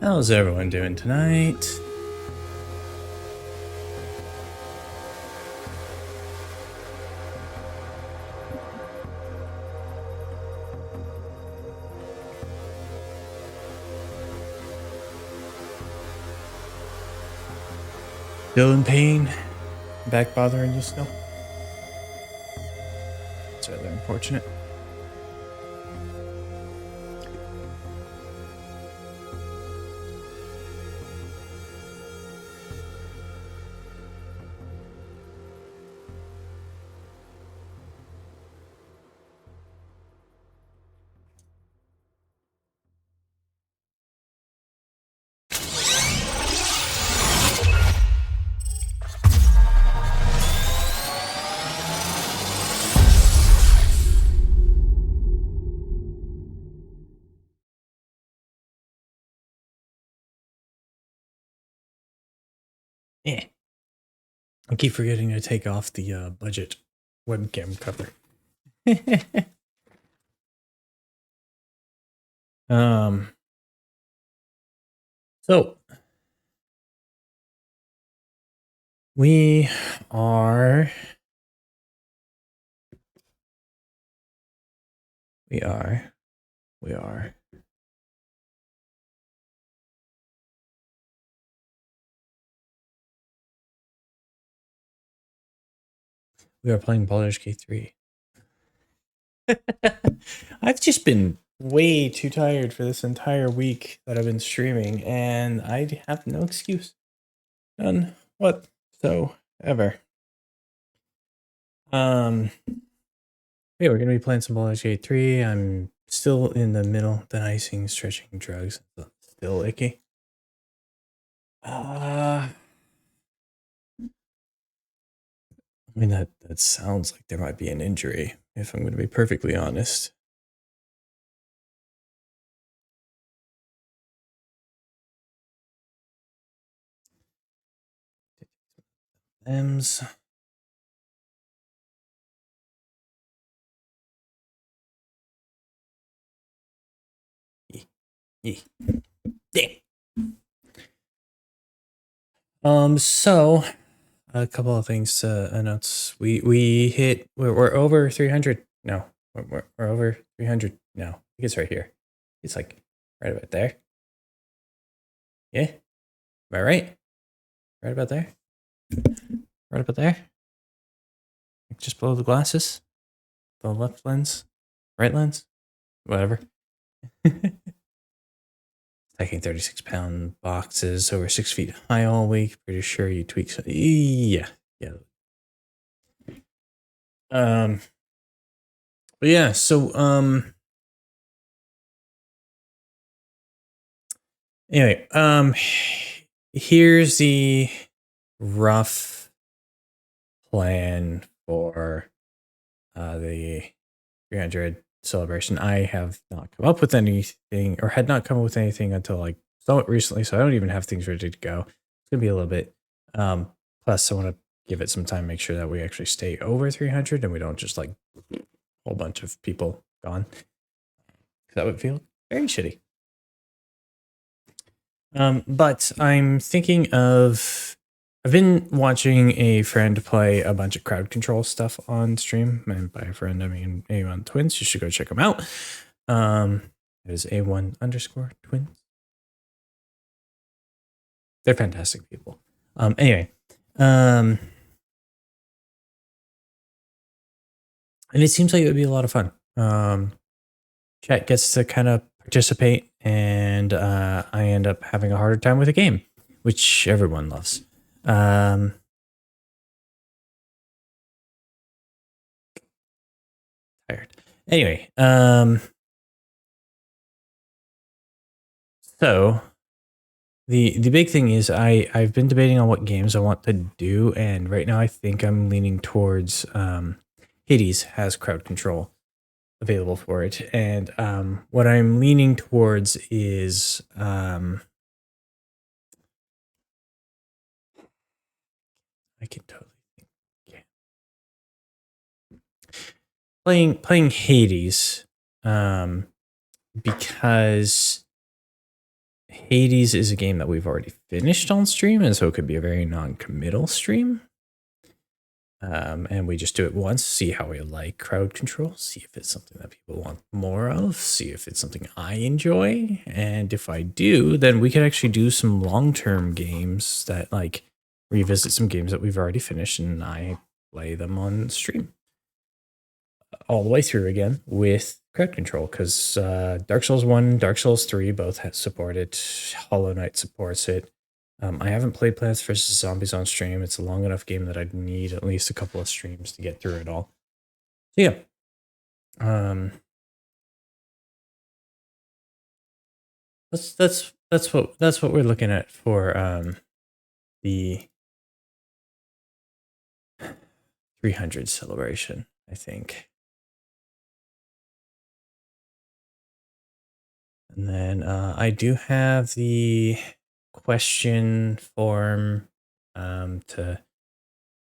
How's everyone doing tonight? Still in pain? Back bothering you still? It's rather unfortunate. Yeah. I keep forgetting to take off the budget webcam cover. So we are playing Baldur's Gate 3. I've just been way too tired for this entire week that I've been streaming, and I have no excuse. None whatsoever. Yeah, we're gonna be playing some Baldur's Gate 3. I'm still in the middle, the icing, stretching, drugs. Still icky. I mean that sounds like there might be an injury, if I'm gonna be perfectly honest. M's. Yeah. So a couple of things to announce. We're over 300. No, we're over 300. No, I think it's right here. It's like right about there. Yeah, am I right? Right about there. Right about there. Just below the glasses. The left lens, right lens, whatever. Stacking 36-pound boxes over 6 feet high all week. Pretty sure you tweak some. Yeah. But yeah, so anyway, here's the rough plan for the 300 celebration. I have not come up with anything, or had not come up with anything until like somewhat recently, so I don't even have things ready to go. It's gonna be a little bit. Plus, I want to give it some time, make sure that we actually stay over 300 and we don't just like a whole bunch of people gone. That would feel very shitty. But I'm thinking of. I've been watching a friend play a bunch of crowd control stuff on stream, and by a friend I mean A1 Twins. You should go check them out. It is A1_twins. They're fantastic people. Anyway, and it seems like it would be a lot of fun. Chat gets to kind of participate, and I end up having a harder time with the game, which everyone loves. Tired. Anyway, so the big thing is I've been debating on what games I want to do, and right now I think I'm leaning towards Hades has crowd control available for it, and what I'm leaning towards is I can totally think. Yeah. Playing Hades, because Hades is a game that we've already finished on stream, and so it could be a very non-committal stream. And we just do it once, see how we like crowd control, see if it's something that people want more of, see if it's something I enjoy. And if I do, then we could actually do some long-term games that like revisit some games that we've already finished and I play them on stream all the way through again with crowd control, because Dark Souls 1, Dark Souls 3 both support it. Hollow Knight supports it. I haven't played Plants vs. Zombies on stream. It's a long enough game that I'd need at least a couple of streams to get through it all. So yeah. That's what we're looking at for the 300 celebration, I think. And then I do have the question form to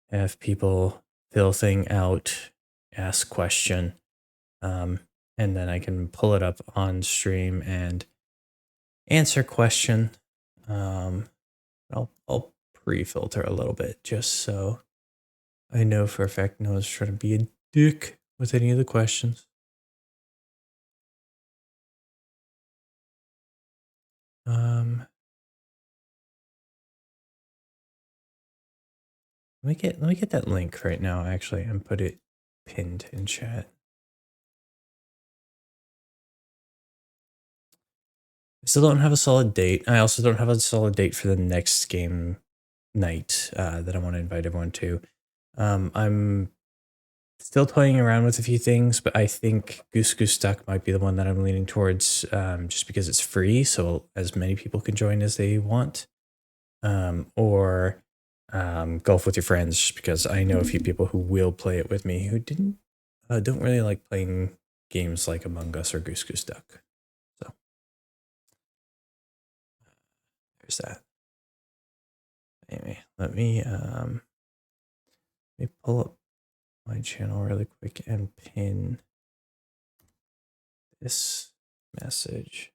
have people fill thing out, ask question, and then I can pull it up on stream and answer question. I'll pre-filter a little bit just so I know for a fact no one's trying to be a dick with any of the questions. Let me get that link right now actually and put it pinned in chat. I still don't have a solid date. I also don't have a solid date for the next game night that I want to invite everyone to. I'm still toying around with a few things, but I think Goose Goose Duck might be the one that I'm leaning towards just because it's free, so as many people can join as they want. Or Golf with Your Friends, just because I know a few people who will play it with me who don't really like playing games like Among Us or Goose Goose Duck. So there's that. Anyway, let me pull up my channel really quick and pin this message.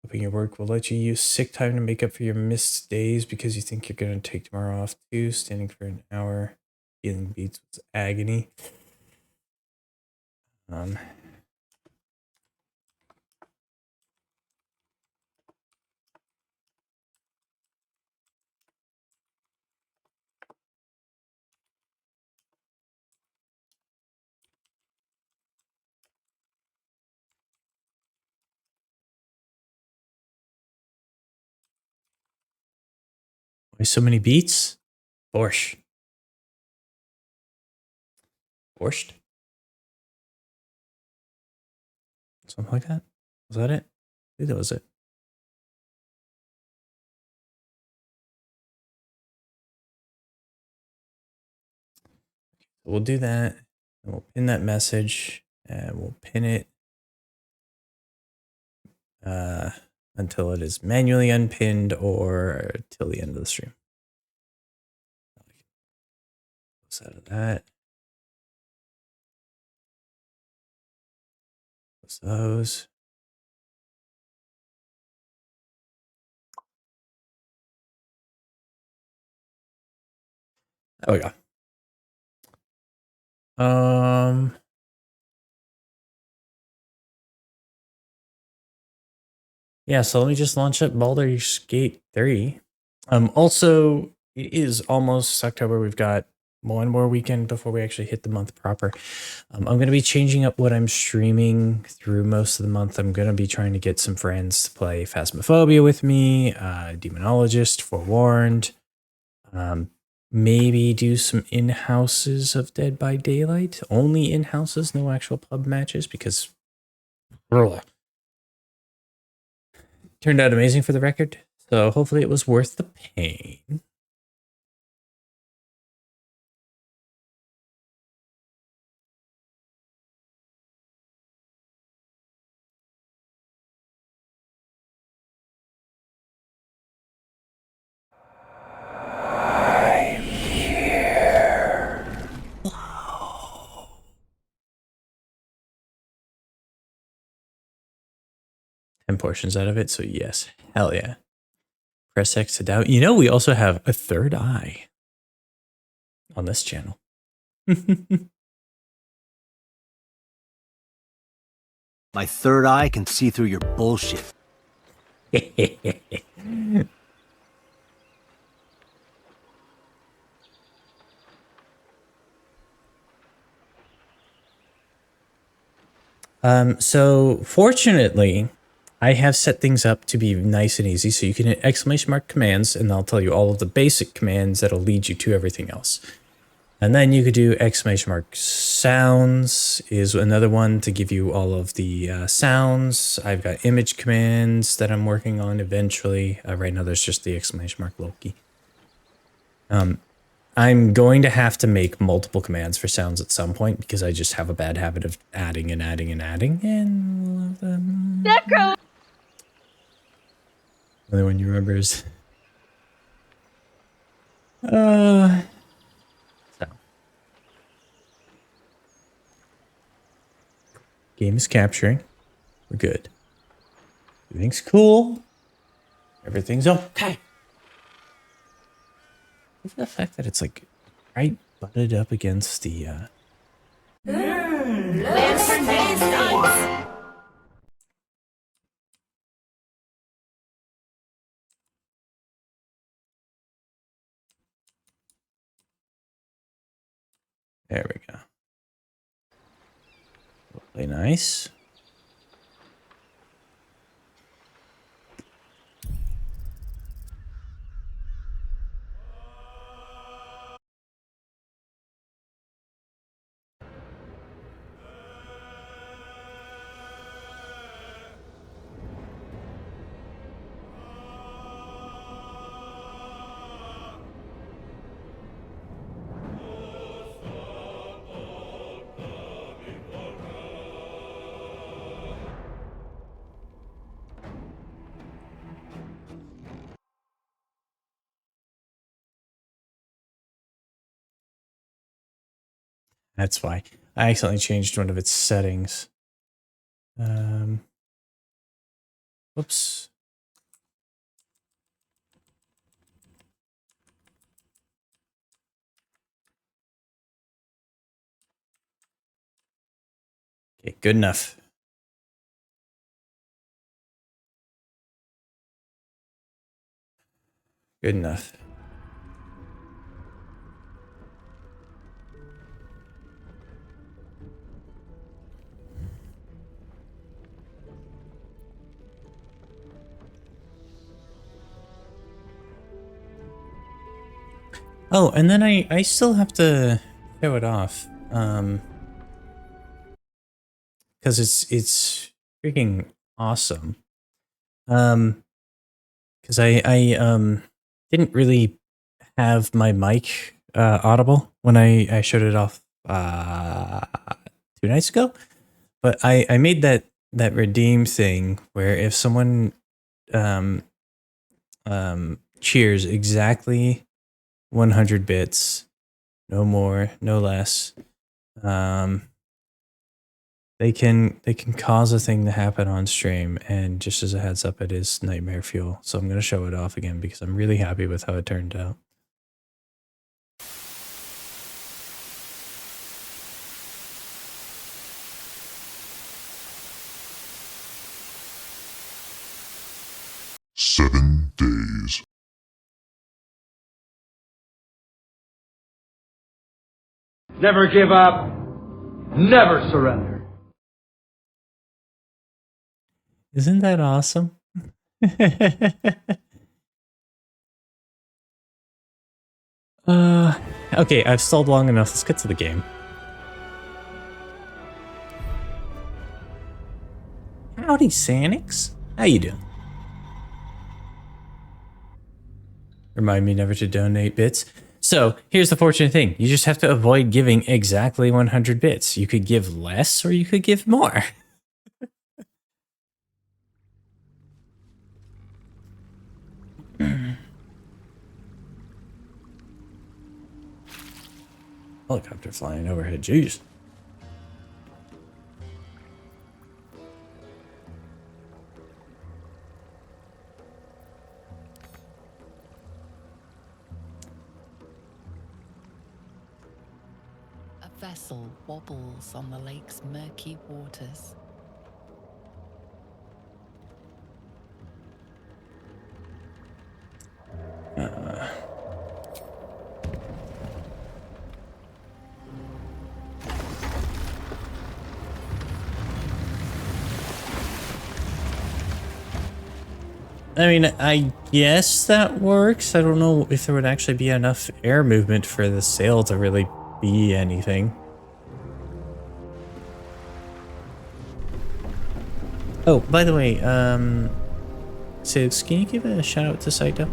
Hoping your work will let you use sick time to make up for your missed days because you think you're going to take tomorrow off too. Standing for an hour, feeling beats with agony. Why so many beats? Borscht. Borscht? Something like that? Was that it? I think that was it. We'll do that. And we'll pin that message and we'll pin it until it is manually unpinned or till the end of the stream. Close out of that. Close those. There we go. Yeah, so let me just launch up Baldur's Gate 3. Also, it is almost October. We've got one more weekend before we actually hit the month proper. I'm going to be changing up what I'm streaming through most of the month. I'm going to be trying to get some friends to play Phasmophobia with me, Demonologist, Forewarned. Maybe do some in-houses of Dead by Daylight. Only in-houses, no actual pub matches, because turned out amazing for the record. So hopefully it was worth the pain. 10 portions out of it. So yes, hell yeah. Press X to doubt. You know, we also have a third eye on this channel. My third eye can see through your bullshit. So fortunately, I have set things up to be nice and easy. So you can hit ! commands and I'll tell you all of the basic commands that'll lead you to everything else. And then you could do ! sounds is another one to give you all of the sounds. I've got image commands that I'm working on eventually. Right now there's just the ! Loki. I'm going to have to make multiple commands for sounds at some point because I just have a bad habit of adding and adding and adding. And all of them. Necro! The only one you remember is... So. Game is capturing. We're good. Everything's cool. Everything's okay. Even the fact that it's like right butted up against the Looks tasty. There we go. Really nice. That's why. I accidentally changed one of its settings. Whoops. Okay, good enough. Good enough. Oh, and then I still have to show it off. Because it's freaking awesome. Because I didn't really have my mic audible when I showed it off 2 nights ago, but I made that redeem thing where if someone cheers exactly 100 bits, no more, no less, they can cause a thing to happen on stream, and just as a heads up, it is nightmare fuel. So I'm gonna show it off again because I'm really happy with how it turned out. Seven days. Never give up. Never surrender. Isn't that awesome? Okay, I've stalled long enough. Let's get to the game. Howdy, Sanix. How you doing? Remind me never to donate bits. So here's the fortunate thing. You just have to avoid giving exactly 100 bits. You could give less or you could give more. Helicopter flying overhead. Jeez. vessel wobbles on the lake's murky waters. I mean, I guess that works. I don't know if there would actually be enough air movement for the sail to really be anything. Oh, by the way, Sigs, can you give a shout out to Saito?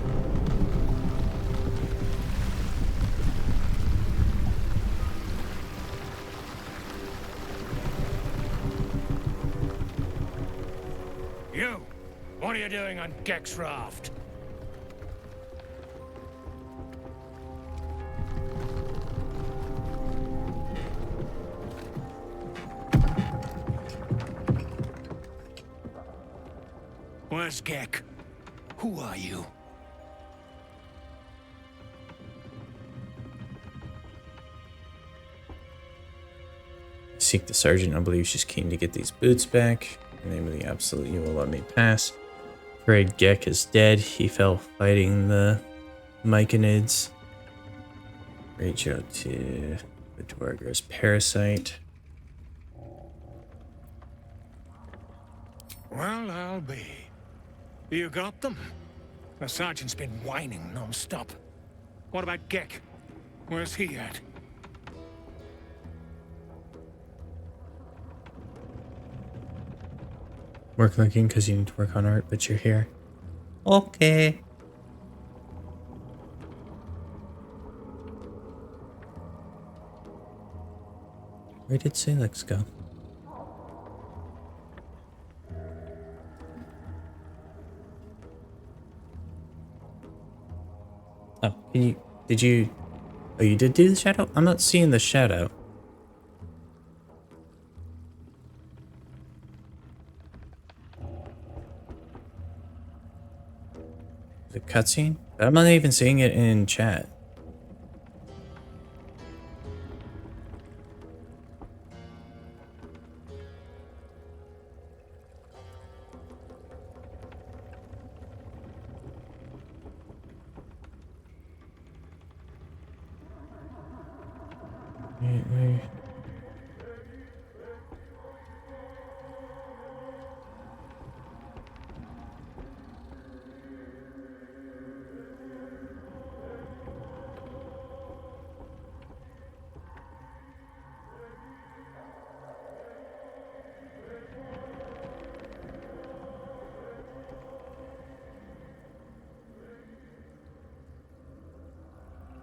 You! What are you doing on Gek's raft? Where's Gek? Who are you? Seek the sergeant. I believe she's keen to get these boots back. In the name of the absolute, you will let me pass. Afraid Gek is dead. He fell fighting the Myconids. Reach out to the Duergar's parasite. Well, I'll be. You got them? The sergeant's been whining non-stop. What about Gek? Where's he at? Work looking because you need to work on art, but you're here. Okay. Where did Salix go? Oh, did you, oh, you did do the shadow? I'm not seeing the shadow. Is it cutscene? I'm not even seeing it in chat. Wait.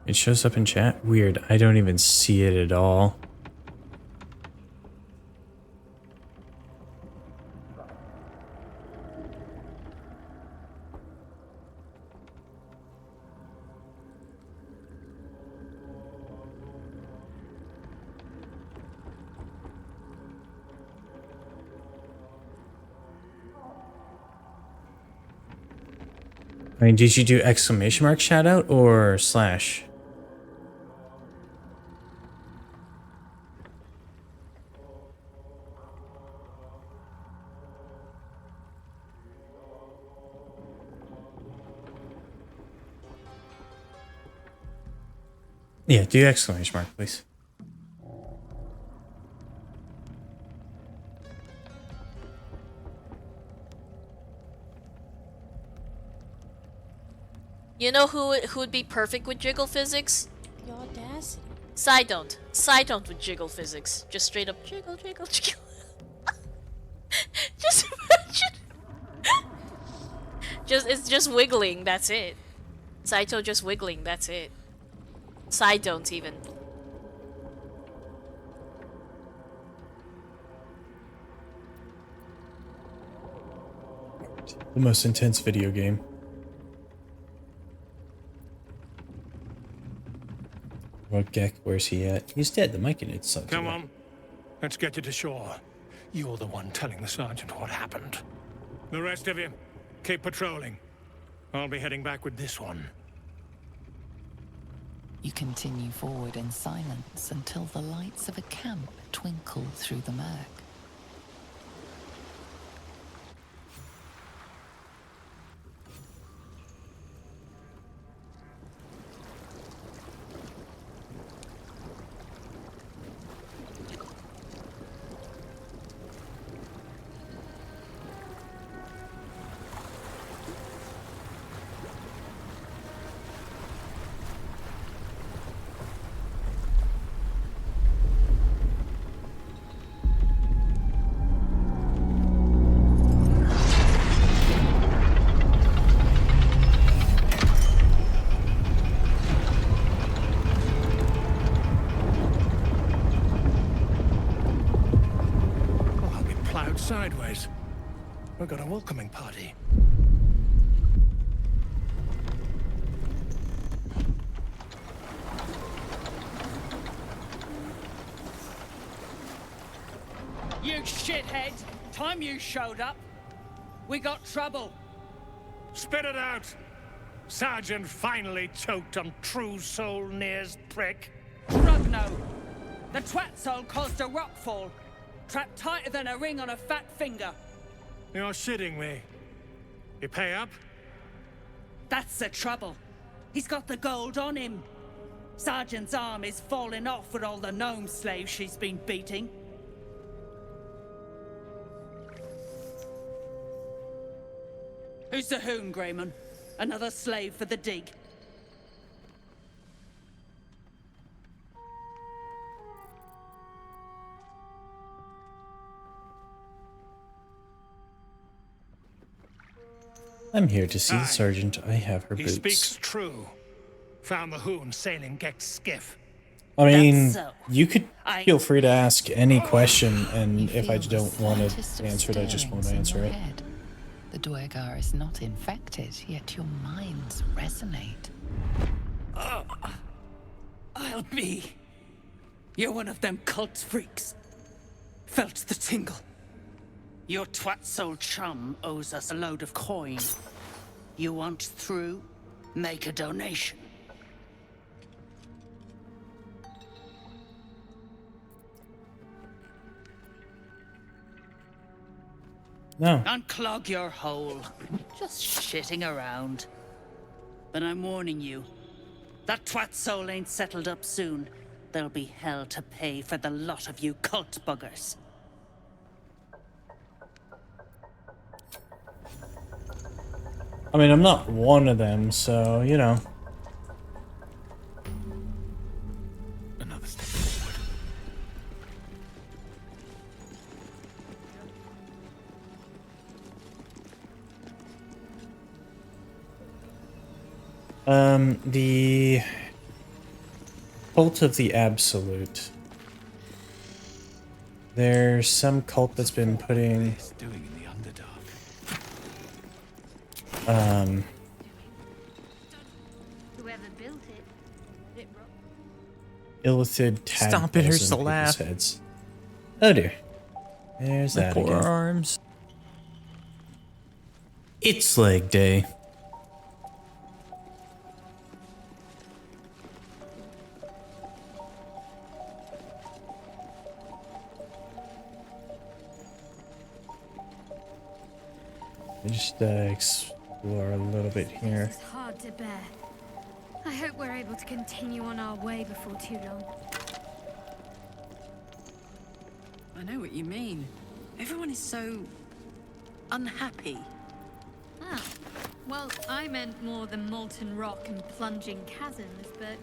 It shows up in chat? Weird. I don't even see it at all. I mean, did you do exclamation mark shout out or slash? Yeah, do exclamation mark, please. You know who would be perfect with jiggle physics? The audacity. Sidon with jiggle physics. Just straight up jiggle, jiggle, jiggle. Just imagine. It's just wiggling, that's it. Saito just wiggling, that's it. Side don't even. The most intense video game. Well, Gek, where's he at? He's dead. The Myconids sucked him Come up. on. Let's get you to shore. You're the one telling the sergeant what happened. The rest of you, keep patrolling. I'll be heading back with this one. You continue forward in silence until the lights of a camp twinkle through the murk. Well, I'll be plowed sideways. We've got a welcoming party. You shithead! Time you showed up, we got trouble. Spit it out! Sergeant finally choked on true soul Near's prick. Rugno! The twat soul caused a rockfall, trapped tighter than a ring on a fat finger. You're shitting me. You pay up? That's the trouble. He's got the gold on him. Sergeant's arm is falling off with all the gnome slaves she's been beating. Who's the hoon, Greyman? Another slave for the dig? I'm here to see Aye. the sergeant. I have her He boots. speaks true. Found the hoon sailing Geck's skiff. I mean, That's so. you could feel free to ask any question, and You if I feel the don't want slightest to of answer it, I just won't stirrings in answer your it. head. The Duergar is not infected, yet your minds resonate. I'll be. You're one of them cult freaks. Felt the tingle. Your twat soul chum owes us a load of coin. You want through? Make a donation. No. Unclog your hole. Just shitting around. But I'm warning you. That twat soul ain't settled up soon. There'll be hell to pay for the lot of you cult buggers. I mean, I'm not one of them, so, you know. Another step forward. The cult of the Absolute. There's some cult that's been putting It's doing in the Underdark. Whoever built it rock. illicit Stop it, hurts tadpoles in to laugh. people's heads. Oh dear. There's My that poor again. arms. It's leg day. Just explore a little bit here. This is hard to bear. I hope we're able to continue on our way before too long. I know what you mean. Everyone is so unhappy. Ah, well, I meant more than molten rock and plunging chasms, but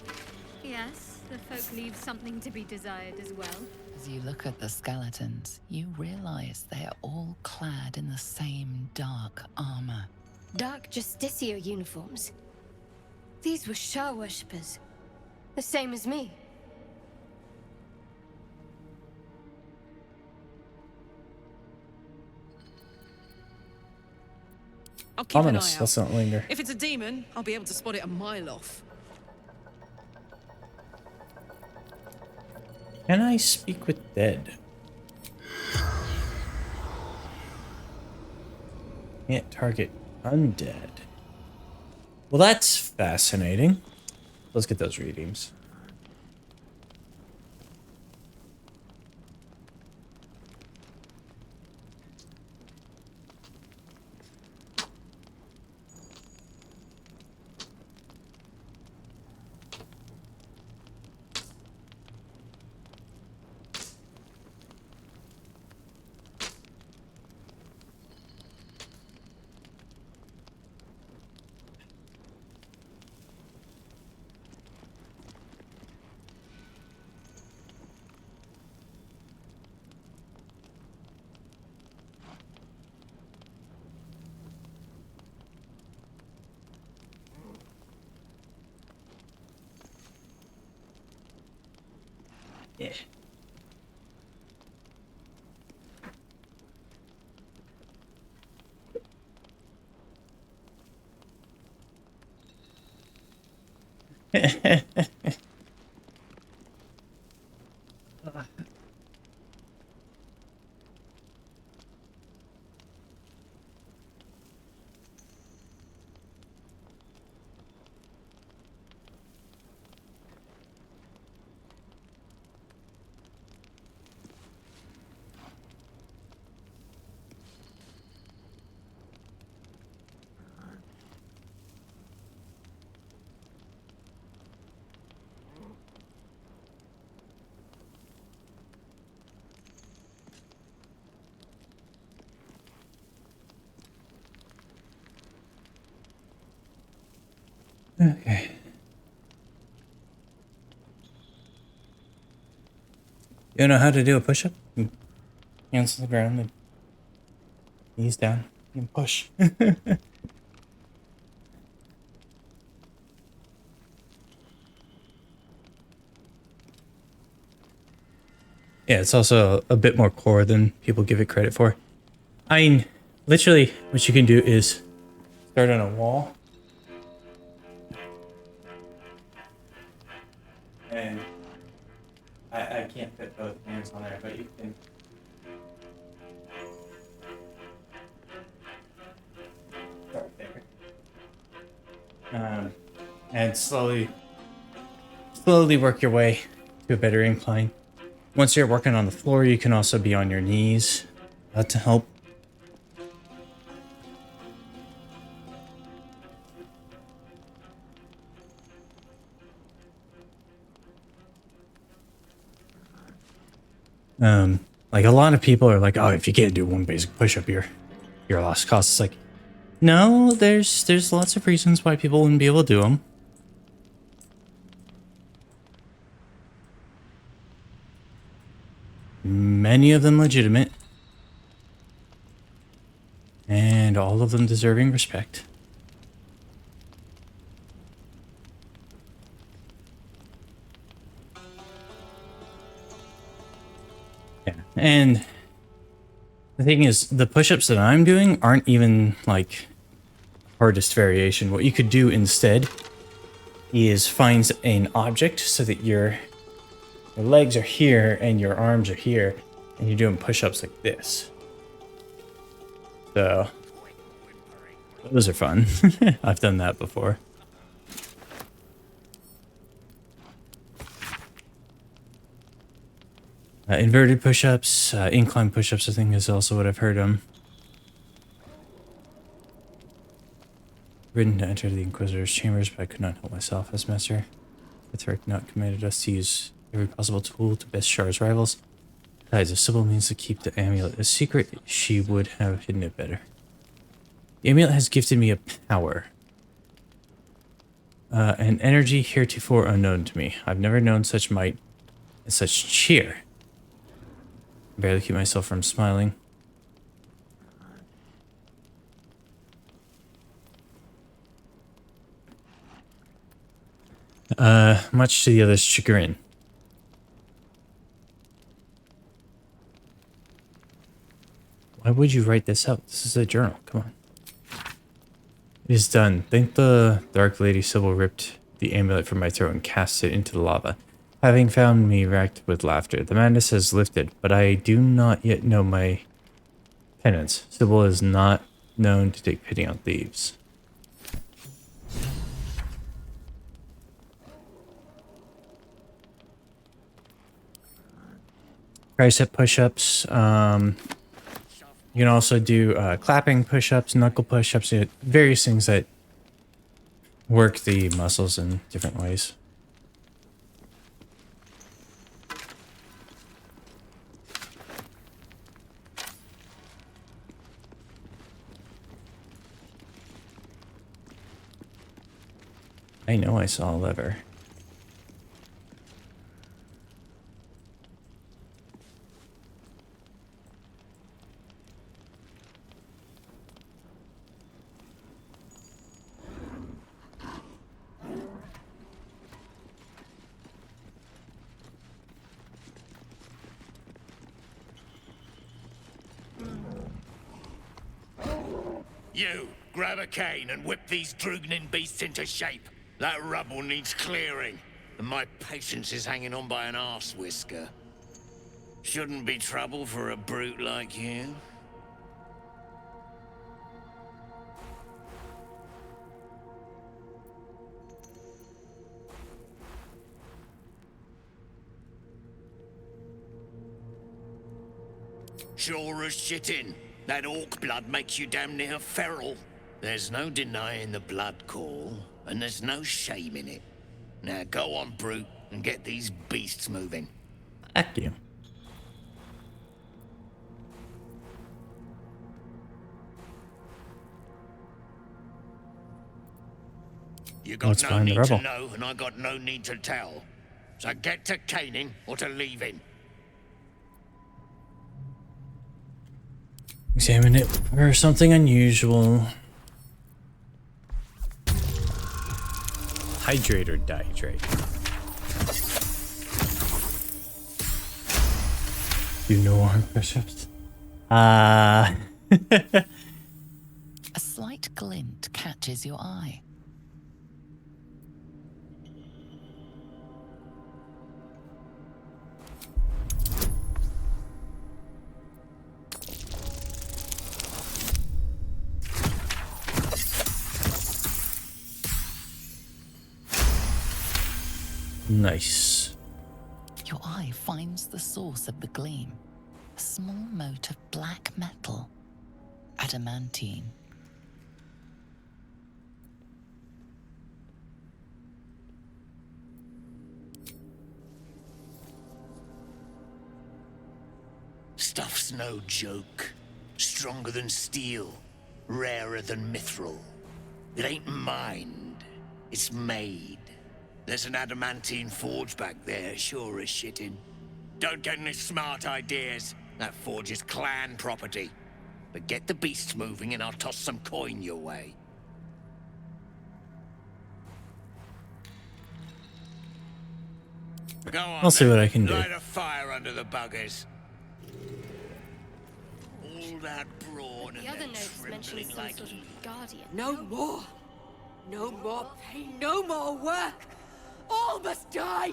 yes, the folk leave something to be desired as well. As you look at the skeletons, you realize they are all clad in the same dark armor. Dark Justicia uniforms. These were Shah worshippers. The same as me. I'll keep an eye Ominous. out. Let's not linger. If it's a demon, I'll be able to spot it a mile off. Can I speak with dead? Can't target undead. Well, that's fascinating. Let's get those redeems. Yeah. Okay. You know how to do a push-up? Hands on the ground and knees down and push. Yeah, it's also a bit more core than people give it credit for. I mean, literally, what you can do is start on a wall. And I can't fit both hands on there, but you can. Start there. And slowly work your way to a better incline. Once you're working on the floor, you can also be on your knees to help. Like a lot of people are like, oh, if you can't do one basic push-up, you're a lost cause. It's like, no, there's lots of reasons why people wouldn't be able to do them. Many of them legitimate. And all of them deserving respect. Yeah, and the thing is, the push-ups that I'm doing aren't even, like, hardest variation. What you could do instead is find an object so that your legs are here and your arms are here, and you're doing push-ups like this. So, those are fun. I've done that before. Inverted push-ups, incline push-ups, I think is also what I've heard of. Ridden to enter the Inquisitor's chambers, but I could not help myself as master. The threat not commanded us to use every possible tool to best Char's rivals. Besides, if Sybil means to keep the amulet a secret, she would have hidden it better. The amulet has gifted me a power. An energy heretofore unknown to me. I've never known such might and such cheer. I barely keep myself from smiling. Much to the other's chagrin. Why would you write this out? This is a journal. Come on. It is done. Think the Dark Lady Sybil ripped the amulet from my throat and cast it into the lava. Having found me racked with laughter, the madness has lifted, but I do not yet know my penance. Sybil is not known to take pity on thieves. tricep push-ups. You can also do clapping push-ups, knuckle push-ups, various things that work the muscles in different ways. I know I saw a lever. You, grab a cane and whip these Drugnin beasts into shape. That rubble needs clearing, and my patience is hanging on by an arse whisker. Shouldn't be trouble for a brute like you. Sure as shitting. That orc blood makes you damn near feral. There's no denying the blood call, and there's no shame in it. Now go on, brute, and get these beasts moving. Thank you. You got no need to know, and I got no need to tell. So get to caning or to leaving. Examine it for something unusual. Hydrate or dihydrate. Do no arm push-ups. A slight glint catches your eye. Nice. Your eye finds the source of the gleam. A small mote of black metal. Adamantine. Stuff's no joke. Stronger than steel. Rarer than mithril. It ain't mined. It's made. There's an adamantine forge back there, sure as shitting. Don't get any smart ideas. That forge is clan property. But get the beasts moving and I'll toss some coin your way. Go on, I'll see what I can do. Light a fire under the buggers. All that brawn and The other then notes mention trembling some like sort of guardian. No more. No more pain, no more work. All must die.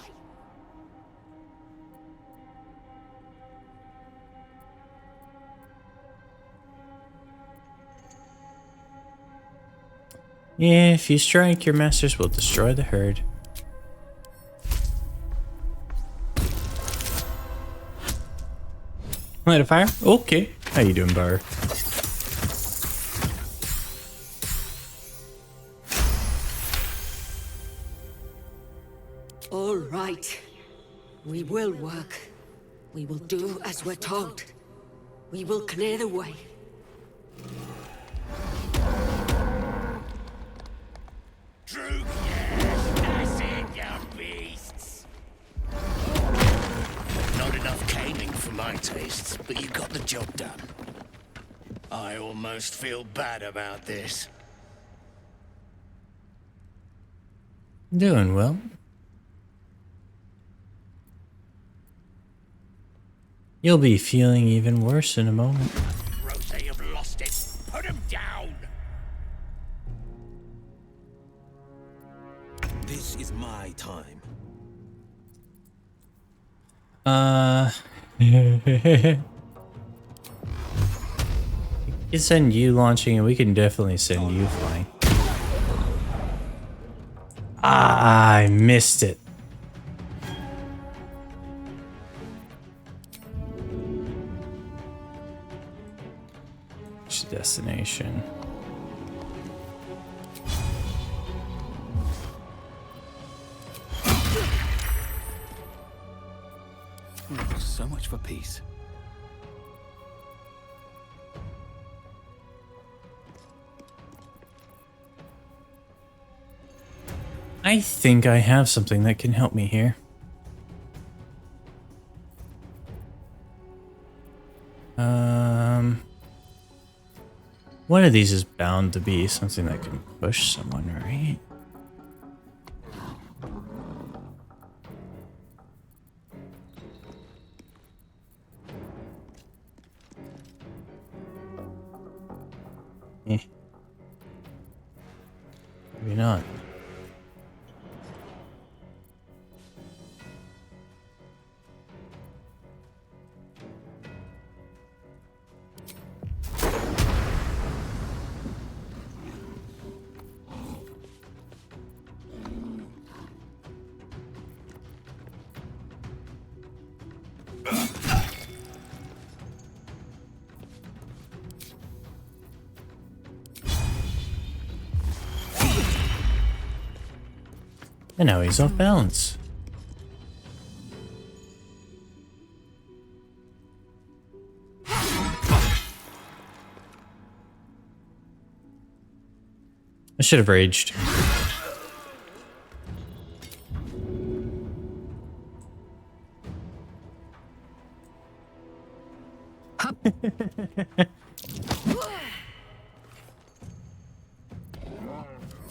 Yeah, if you strike, your masters will destroy the herd. Light a fire? Okay. How you doing, Bar? All right. We will work. We will do as we're told. We will clear the way. Drug, yes, that's it, you beasts. Not enough caning for my tastes, but you got the job done. I almost feel bad about this. Doing well. You'll be feeling even worse in a moment. Rose, have lost it. Put him down. This is my time. You can send you launching, and we can definitely send you flying. Ah, I missed it. destination. So much for peace. I think I have something that can help me here. One of these is bound to be something that can push someone, right? Maybe not. And now he's off balance. I should have raged.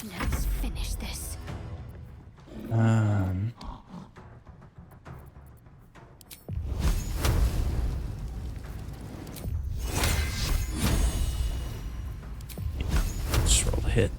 Let's finish this. Just roll a hit.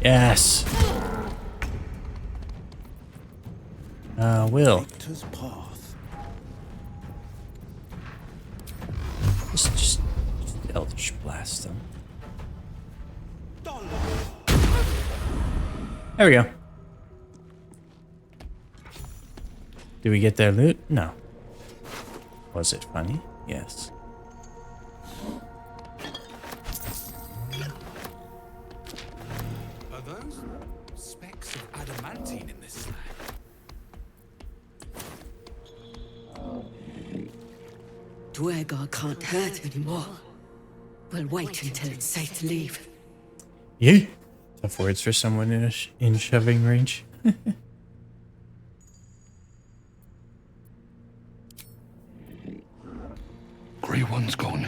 Yes. Will. Victor's path. Just Eldritch Blast them. There we go. Did we get their loot? No. Was it funny? Yes. Are those specks of adamantine in this slab? Duergar can't hurt anymore. We'll wait until it's safe to leave. Yeah. Tough words for someone in shoving range. Grey One's gone.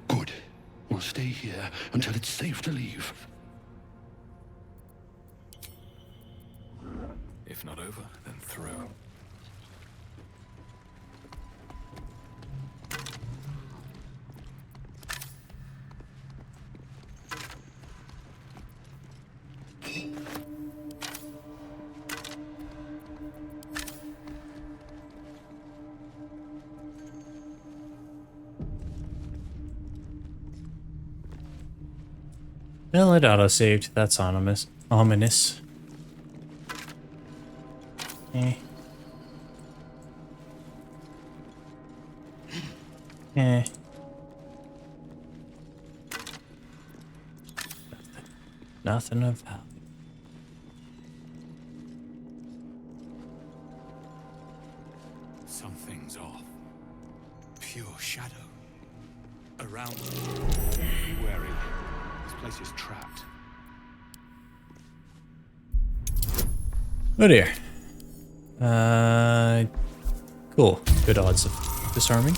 Good. We'll stay here until it's safe to leave. If not over, then through. Well, it auto-saved. That's ominous. Eh. Eh. Nothing of value. Something's off. Pure shadow. Around. Be wary. This place is trapped. Oh dear. Cool. Good odds of disarming.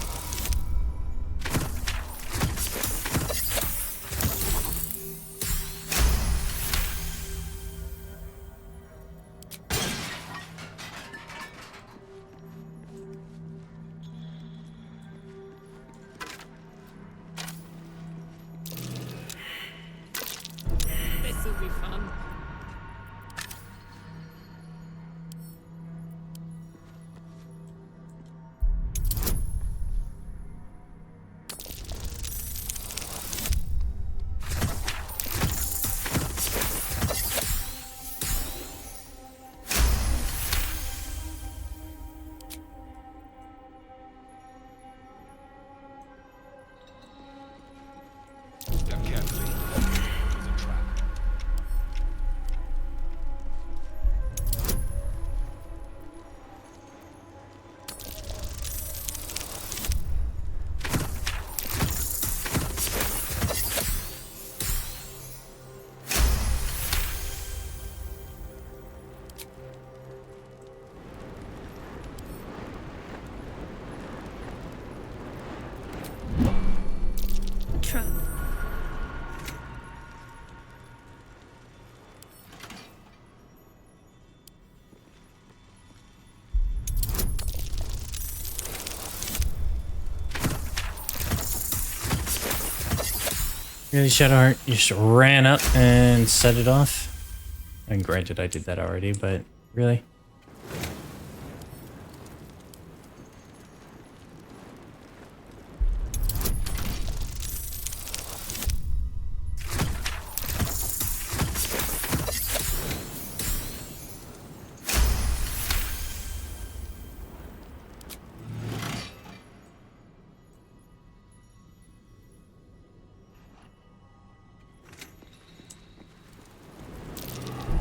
This'll be fun. Really, Shadowheart, you just ran up and set it off. And granted, I did that already, but really?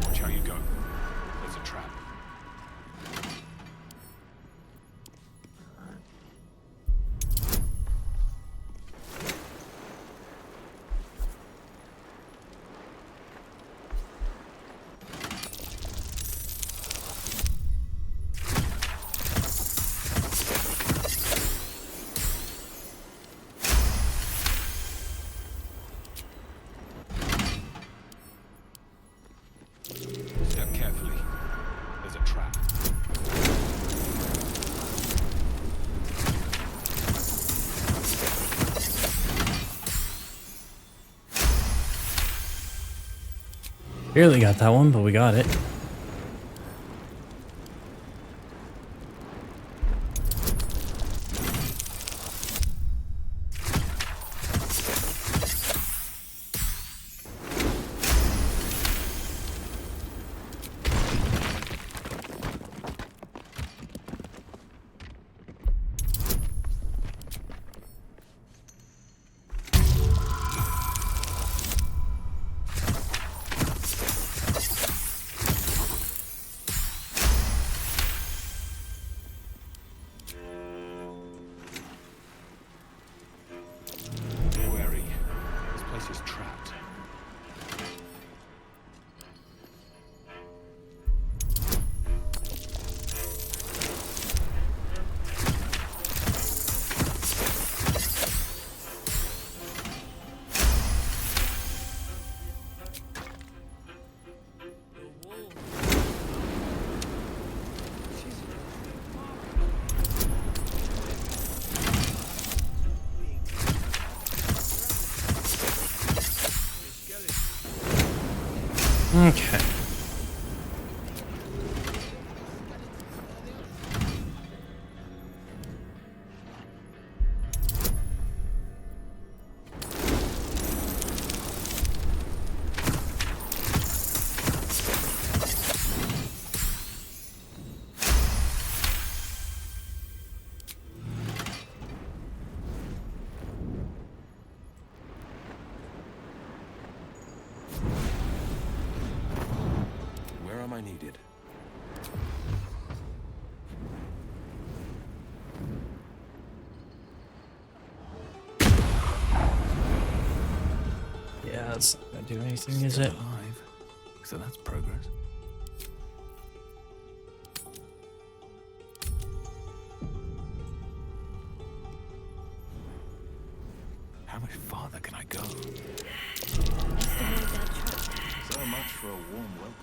Watch how you go. There's a trap. Step carefully. There's a trap. Barely got that one, but we got it. Be wary. This place is trapped. Okay. Where am I needed? Yeah, that's not gonna do anything, is it? Alive. So that's progress. How much farther can I go? So much for a warm welcome.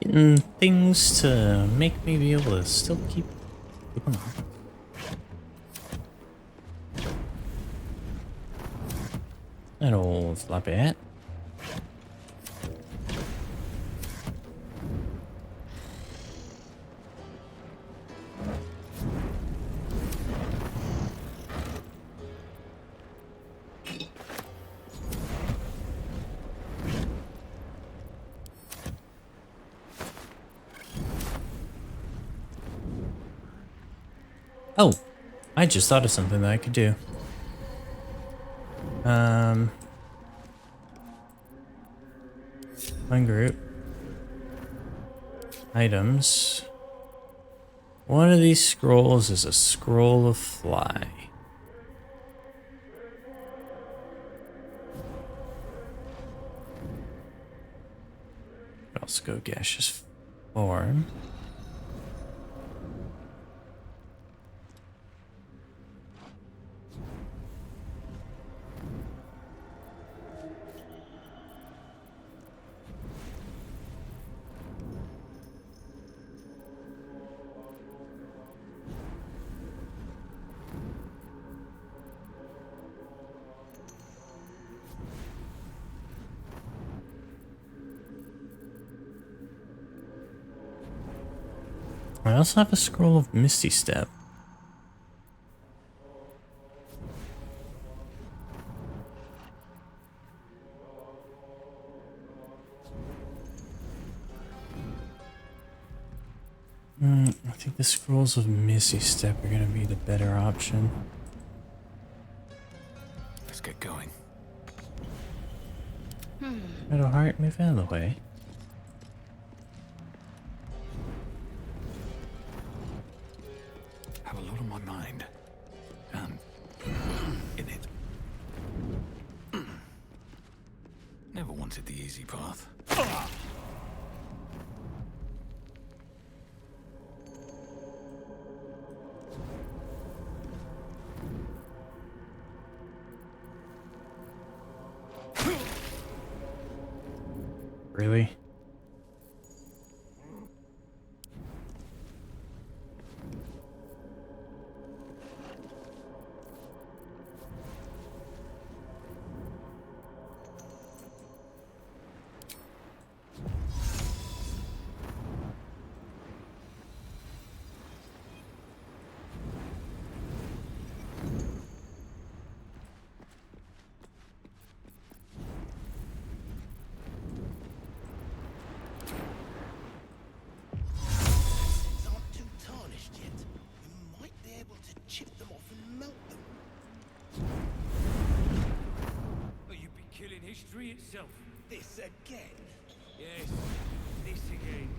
Getting things to make me be able to still keep on. That old floppy hat. Oh, I just thought of something that I could do. Ungroup. Items. One of these scrolls is a scroll of fly. Let's go gaseous form. I also have a scroll of Misty Step. I think the scrolls of Misty Step are going to be the better option. Let's get going. Shadowheart, move out of the way. Have a lot on my mind. In it. Never wanted the easy path. Really? History itself. This again? Yes, this again.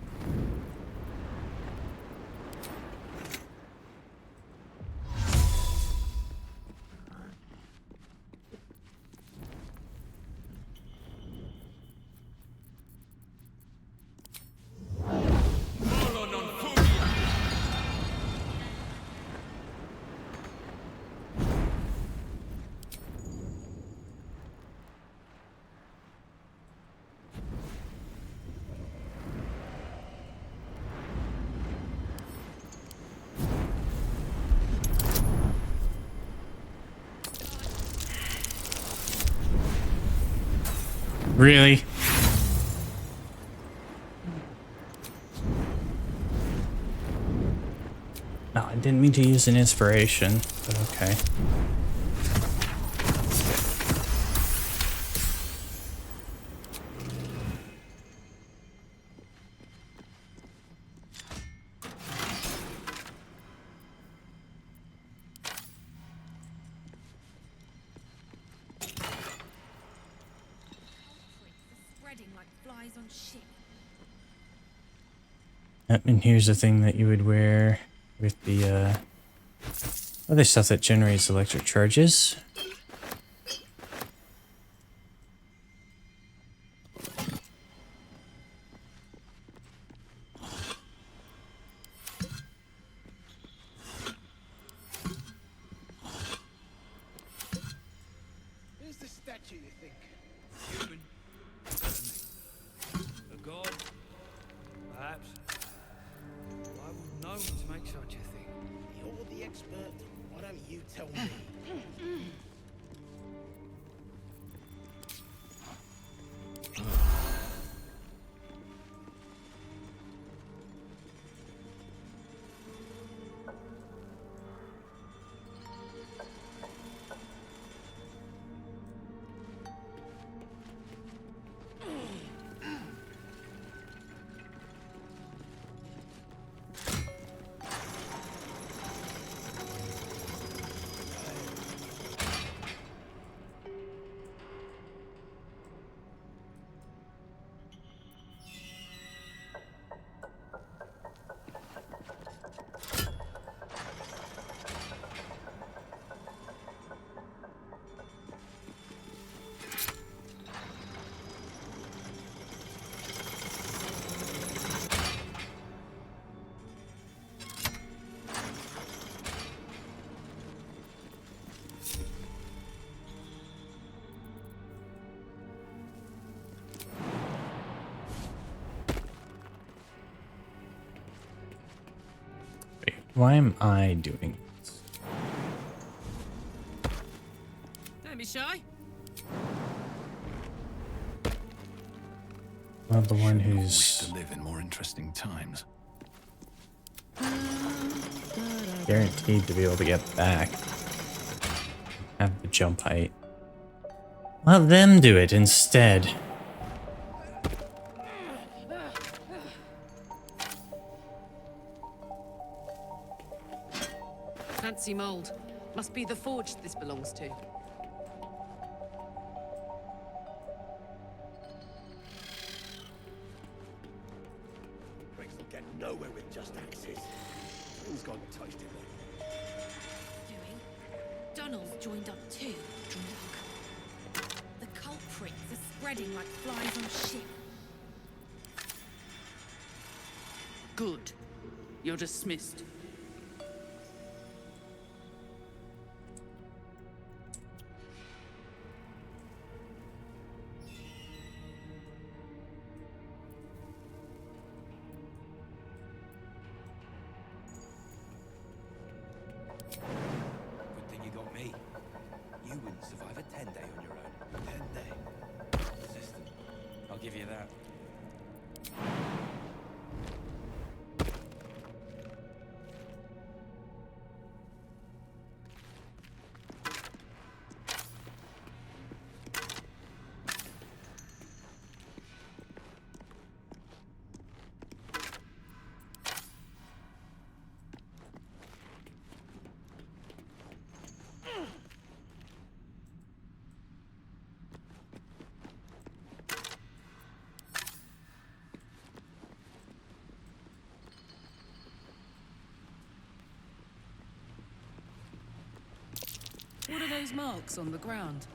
Really? No, I didn't mean to use an inspiration, but okay. And here's the thing that you would wear with the other stuff that generates electric charges. Who's the statue, you think? Human. A god. Perhaps. Why would Gnomes make such a thing? You're the expert. Why don't you tell me? Why am I doing this? Don't be shy. Well, the one Wish who's to live in more interesting times. guaranteed to be able to get back. Have the jump height. Let them do it instead. Fancy mold. Must be the forge this belongs to. Pricks will get nowhere with just axes. Things gone toasted. Doing? Dunnels joined up too, Duergar. The culprits are spreading like flies on ship. Good. You're dismissed. Good thing you got me. You wouldn't survive a 10-day on your own. 10-day? Persistent. I'll give you that. What are those marks on the ground?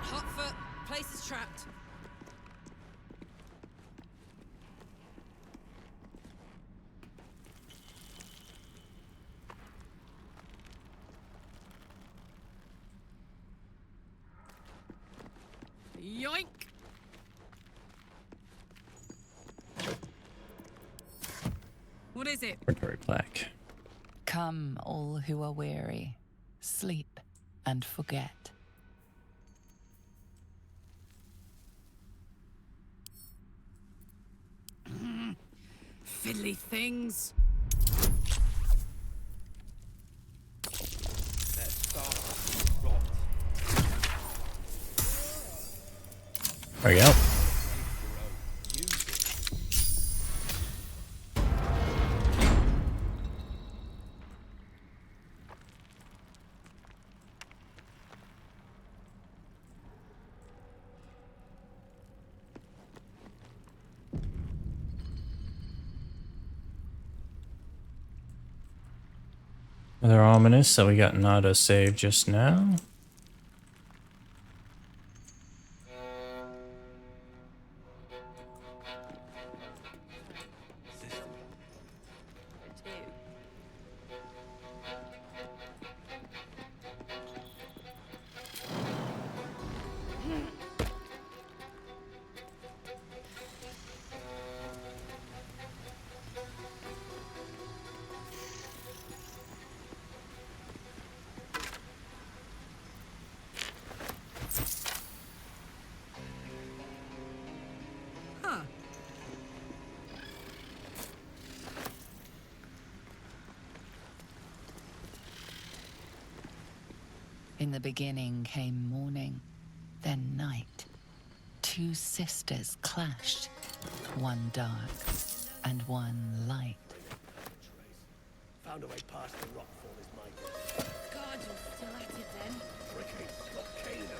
Hot foot. Place is trapped. Yoink! What is it? Oratory plaque. Come, all who are weary, sleep and forget. Fiddly things. Let's start rot. There we go. Another ominous that we got an auto save just now. In the beginning came morning, then night. Two sisters clashed, one dark and one light. Found a way past the rockfall is my guess. God, you're still at it then. Hurricane volcano.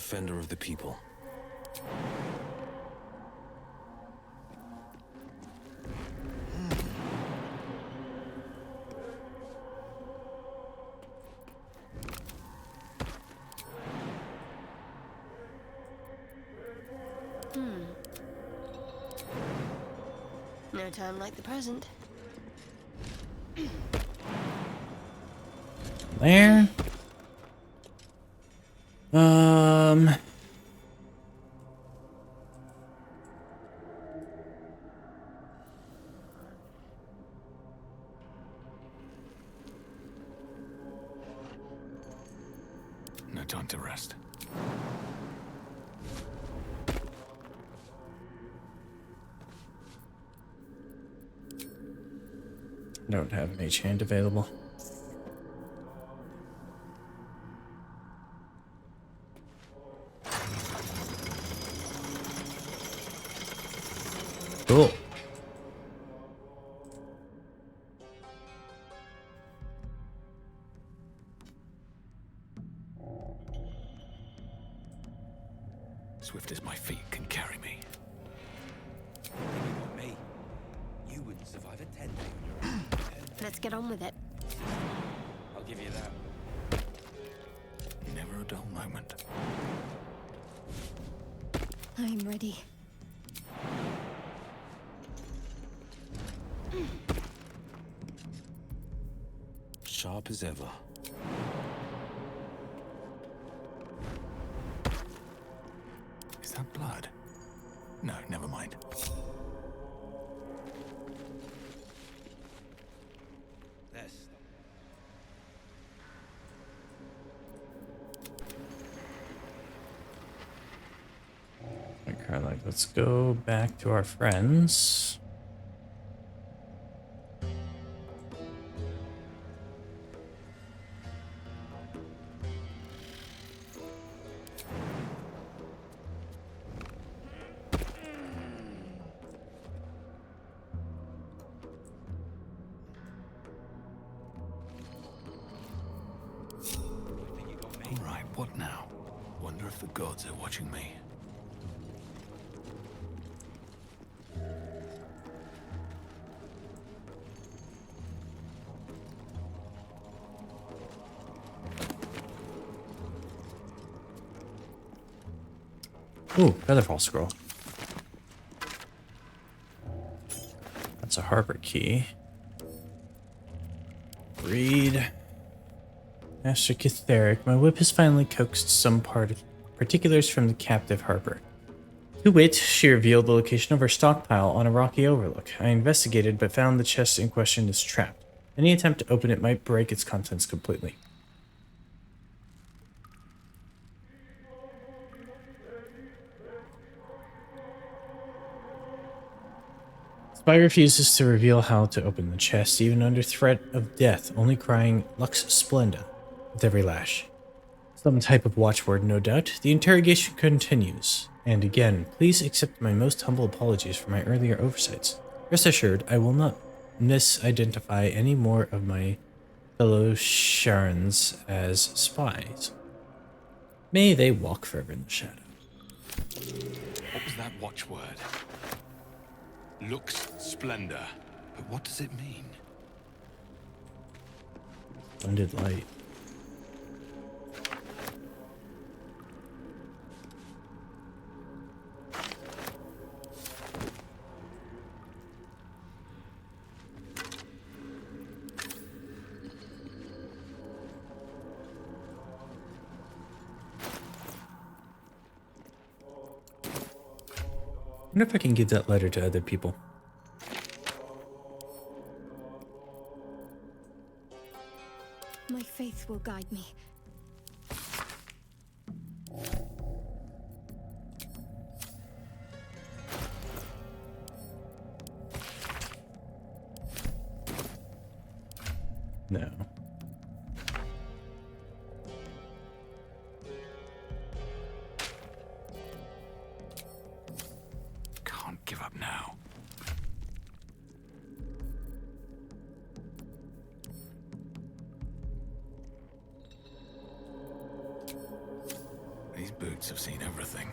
defender of the people. No time like the present. There. No time to rest. Don't have an Mage Hand available. Cool. Swift as my feet can carry me. Me. You wouldn't survive a 10-day on your own. Let's get on with it. I'll give you that. Never a dull moment. I'm ready. Sharp as ever. Is that blood? No, never mind. This. Okay, like, let's go back to our friends. Alright, what now? Wonder if the gods are watching me. Ooh, Featherfall Scroll. That's a harbor key. Read. Master Kitheric, my whip has finally coaxed some particulars from the captive harbor. To wit, she revealed the location of her stockpile on a rocky overlook. I investigated, but found the chest in question is trapped. Any attempt to open it might break its contents completely. Spy refuses to reveal how to open the chest, even under threat of death, only crying Lux Splenda with every lash. Some type of watchword, no doubt. The interrogation continues. And again, please accept my most humble apologies for my earlier oversights. Rest assured, I will not misidentify any more of my fellow Sharons as spies. May they walk forever in the shadow. What was that watchword? Lux splendor. But what does it mean? Splendid light. I wonder if I can give that letter to other people. My faith will guide me. No. Can't give up now. These boots knights have seen everything.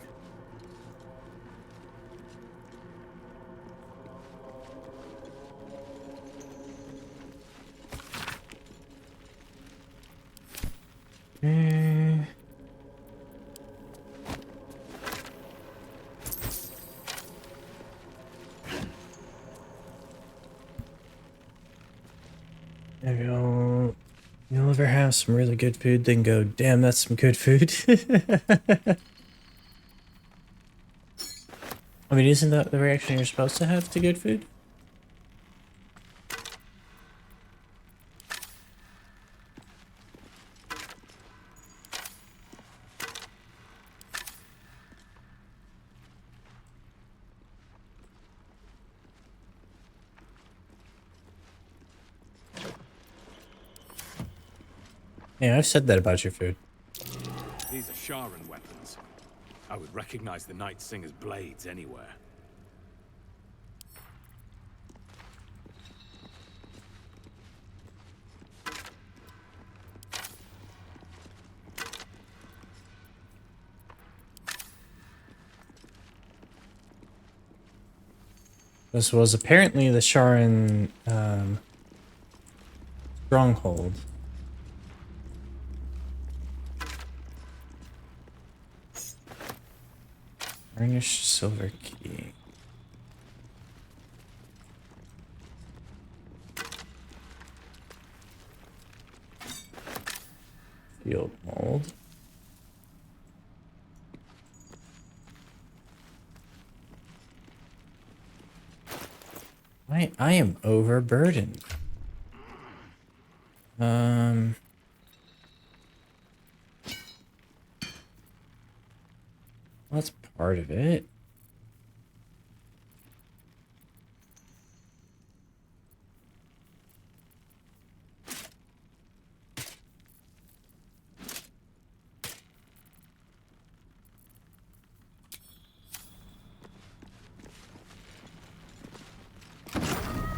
You'll ever have some really good food, then go, damn, that's some good food. I mean, isn't that the reaction you're supposed to have to good food? Yeah, I've said that about your food. These are Sharan weapons. I would recognize the Night Singer's blades anywhere. This was apparently the Sharan stronghold. Burnished silver key. Field mold. I am overburdened. That's part of it.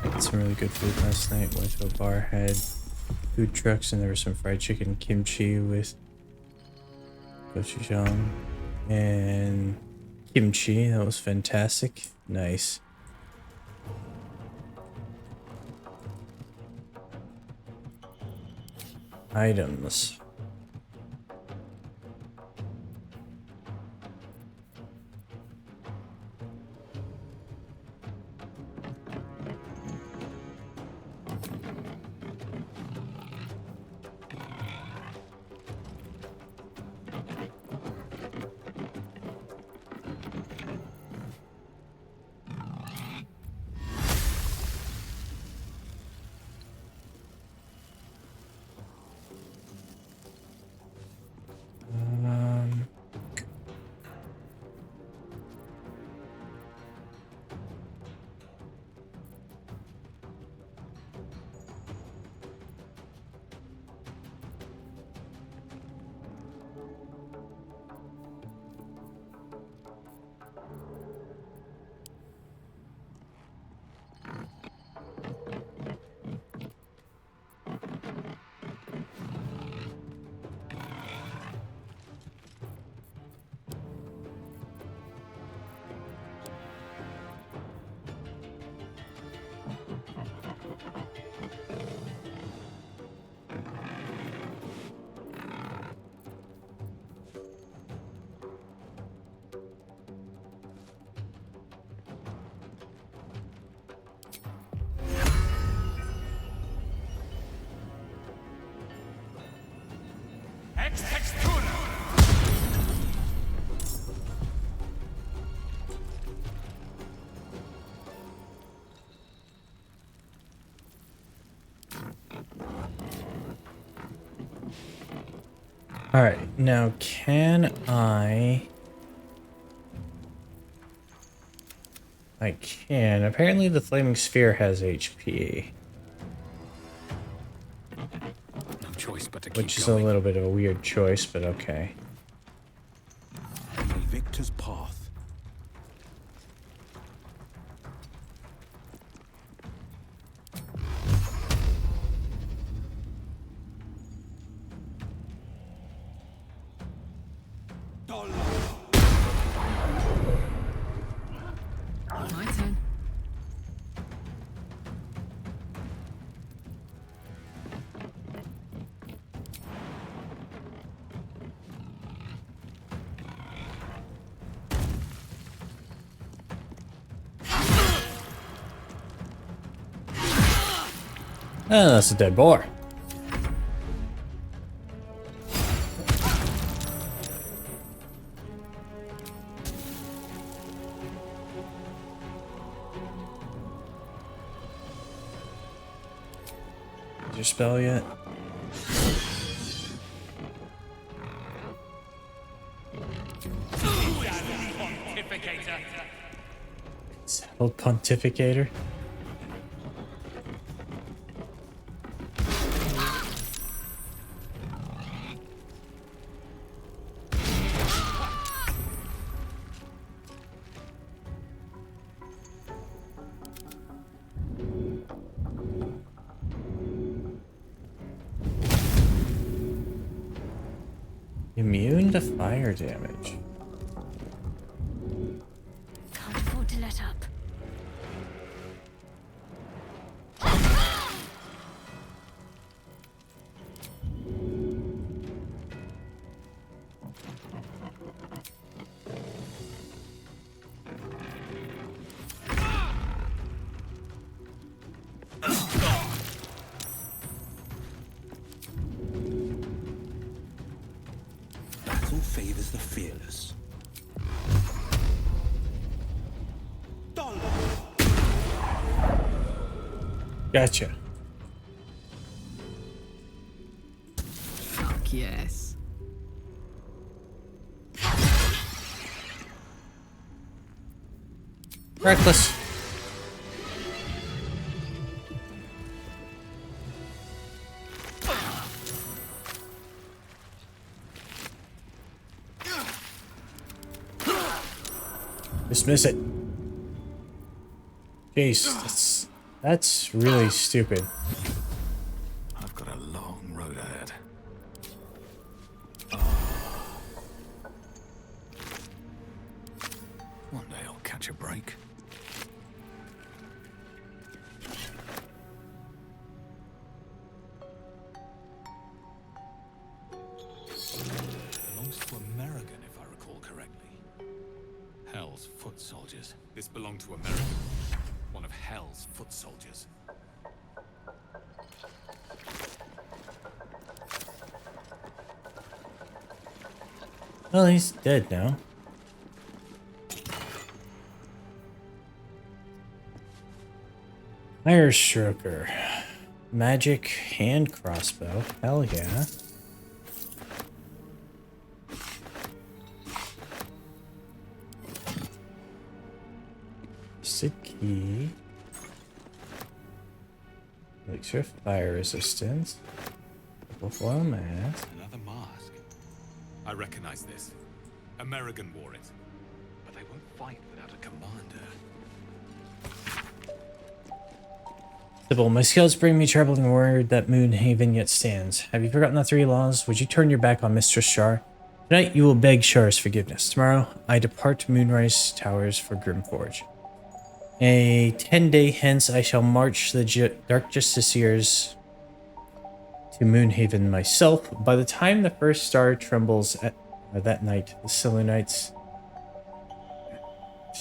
Ate some really good food last night. Went to a bar, had food trucks, and there was some fried chicken and kimchi with gochujang and kimchi. That was fantastic. Nice. Items. All right, now can I can. Apparently the flaming sphere has HP. No choice but to keep Which is a little bit of a weird choice, but okay. Victor's path. Oh, that's a dead boar. Did your spell yet? Old pontificator. Immune to fire damage. Can't afford to let up. Battle favors the fearless. Gotcha. Fuck yes. Reckless. Dismiss it. Jeez, that's really stupid. I've got a long road ahead. One day I'll catch a break. Belongs to American, if I recall correctly. Hell's foot soldiers. This belonged to American. One of Hell's foot soldiers. Well, he's dead now. Fire Stroker. Magic hand crossbow. Hell yeah. Sid key. Elixir of fire resistance. Purple foil mask. Another mask. I recognize this. American wore it. But they won't fight without a commander. Sybil, my scouts bring me troubling word that Moonhaven yet stands. Have you forgotten the 3 laws? Would you turn your back on Mistress Shar? Tonight you will beg Shar's forgiveness. Tomorrow I depart Moonrise Towers for Grimforge. A 10-day hence I shall march the Dark Justiciars to Moonhaven myself. By the time the first star trembles at that night, the Selenites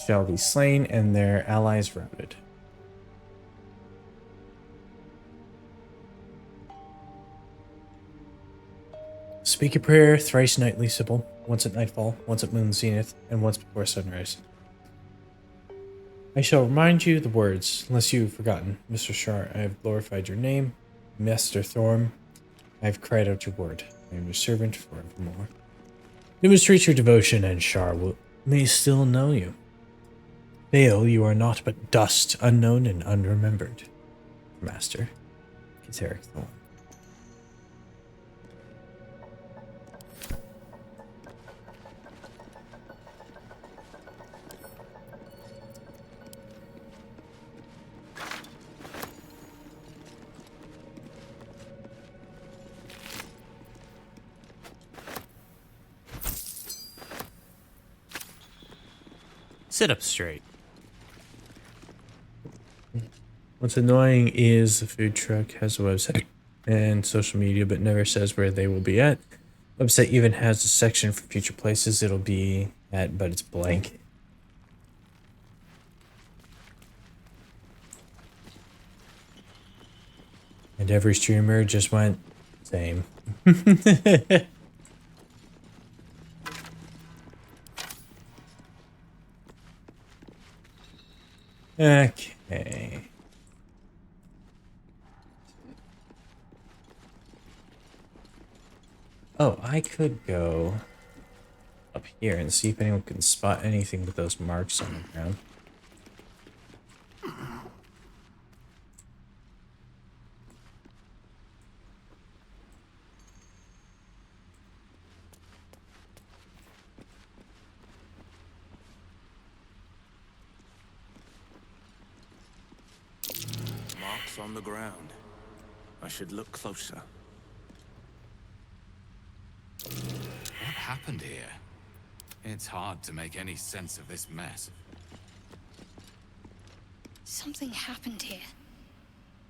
shall be slain and their allies routed. Speak a prayer thrice nightly, Sybil. Once at nightfall, once at moon zenith, and once before sunrise. I shall remind you the words, unless you have forgotten. Mr. Shar, I have glorified your name. Master Thorm, I have cried out your word. I am your servant forevermore. Demonstrate your devotion, and Shar may still know you. Fail, you are naught but dust, unknown and unremembered. Master, Kateric Thorm. Sit up straight. What's annoying is the food truck has a website and social media, but never says where they will be at. Website even has a section for future places it'll be at, but it's blank. And every streamer just went, same. Okay. Oh, I could go up here and see if anyone can spot anything with those marks on the ground. Marks on the ground. I should look closer. What happened here? It's hard to make any sense of this mess. Something happened here.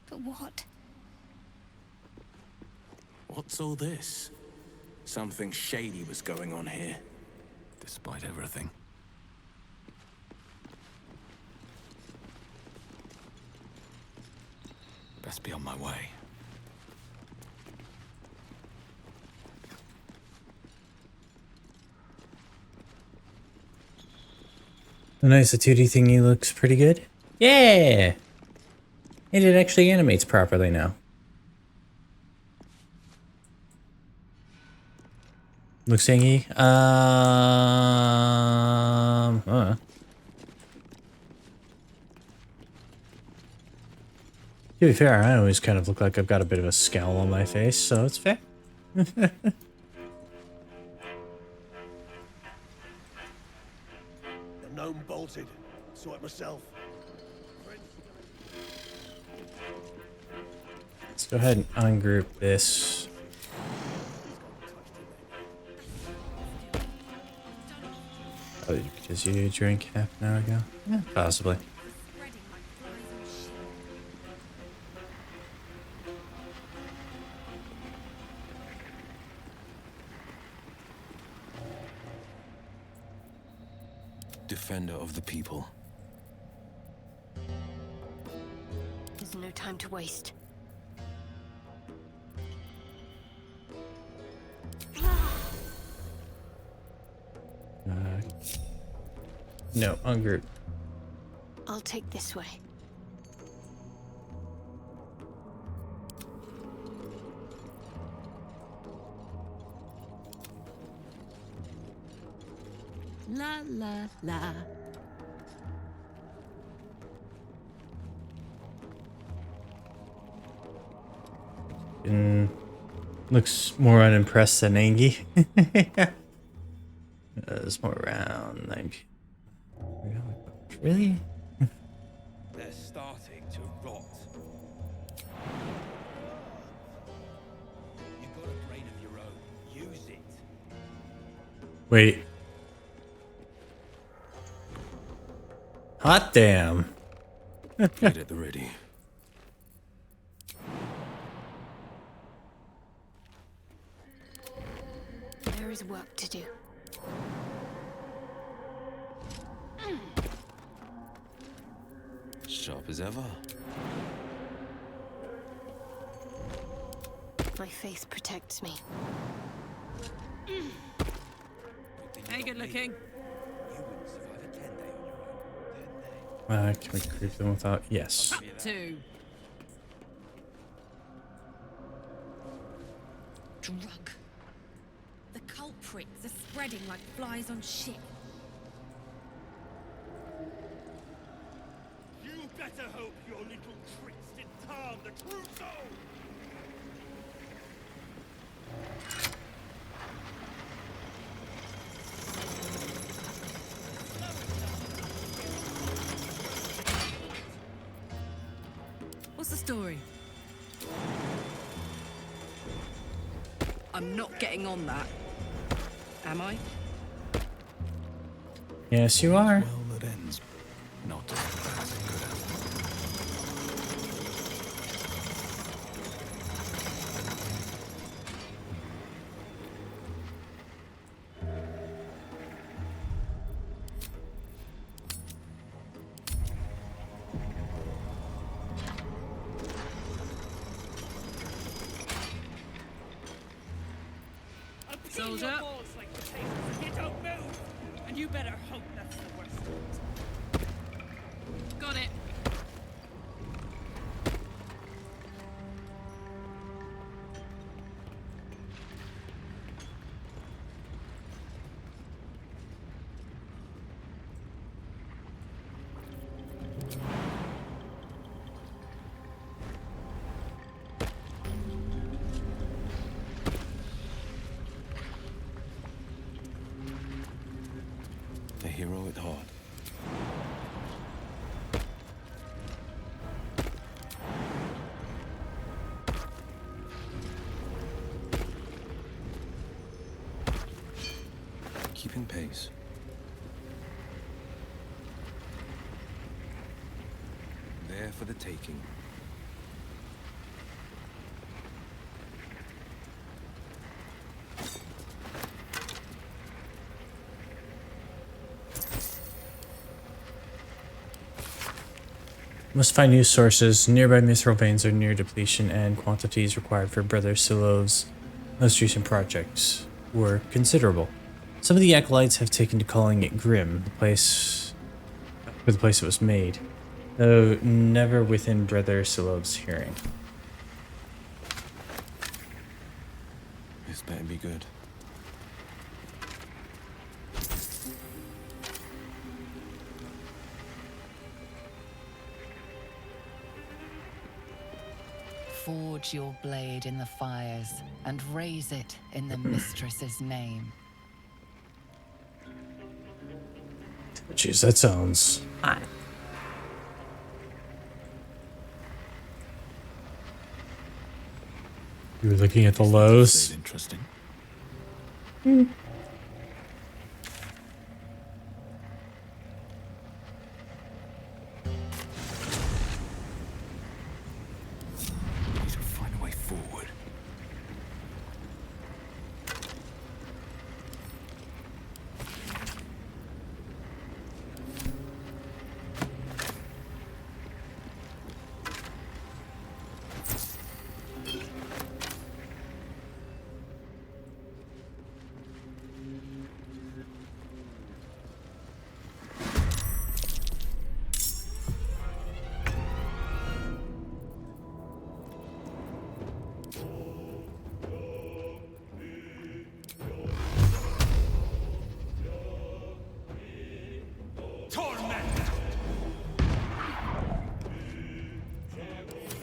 But what? What's all this? Something shady was going on here. Despite everything. Best be on my way. Oh, nice, the 2D thingy looks pretty good. Yeah! And it actually animates properly now. Looks thingy. To be fair, I always kind of look like I've got a bit of a scowl on my face, so it's fair. The gnome bolted. Saw it myself. Let's go ahead and ungroup this. Oh, because you drank half an hour ago? Yeah, possibly. Defender of the people. There's no time to waste. No, ungroup. I'll take this way. La la la. Looks more unimpressed than Angie. It's more around 9 p.m. Really? They're starting to rot. You've got a brain of your own. Use it. Wait. Hot damn. Get at the ready. There is work to do. Sharp as ever. My faith protects me. Hey, good looking. Can we creep them without? Yes. Two. Drug. The culprits are spreading like flies on shit. You better hope your little tricks didn't harm the true soul. What's the story? I'm not getting on that. Am I? Yes, you are. Well, that ends not as bad as it could have. soldier. You don't move, and you better hope that's the worst. Got it. A hero at heart. Keeping pace. There for the taking. Must find new sources. Nearby mithril veins are near depletion, and quantities required for Brother Silov's most recent projects were considerable. Some of the acolytes have taken to calling it Grim, the place it was made, though never within Brother Silov's hearing. This better be good. Forge your blade in the fires and raise it in the mistress's name. Jeez, that sounds hot. You were looking at the lows. Interesting. Need to find a way forward.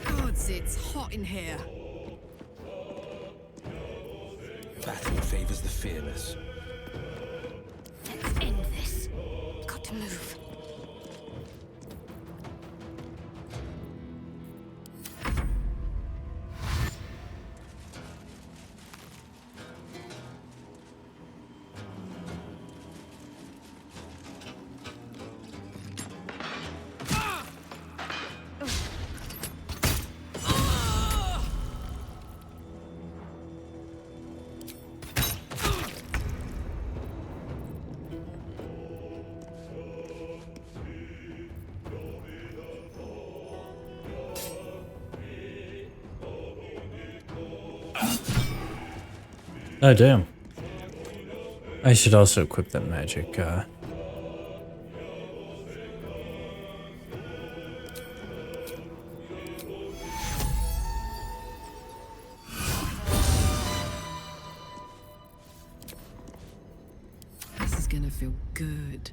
Gods, it's hot in here. Battle favors the fearless. Let's end this. Got to move. Oh, damn. I should also equip that magic, This is gonna feel good.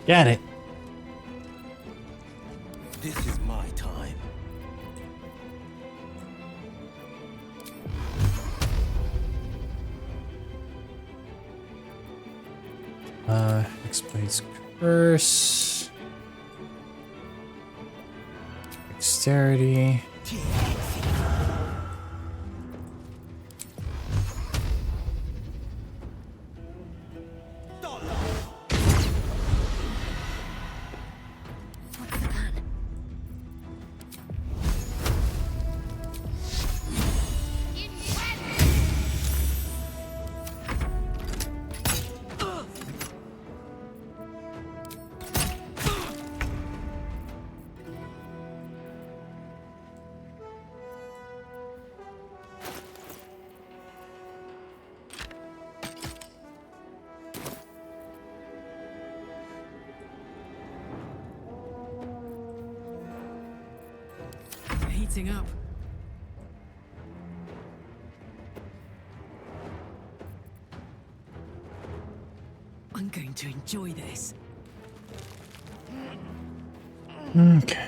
Got it. This is my time. Explains curse. Dexterity. heating up. I'm going to enjoy this. Okay.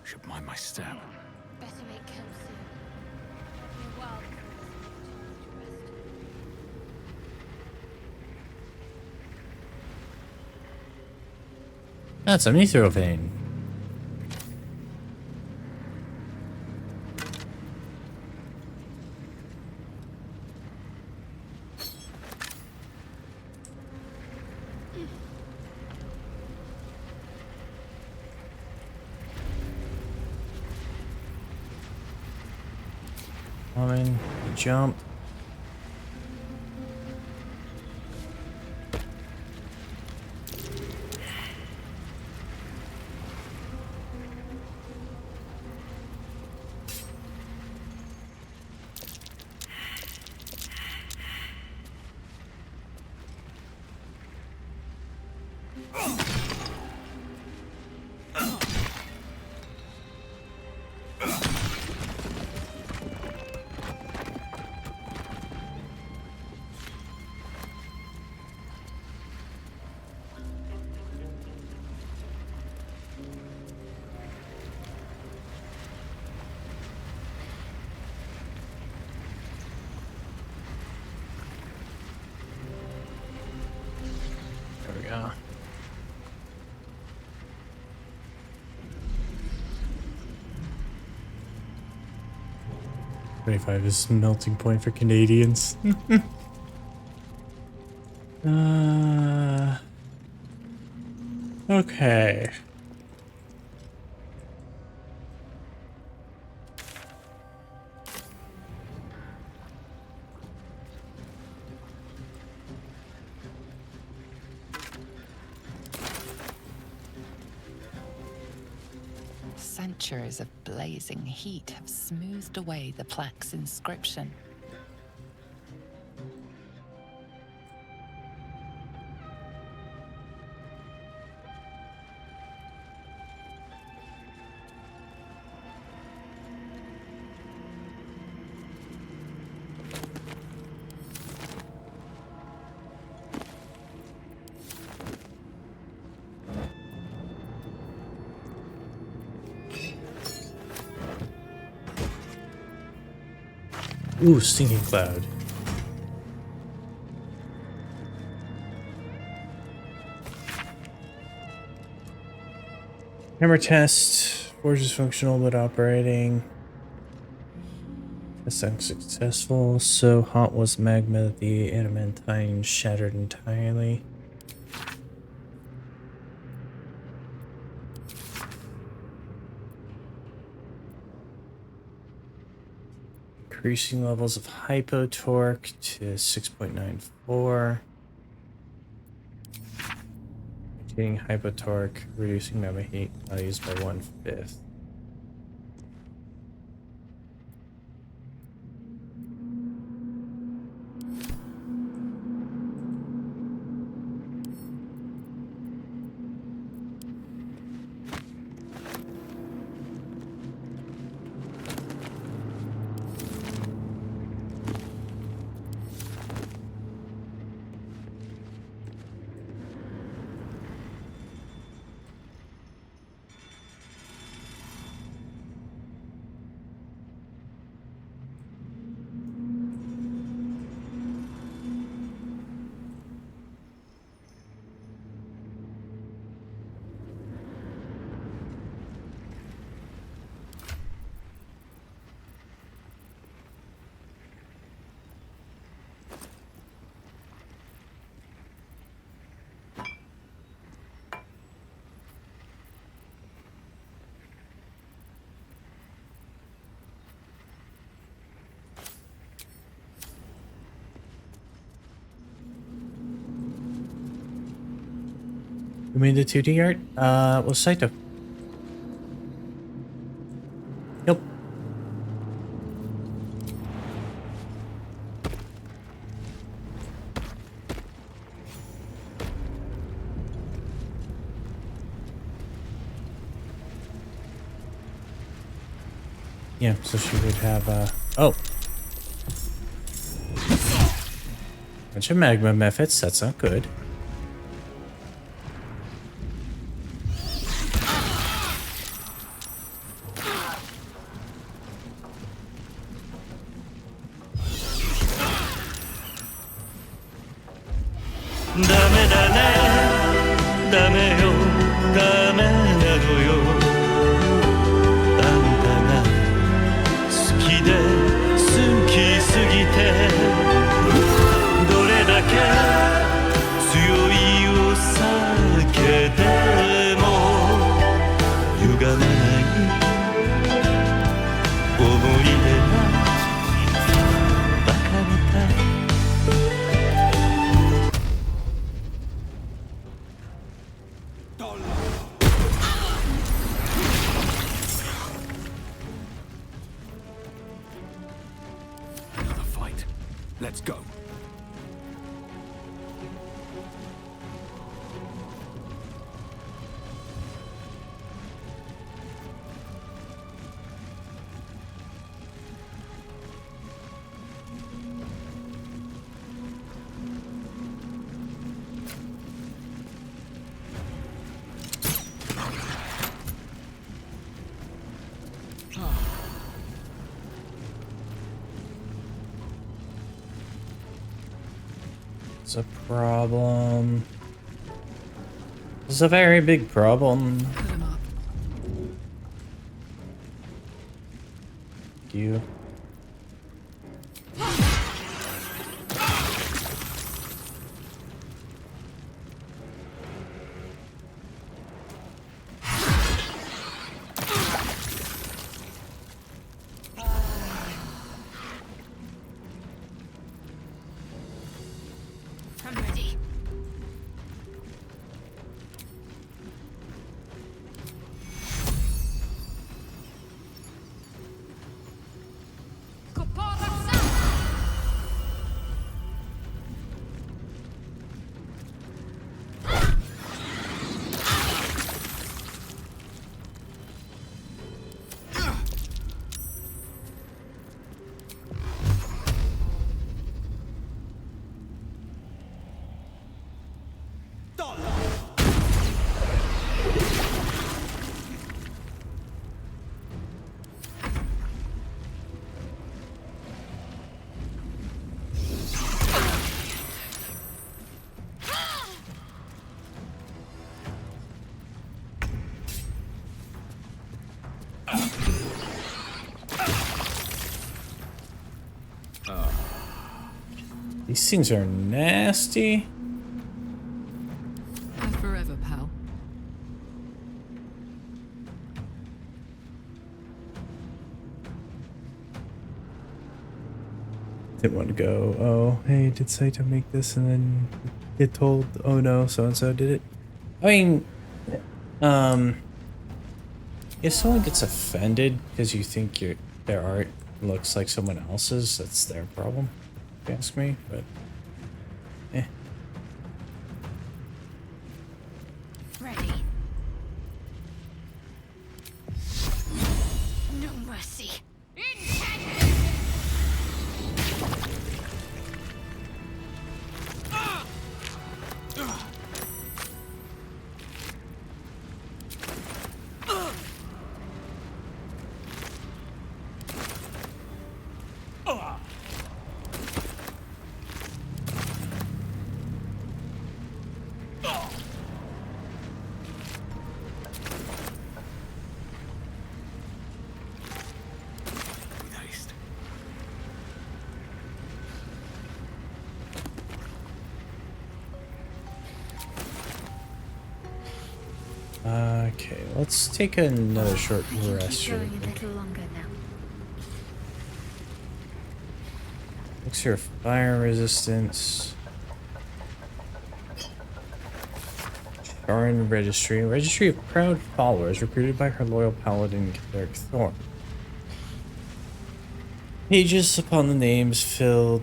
Should mind my step. Better make camp soon. You're wild. That's a mithril vein. Coming, jump. There we go. $25 is melting point for Canadians. Okay. Centuries of blazing heat have smoothed away the plaque's inscription. Ooh, stinking cloud. Hammer test. Forge is functional but operating. Test unsuccessful. So hot was magma that the adamantine shattered entirely. Increasing levels of hypotorque to 6.94. Maintaining hypotorque, reducing magma heat values by 1/5. You mean the 2D art? Was Saito. Yep. Yeah, so she would have, oh. Bunch of magma methods, that's not good. Another fight. Let's go. It's a problem. It's a very big problem. Put him up. You. I'm ready. These things are nasty. Live forever, pal. Didn't want to go, oh, hey, did Saito make this? And then get told, oh no, so-and-so did it. I mean, if someone gets offended because you think their art looks like someone else's, that's their problem, if you ask me, but, eh. Ready. No mercy. Okay, let's take another short rest. Keep going a little longer now. Looks your fire resistance. Thorn Registry. A registry of proud followers recruited by her loyal paladin, Cleric Thorn. Pages upon the names filled.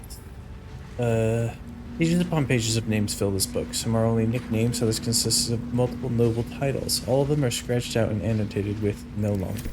Pages upon pages of names fill this book. Some are only nicknames, others consist of multiple noble titles. All of them are scratched out and annotated with no longer.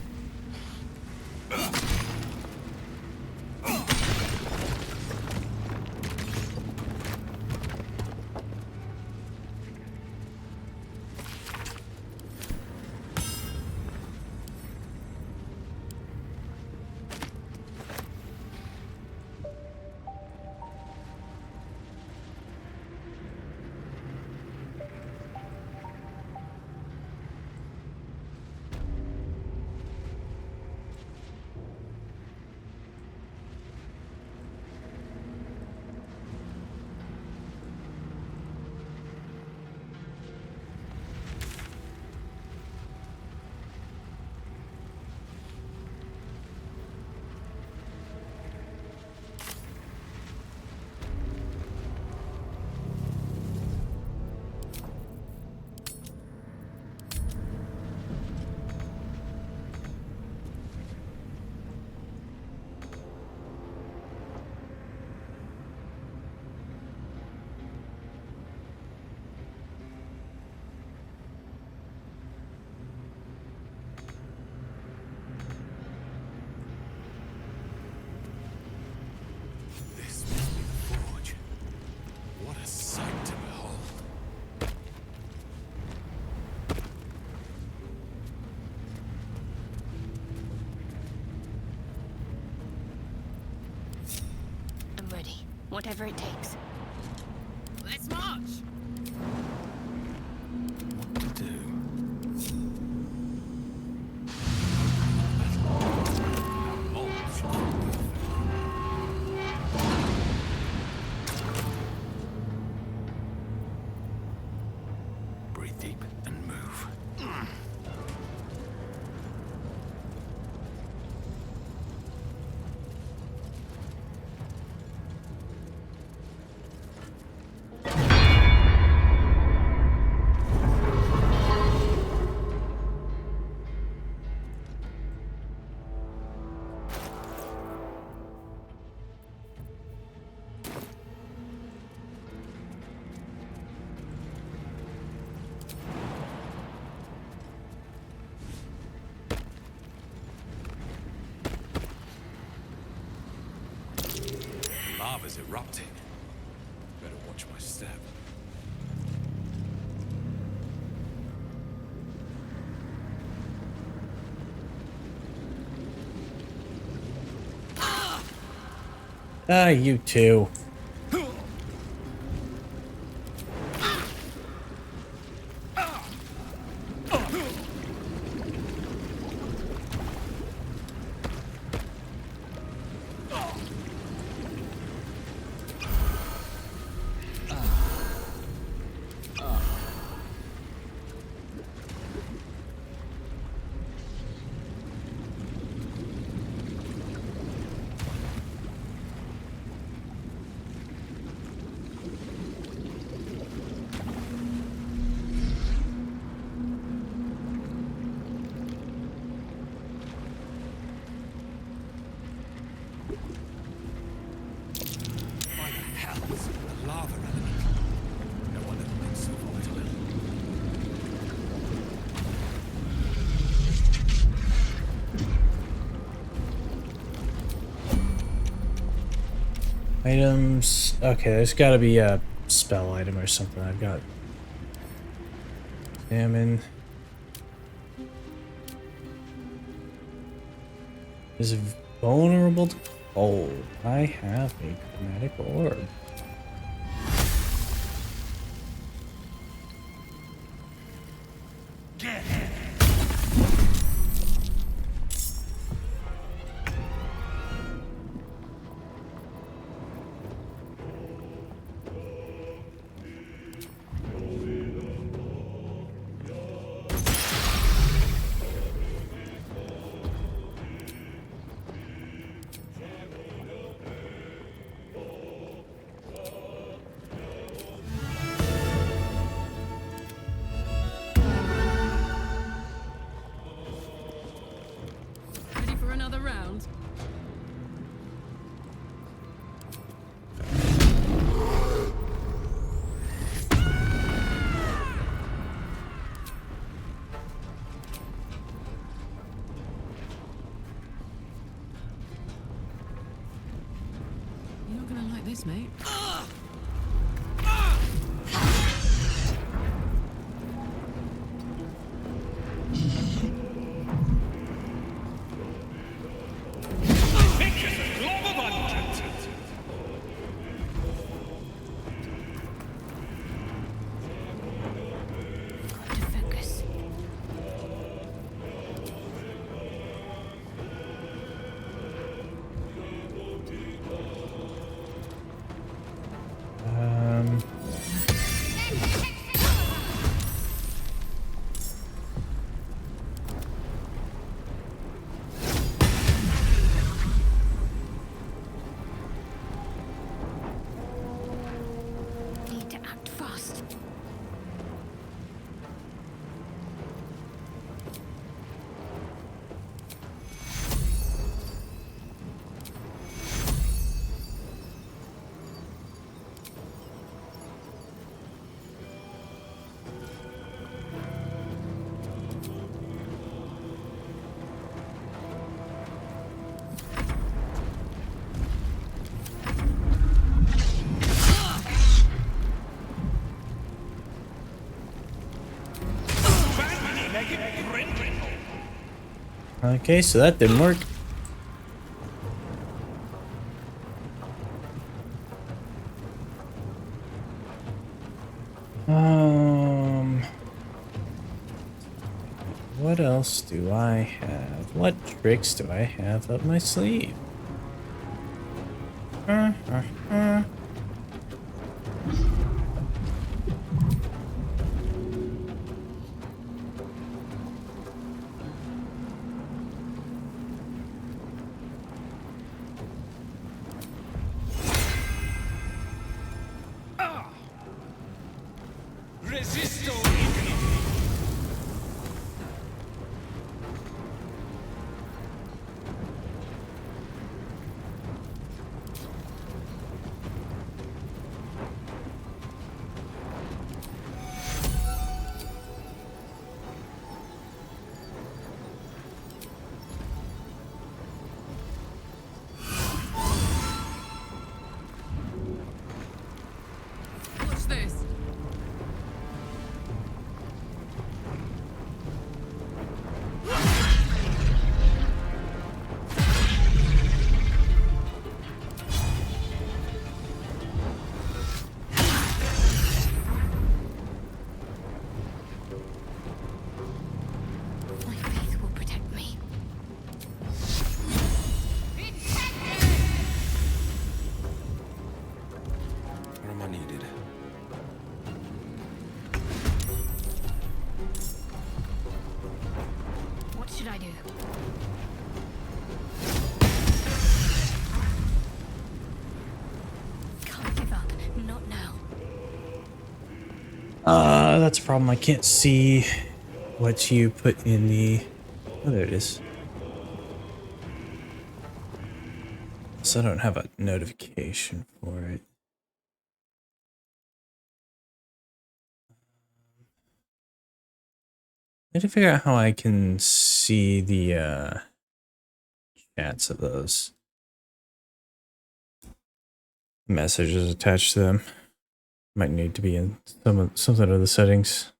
Whatever it takes. Let's march! What to do? Breathe deep and move. Lava's erupting. Better watch my step. Ah, you too. Items. Okay, there's got to be a spell item or something. I've got salmon. Is vulnerable to cold. I have a chromatic orb. like this, mate. Need to act fast. Okay, so that didn't work. What else do I have? What tricks do I have up my sleeve? Resisto. What's this? My faith will protect me. Where am I needed? What should I do? Can't give up. Not now. That's a problem. I can't see what you put in the... Oh, there it is. So I don't have a notification for it. I need to figure out how I can see the chats of those messages attached to them. Might need to be in something of the settings.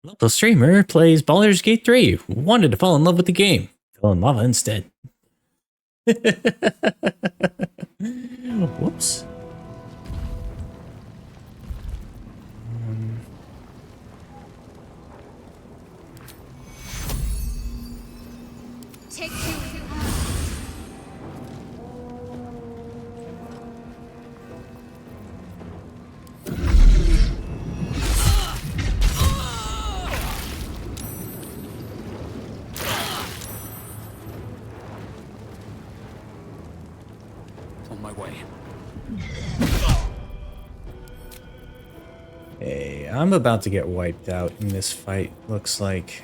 Local streamer plays Baldur's Gate 3. Wanted to fall in love with the game. Fell in lava instead. Whoops. Take two. my way. Hey, I'm about to get wiped out in this fight, looks like.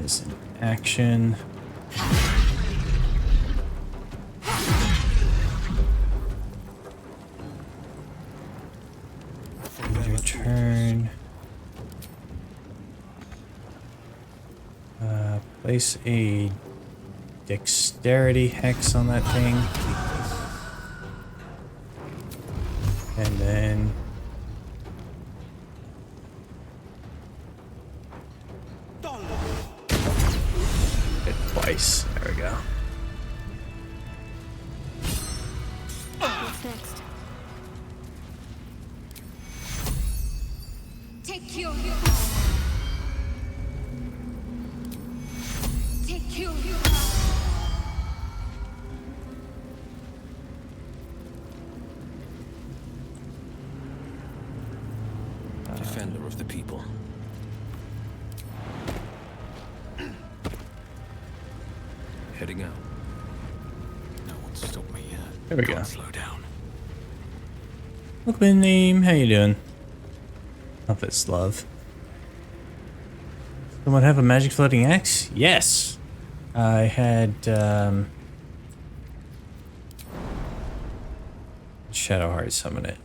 Is an action. Your turn. Place a dexterity hex on that thing. And then hit twice. There we go. What's next? Take cure. Take cure. Defender of the people. Heading out. No one stopped me yet. There we go. Can't slow down. Welcome, name. How you doing? Love it's love. Someone have a magic floating axe? Yes. I had Shadowheart summon it.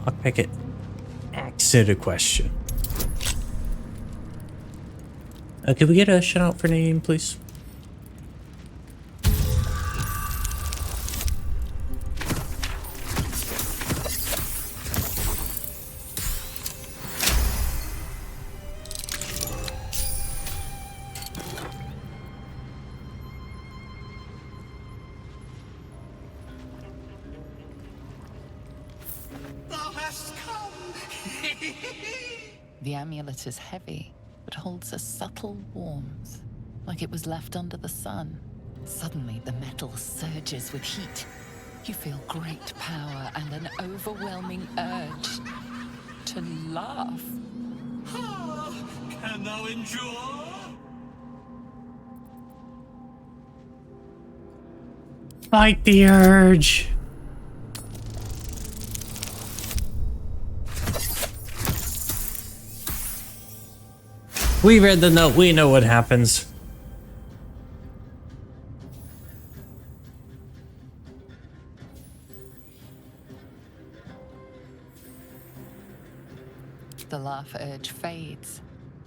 Lockpicket. Answer a question. Could we get a shout out for name, please? The amulet is heavy, but holds a subtle warmth, like it was left under the sun. Suddenly, the metal surges with heat. You feel great power and an overwhelming urge to laugh. Can thou endure? Fight the urge. We read the note. We know what happens. The laugh urge fades.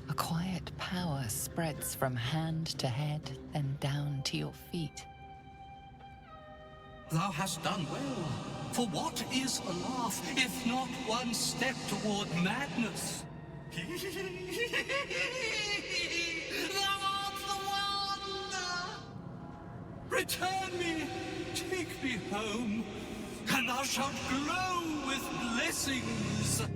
A quiet power spreads from hand to head, then down to your feet. Thou hast done well. For what is a laugh, if not one step toward madness? Thou art the one! Return me, take me home, and thou shalt glow with blessings.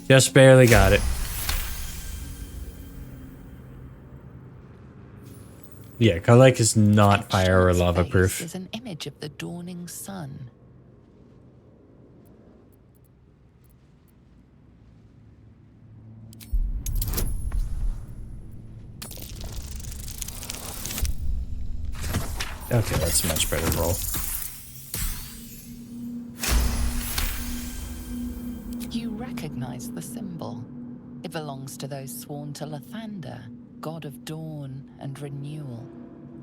Just barely got it. Yeah, Karlek is not fire or lava proof. Is an image of the dawning sun. Okay, that's a much better roll. recognize the symbol. It belongs to those sworn to Lathander, god of dawn and renewal.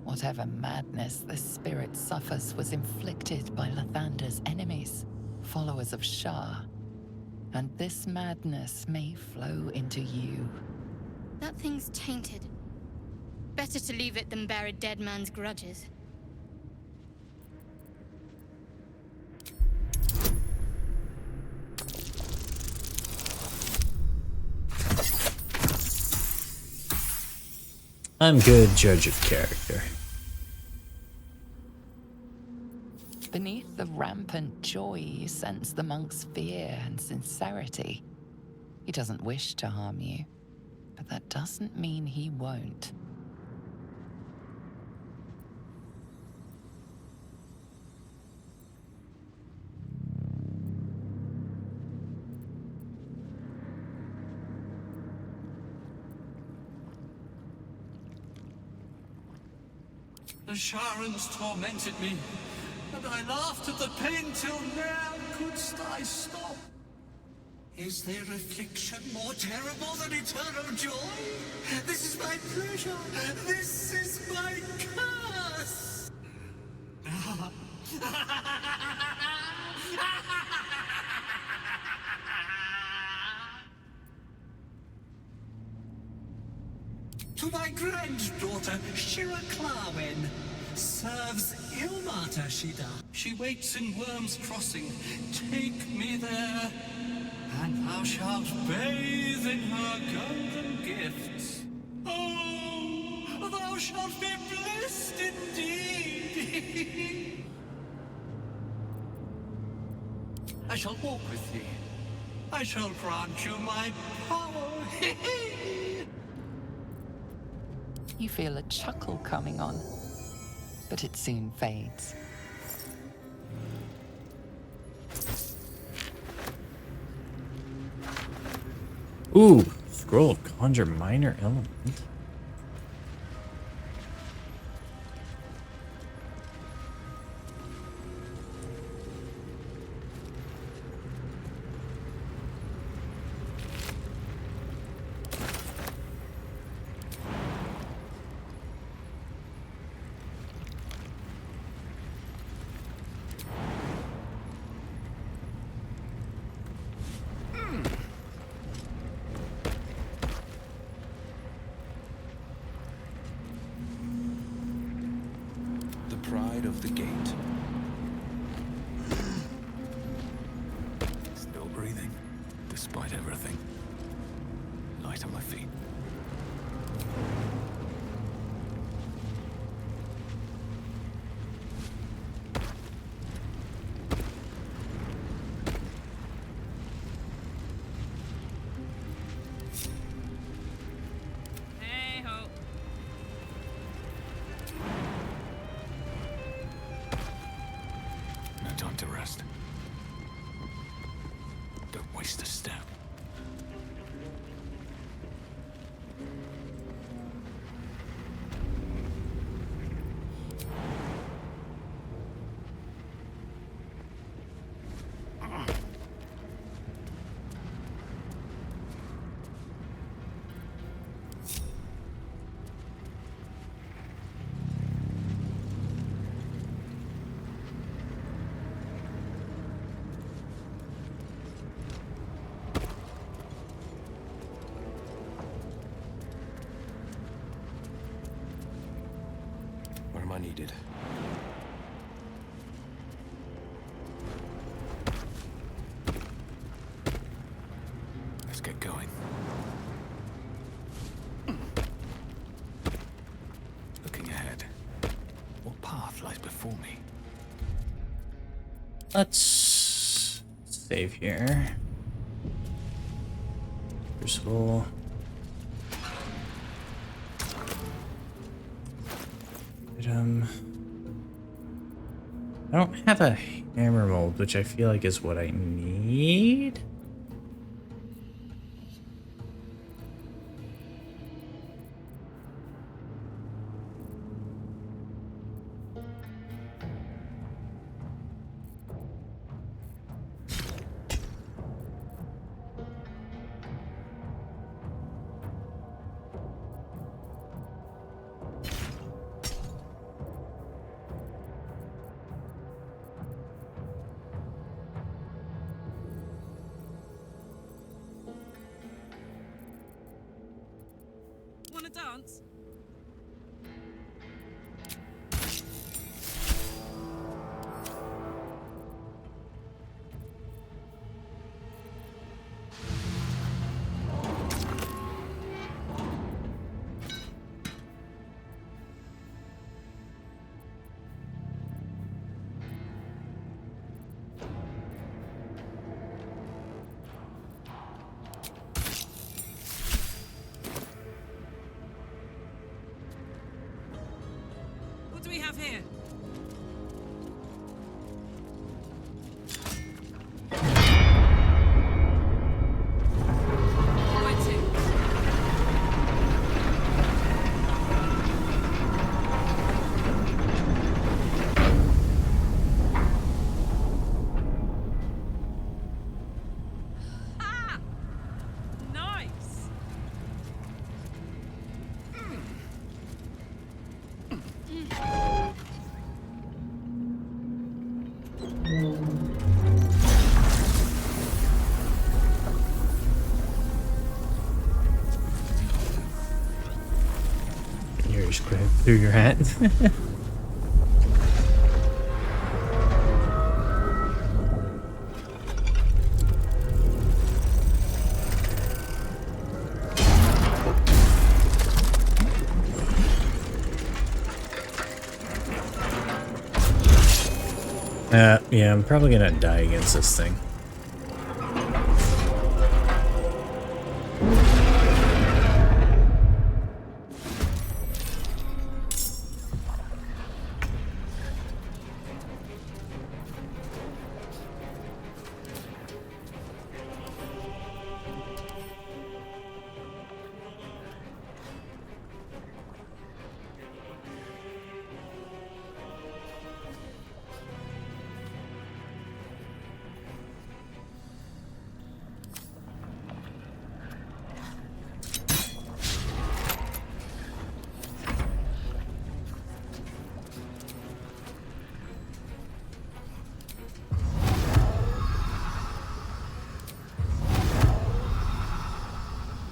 Whatever madness this spirit suffers was inflicted by Lathander's enemies, followers of Shah. And this madness may flow into you. That thing's tainted. Better to leave it than bear a dead man's grudges. I'm good judge of character. Beneath the rampant joy, you sense the monk's fear and sincerity. He doesn't wish to harm you, but that doesn't mean he won't. The Sharons tormented me, and I laughed at the pain till ne'er couldst I stop. Is there affliction more terrible than eternal joy? This is my pleasure, this is my curse! To my granddaughter, Shira Clarwen, serves Ilmata Shida. She waits in Worm's Crossing. Take me there, and thou shalt bathe in her golden gifts. Oh, thou shalt be blessed indeed. I shall walk with thee. I shall grant you my power. You feel a chuckle coming on, but it soon fades. Ooh, scroll of conjure minor element. Pride of the gate. Still breathing, despite everything. Light on my feet. Hey ho. No time to rest. Don't waste a step. Where am I needed? Let's get going. Looking ahead. What path lies before me? Let's save here. Crucible. I don't have a hammer mold, which I feel like is what I need. dance? What do we have here? Where to? Ah! Nice! You're just going through your hat. Yeah, I'm probably gonna die against this thing.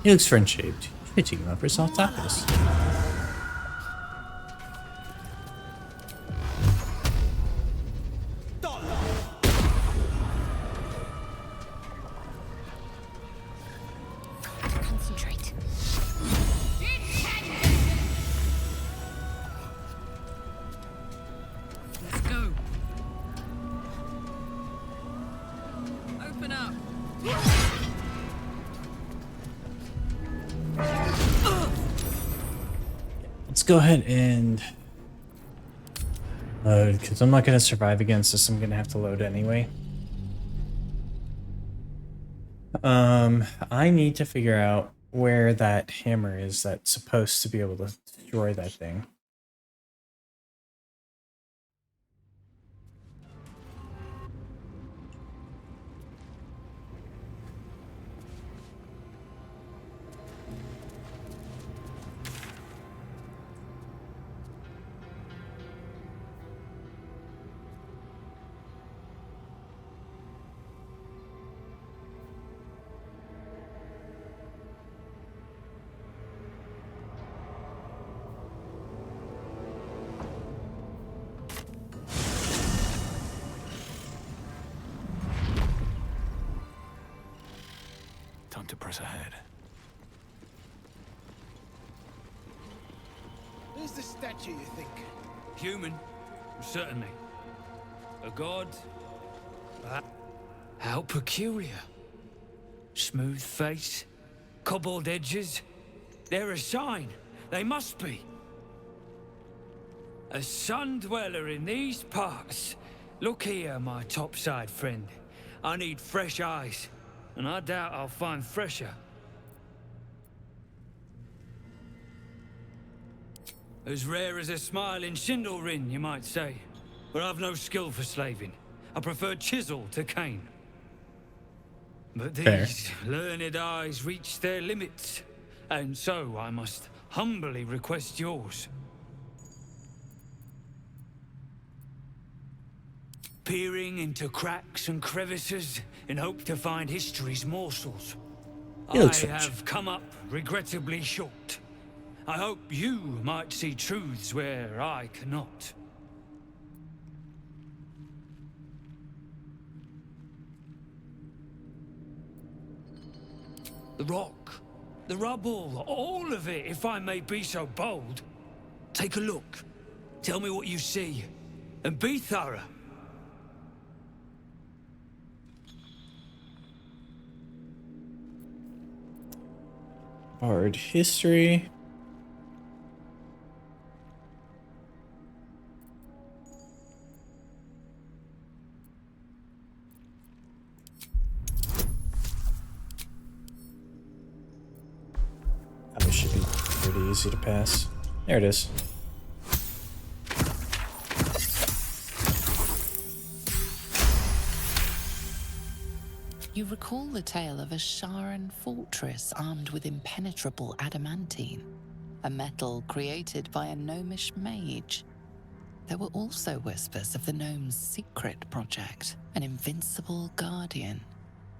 He looks friend-shaped. Pitching him up for soft tacos. Concentrate. Let's go. Open up. Let's go ahead and load, because I'm not going to survive against this. I'm going to have to load anyway. I need to figure out where that hammer is that's supposed to be able to destroy that thing. Time to press ahead. Where's the statue, you think? Human, certainly. A god? How peculiar. Smooth face, cobbled edges. They're a sign. They must be. A sun dweller in these parts. Look here, my topside friend. I need fresh eyes, and I doubt I'll find fresher. As rare as a smile in Sindlerin, you might say. But I've no skill for slaving. I prefer chisel to cane. But these learned eyes reach their limits, and so I must humbly request yours. Peering into cracks and crevices in hope to find history's morsels. I have come up regrettably short. I hope you might see truths where I cannot. The rock, the rubble, all of it, if I may be so bold. Take a look. Tell me what you see. And be thorough. Bard history. That should be pretty easy to pass. There it is. You recall the tale of a Sharan fortress armed with impenetrable adamantine, a metal created by a gnomish mage. There were also whispers of the gnome's secret project, an invincible guardian,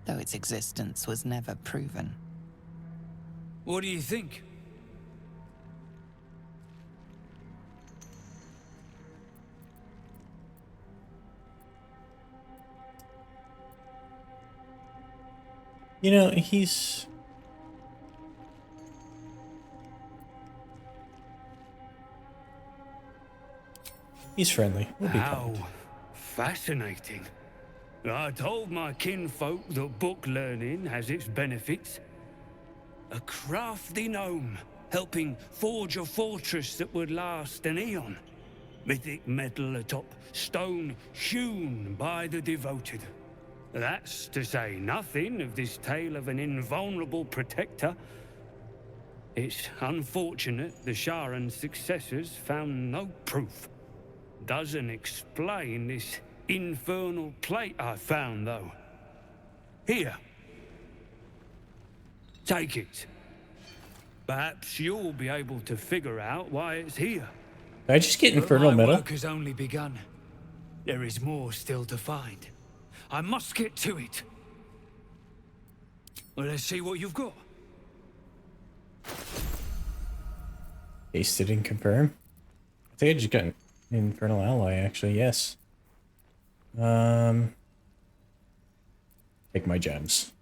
though its existence was never proven. What do you think? You know, he's friendly. We'll be How kind. fascinating. I told my kinfolk that book learning has its benefits. A crafty gnome, helping forge a fortress that would last an eon. Mythic metal atop stone hewn by the devoted. That's to say nothing of this tale of an invulnerable protector. It's unfortunate the Sharan's successors found no proof. Doesn't explain this infernal plate I found, though. Here. Take it. Perhaps you'll be able to figure out why it's here. Did I just get But infernal my metal? work has only begun. There is more still to find. I must get to it. Well, let's see what you've got. Tasted and confirm. I think I just got an infernal ally, actually. Yes. Take my gems.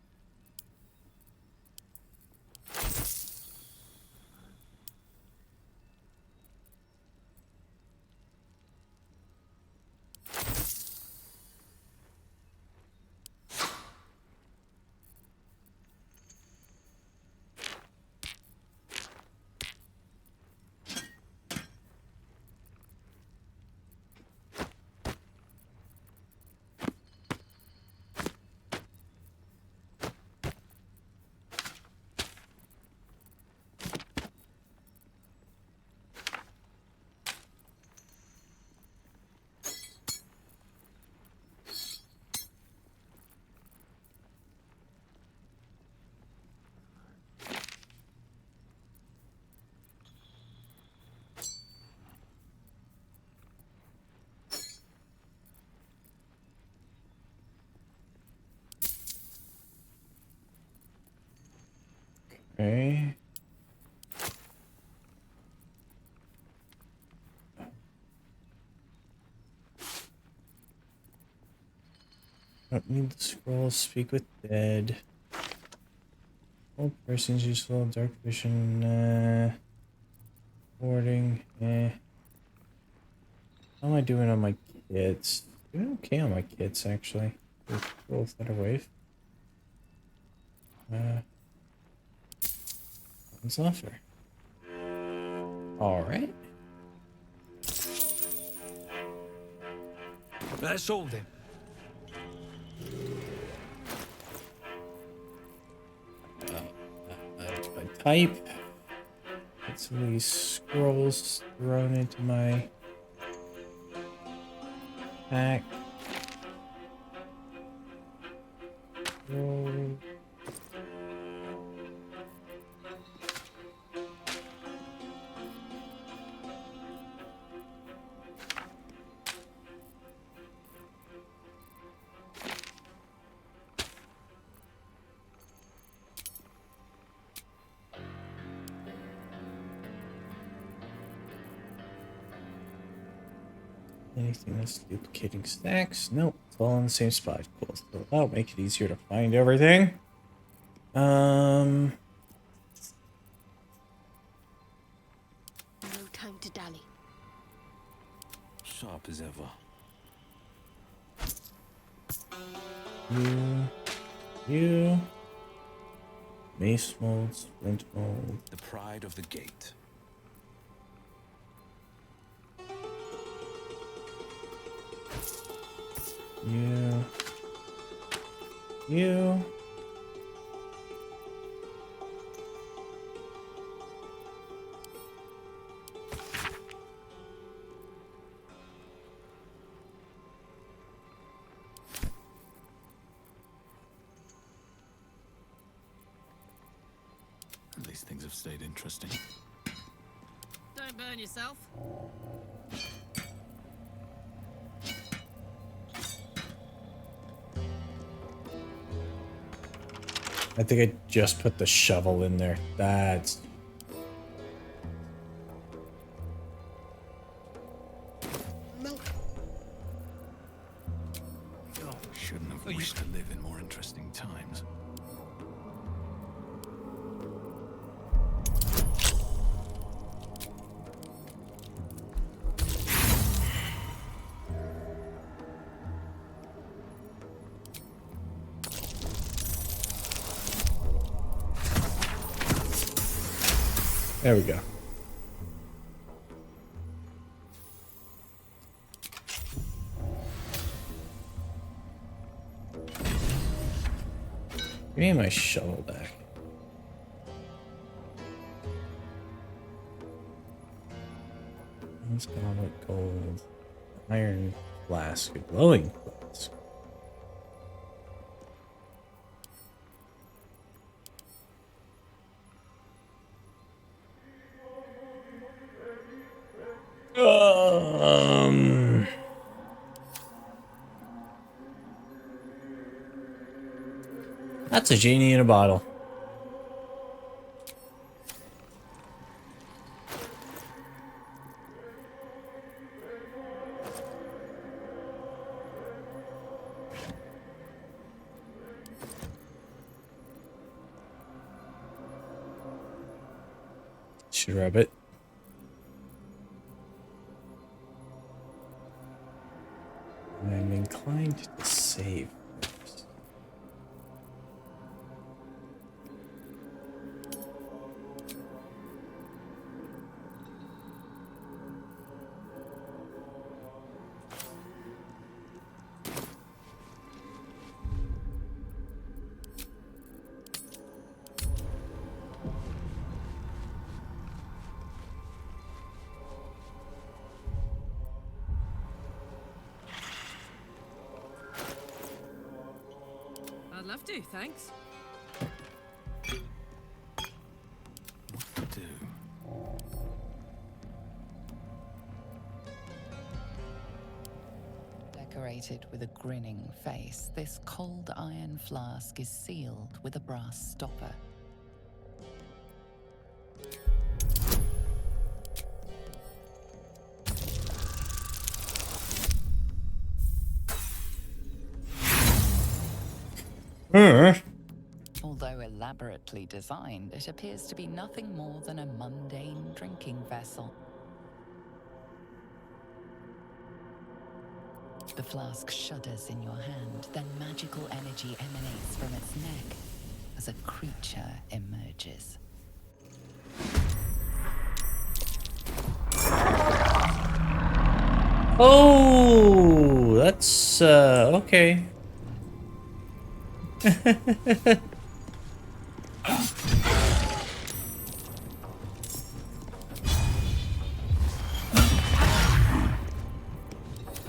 Okay. Don't need the scrolls. Speak with dead. Old person's useful. Dark vision. Warding. How am I doing on my kits? Doing okay on my kits, actually. Roll Thunder Wave. One's offer. Alright. That's all then. Type. Get some of these scrolls thrown into my pack. Roll. Anything that's duplicating stacks? Nope, it's all in the same spot. Cool. So that'll make it easier to find everything. No time to dally. Sharp as ever. You. Mace mold, splint mold. The pride of the gate. You. At least things have stayed interesting. Don't burn yourself. I think I just put the shovel in there. That's... Shouldn't have wished to live in more interesting times. There we go. Give me my shovel back. Goblet, gold, iron flask, a glowing flask. That's a genie in a bottle. Should rub it. I'm inclined to save first. I'd love to, thanks. What to do? Decorated with a grinning face, this cold iron flask is sealed with a brass stopper. Although elaborately designed, it appears to be nothing more than a mundane drinking vessel. The flask shudders in your hand, then magical energy emanates from its neck as a creature emerges. Oh, that's okay.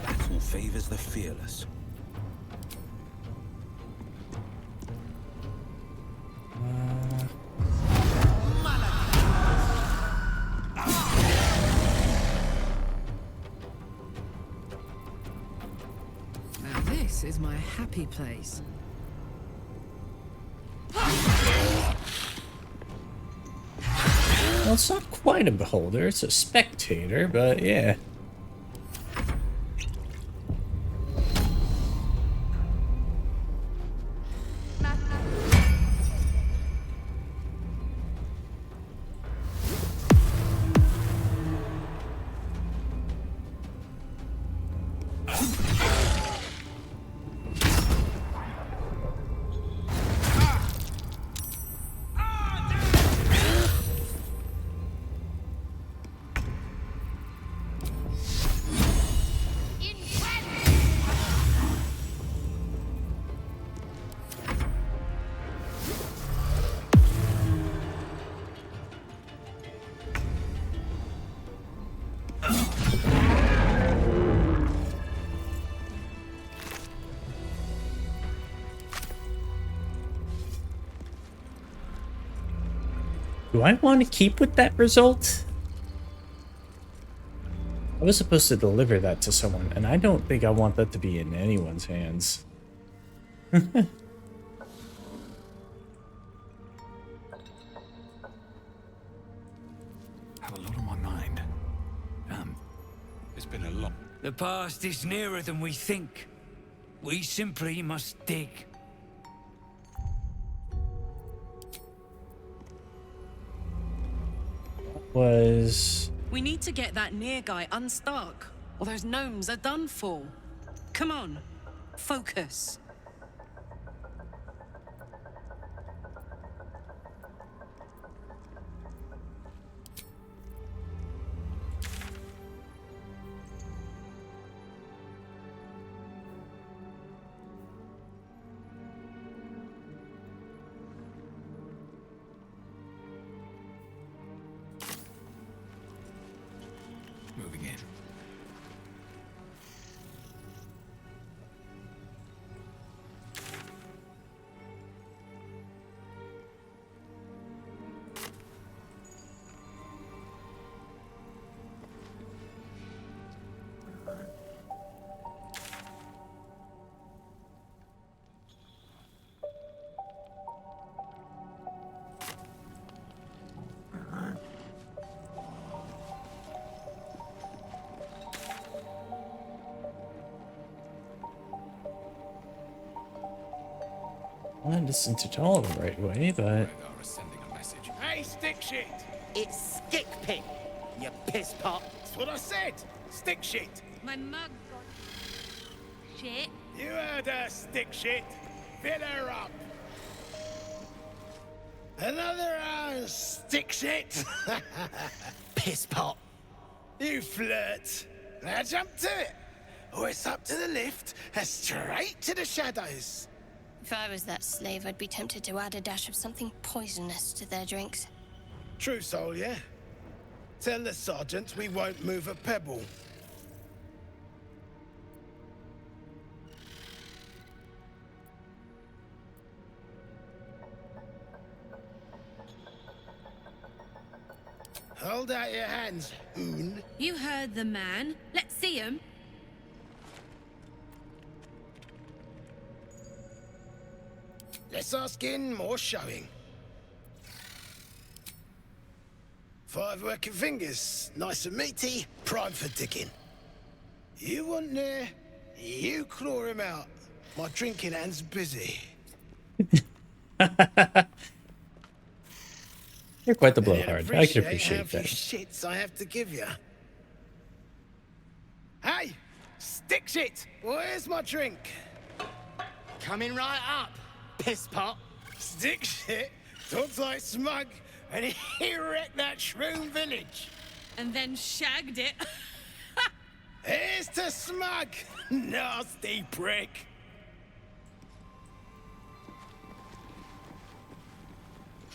Battle favors the fearless. Now this is my happy place. Well, it's not quite a beholder, it's a spectator, but yeah. Do I want to keep with that result? I was supposed to deliver that to someone, and I don't think I want that to be in anyone's hands. Have a lot on my mind. It's been a lot. The past is nearer than we think. We simply must dig. Was... We need to get that near guy unstuck, or those gnomes are done for. Come on, focus. Moving in. Well, this isn't all the right way, but... Hey, stick shit! It's stick pit, you piss pot. That's what I said. Stick shit. My mug got shit. You heard her, stick shit. Fill her up. Another stick shit. Piss pot. You flirt. Now jump to it. Or it's up to the lift and straight to the shadows. If I was that slave, I'd be tempted to add a dash of something poisonous to their drinks. True soul, yeah? Tell the sergeant we won't move a pebble. Hold out your hands, hoon. You heard the man. Let's see him. Less our skin, more showing. 5 working fingers, nice and meaty, prime for digging. You want there, you claw him out. My drinking hand's busy. You're quite the blowhard. I can appreciate how few that. shits I have to give you. Hey, stick shit. Where's my drink? Coming right up, piss pot. Stick shit talks like smug, and he wrecked that shroom village. And then shagged it. Here's to smug, nasty prick.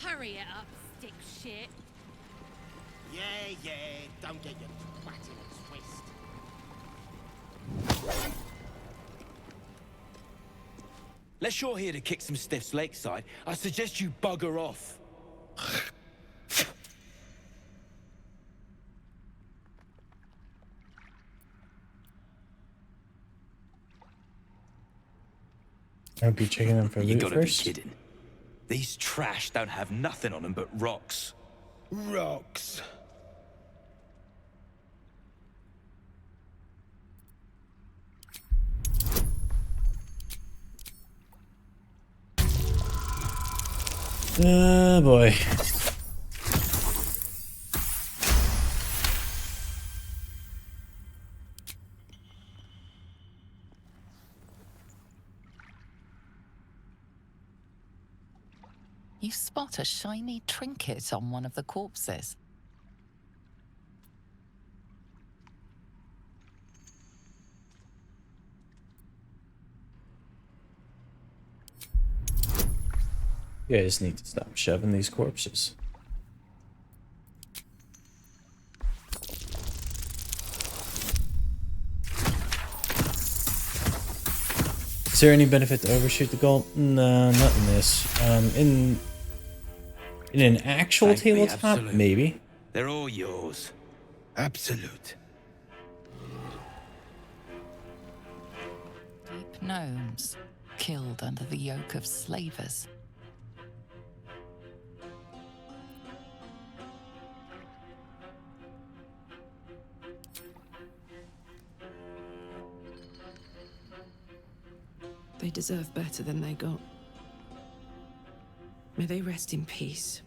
Hurry it up, stick shit. Yeah, don't get your twat in a twist. Unless you're here to kick some stiffs lakeside, I suggest you bugger off. I'll be checking them for You loot gotta first. be kidding. These trash don't have nothing on them but rocks. Rocks. Oh boy. You spot a shiny trinket on one of the corpses. You guys need to stop shoving these corpses. Is there any benefit to overshoot the goal? No, not in this. In In an actual Thank me, tabletop, absolute. maybe. They're all yours. Absolute. Deep gnomes, killed under the yoke of slavers. They deserve better than they got. May they rest in peace.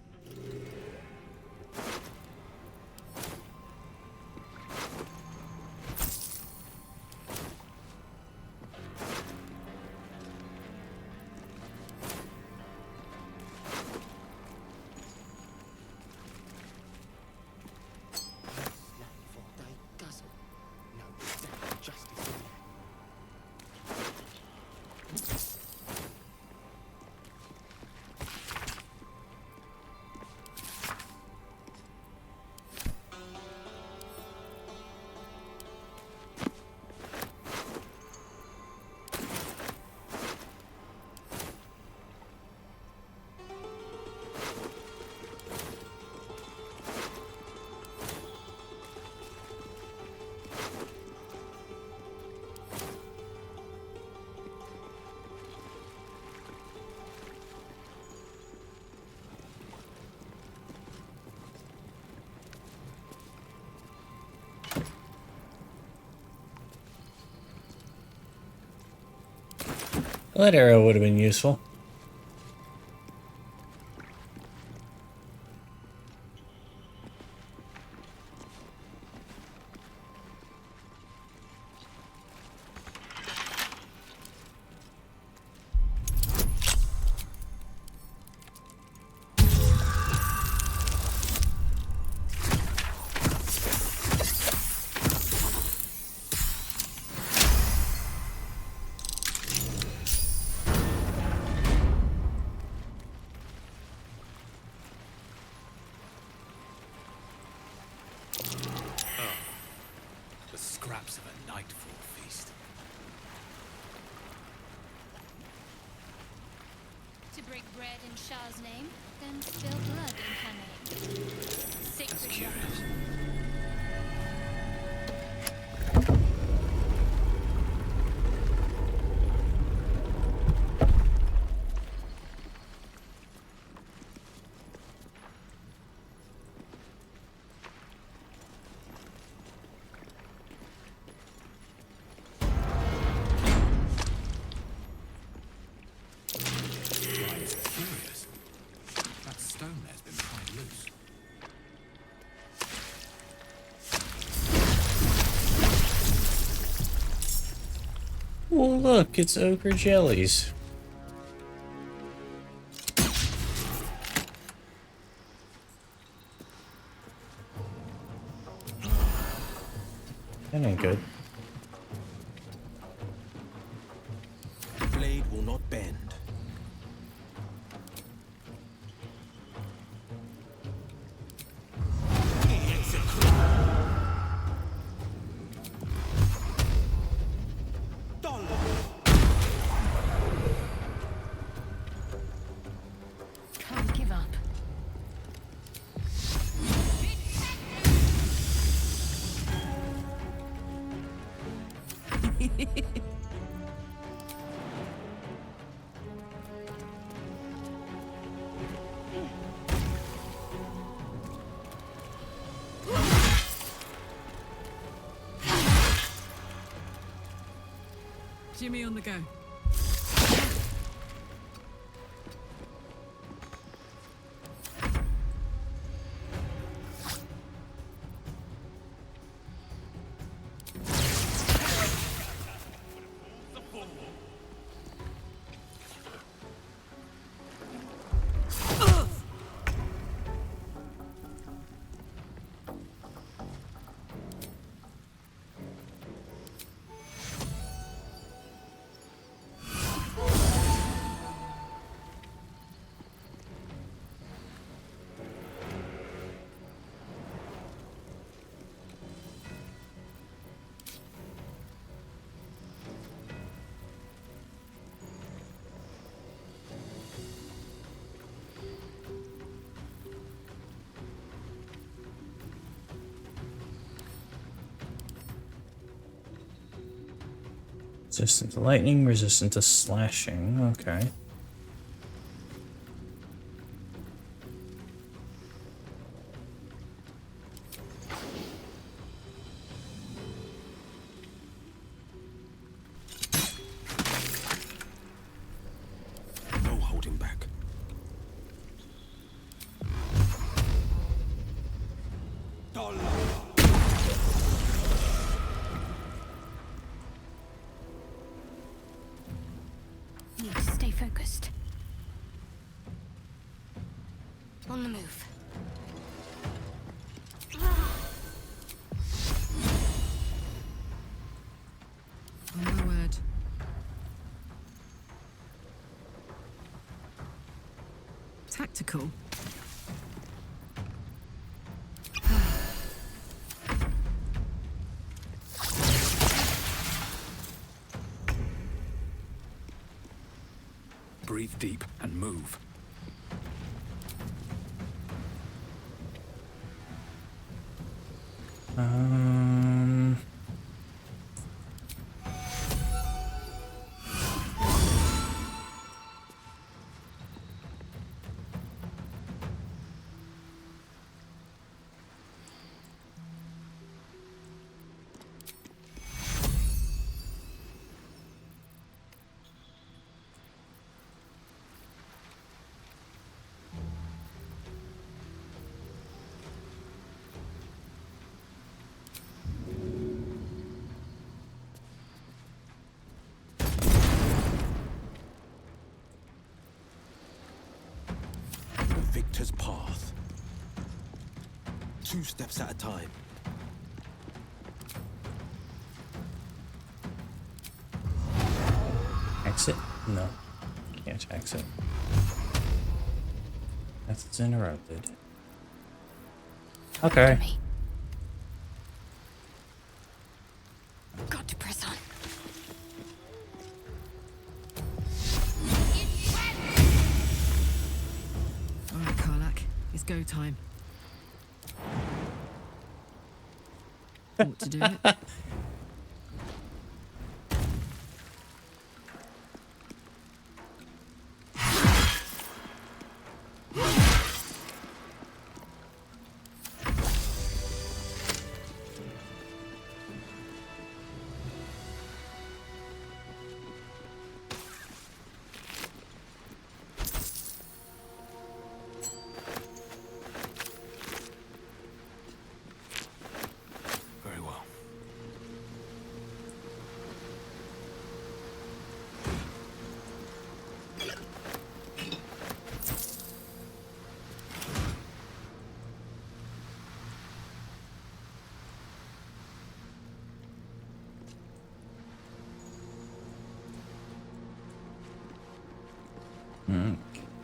Well, that arrow would have been useful. The scraps of a nightfall feast. To break bread in Shah's name, then spill blood in her name. Sacred curious. That stone there's been pried loose. Oh, look, it's ochre jellies. That ain't good. The blade will not bend. Can't give up. Jimmy on the go. Resistant to lightning, resistant to slashing. Okay. No holding back. Need to stay focused. On the move. Oh my word. Tactical. Breathe deep and move. Um. The victor's path. 2 steps at a time. Exit? No. Can't exit. That's interrupted. Okay. Got to press on. Alright, Karlak. It's go time. What to do it? Very well.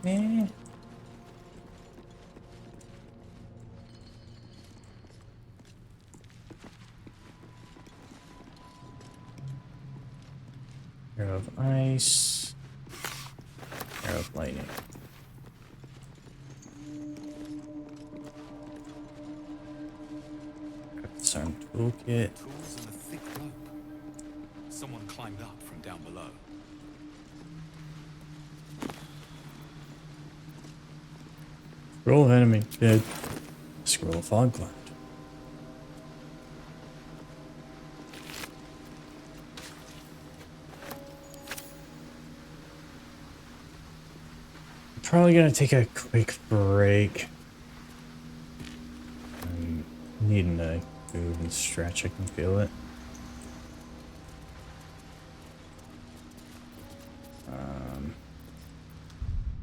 Okay. Arrow of ice. Arrow of lightning. Disarm toolkit. Tools and a thick rope. Someone climbed up from down below. Scroll of enemy dead. Scroll of fog cloud. I'm probably gonna take a quick break. I'm needing to move and stretch. I can feel it.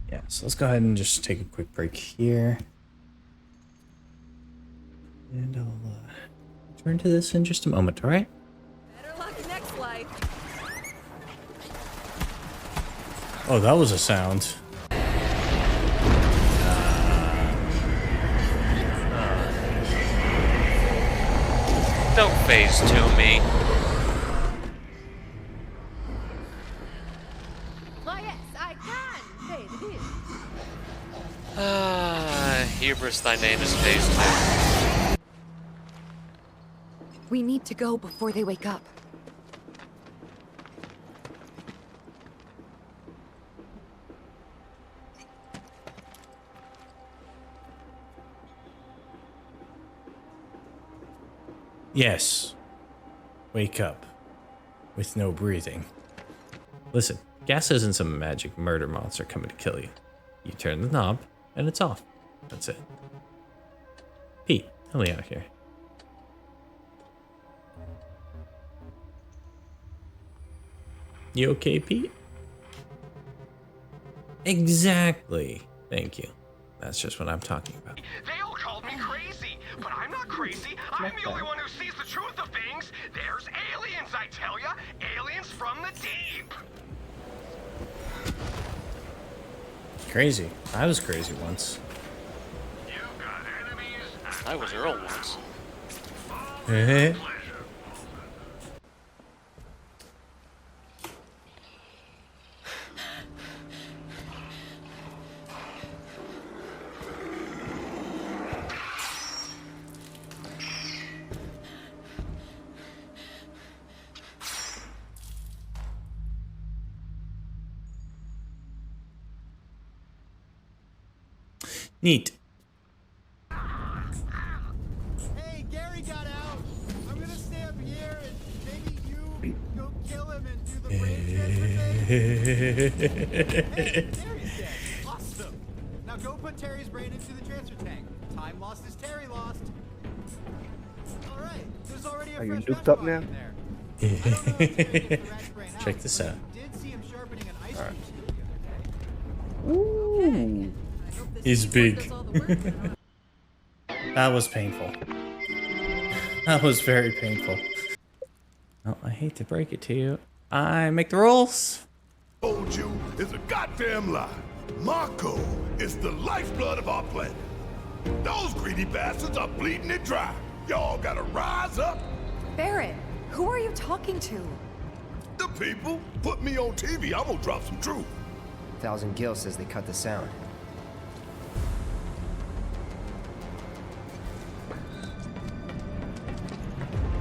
Yeah, so let's go ahead and just take a quick break here. And I'll return to this in just a moment, alright? Better luck next life. Oh, that was a sound. Don't phase to me. Why, yes, I can pay the bill. Hubris, thy name is phase 2. We need to go before they wake up. Yes. Wake up. With no breathing. Listen, gas isn't some magic murder monster coming to kill you. You turn the knob, and it's off. That's it. Pete, help me out here. You okay, Pete? Exactly. Thank you. That's just what I'm talking about. They all called me crazy, but I'm not crazy. I'm the only one who sees the truth of things. There's aliens, I tell ya. Aliens from the deep. Crazy. I was crazy once. I was Earl once. Neat. Hey, Gary got out. I'm gonna stay up here and maybe you go kill him and do the brain transfer thing. Hey, Terry's dead. Awesome. Now go put Terry's brain into the transfer tank. Time lost is Terry lost. All right. There's already a Are you fresh duped up now? Check this out. Did see him sharpening an ice All cream right. scoop the other day. Ooh. He's big. That was painful. That was very painful. Oh, I hate to break it to you. I make the rules. Told you is a goddamn lie. Marco is the lifeblood of our planet. Those greedy bastards are bleeding it dry. Y'all gotta rise up. Barrett, who are you talking to? The people put me on TV. I'm gonna drop some truth. Thousand Gil says they cut the sound.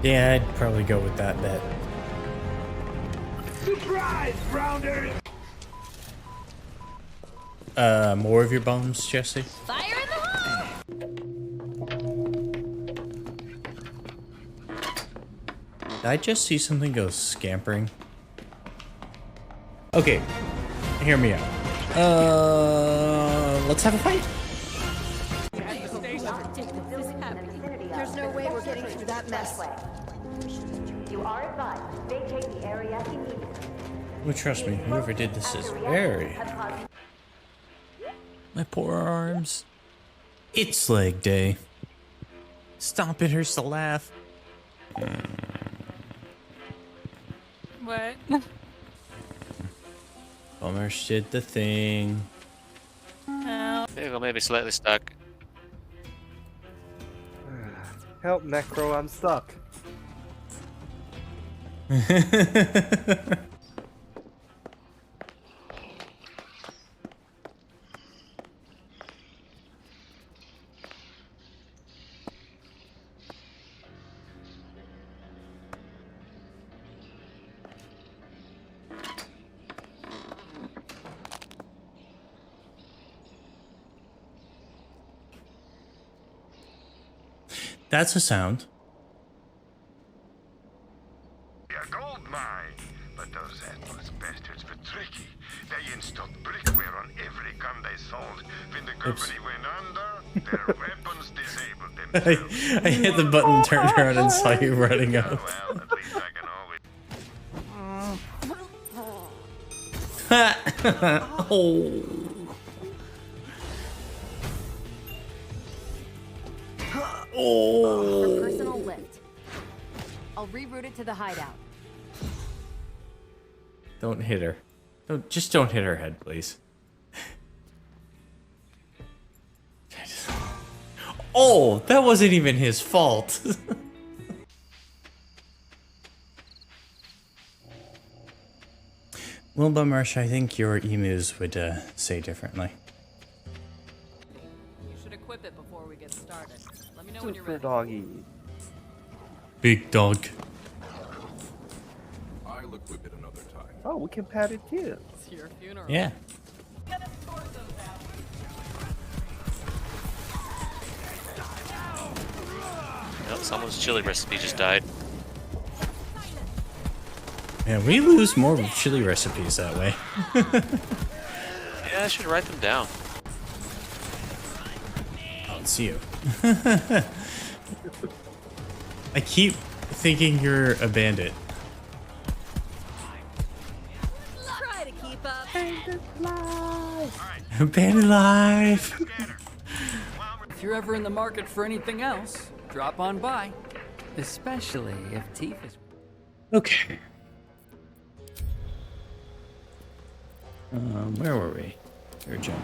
Yeah, I'd probably go with that bet. Surprise, Rounders! More of your bombs, Jesse? Fire in the hole! Did I just see something go scampering? Okay, hear me out. Let's have a fight. There's no way we're getting through that mess. You are advised, vacate the area immediately. Well, trust me, whoever did this is very... My poor arms. It's leg day. Stop it, hurts to laugh. What? Bummer did the thing. Oh. There you go, maybe slightly stuck. Help, Necro, I'm stuck. That's a sound. A gold mine, but those Edwards bastards were tricky. They installed brickware on every gun they sold. When the company went under, their weapons disabled themselves. I hit the button, turned around, and saw you running up. Well, at least I can always... Oh. For personal lift. I'll reroute it to the hideout. Don't hit her. Just don't hit her head, please. Oh, that wasn't even his fault. Well, Bumrush, I think your emus would say differently. You should equip it before we get started. Let me know when you're Super ready. doggy. Big dog. I'll equip it another time. Oh, we can pat it too. It's your funeral. Yeah. Nope, someone's chili recipe just died. Yeah, we lose more chili recipes that way. Yeah, I should write them down. Oh, it's you. I keep thinking you're a bandit. Try to keep up. Bandit life! If you're ever in the market for anything else, drop on by. Especially if Teeth is... Okay. Where were we? We were jumping.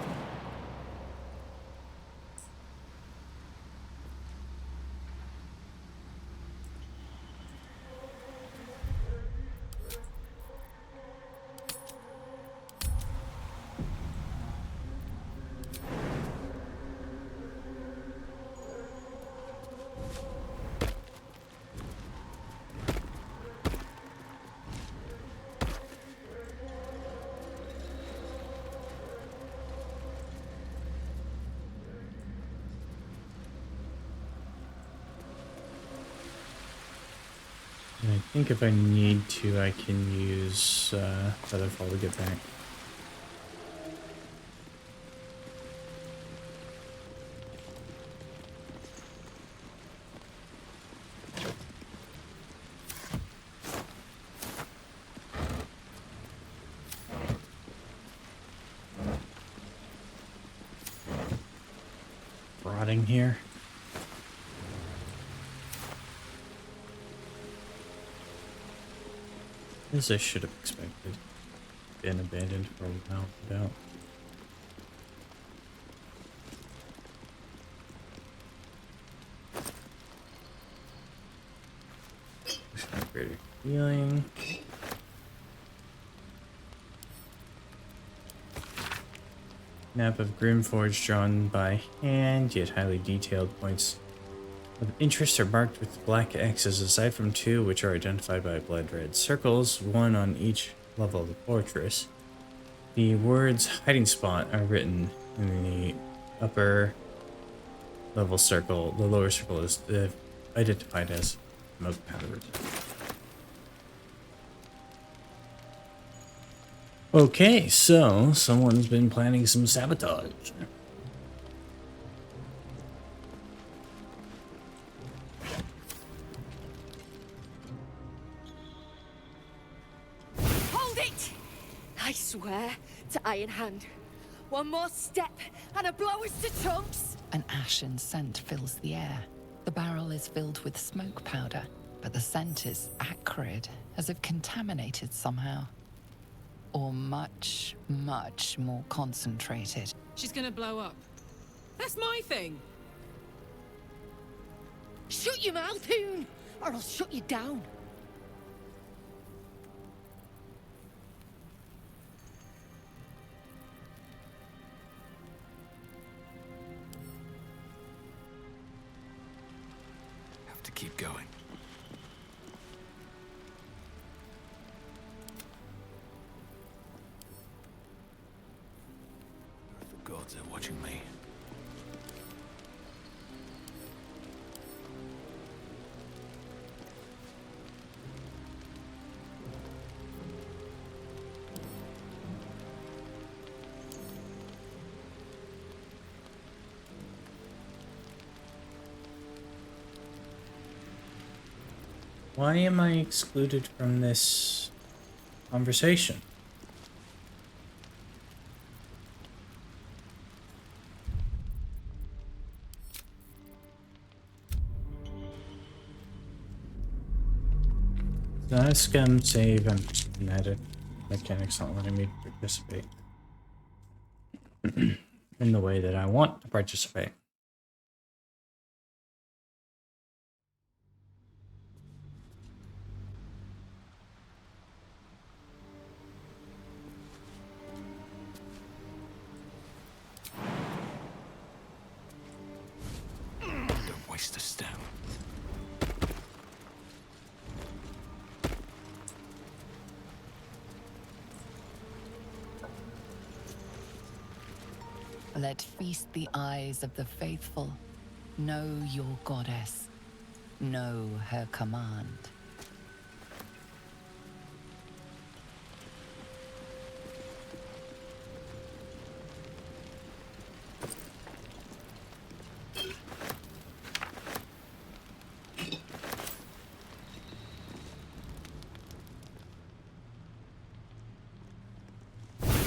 I think if I need to, I can use Featherfall to get back. Rotting here. As I should have expected. Been abandoned for a while, no doubt. Greater healing. Map of Grimforge drawn by hand, yet highly detailed. Points of interest are marked with black X's, aside from two which are identified by blood red circles, one on each level of the fortress. The words hiding spot are written in the upper level circle. The lower circle is identified as smoke powdered. Okay, so someone's been planning some sabotage. Hold it! I swear to Iron Hand. One more step and a blow us to chunks! An ashen scent fills the air. The barrel is filled with smoke powder, but the scent is acrid, as if contaminated somehow. Or much, much more concentrated. She's gonna blow up. That's my thing. Shut your mouth, Hoon, or I'll shut you down. Have to keep going. The gods are watching me. Why am I excluded from this conversation? So I scum save and edit mechanics not letting me participate in the way that I want to participate. Don't waste a step. Let feast the eyes of the faithful. Know your goddess. Know her command.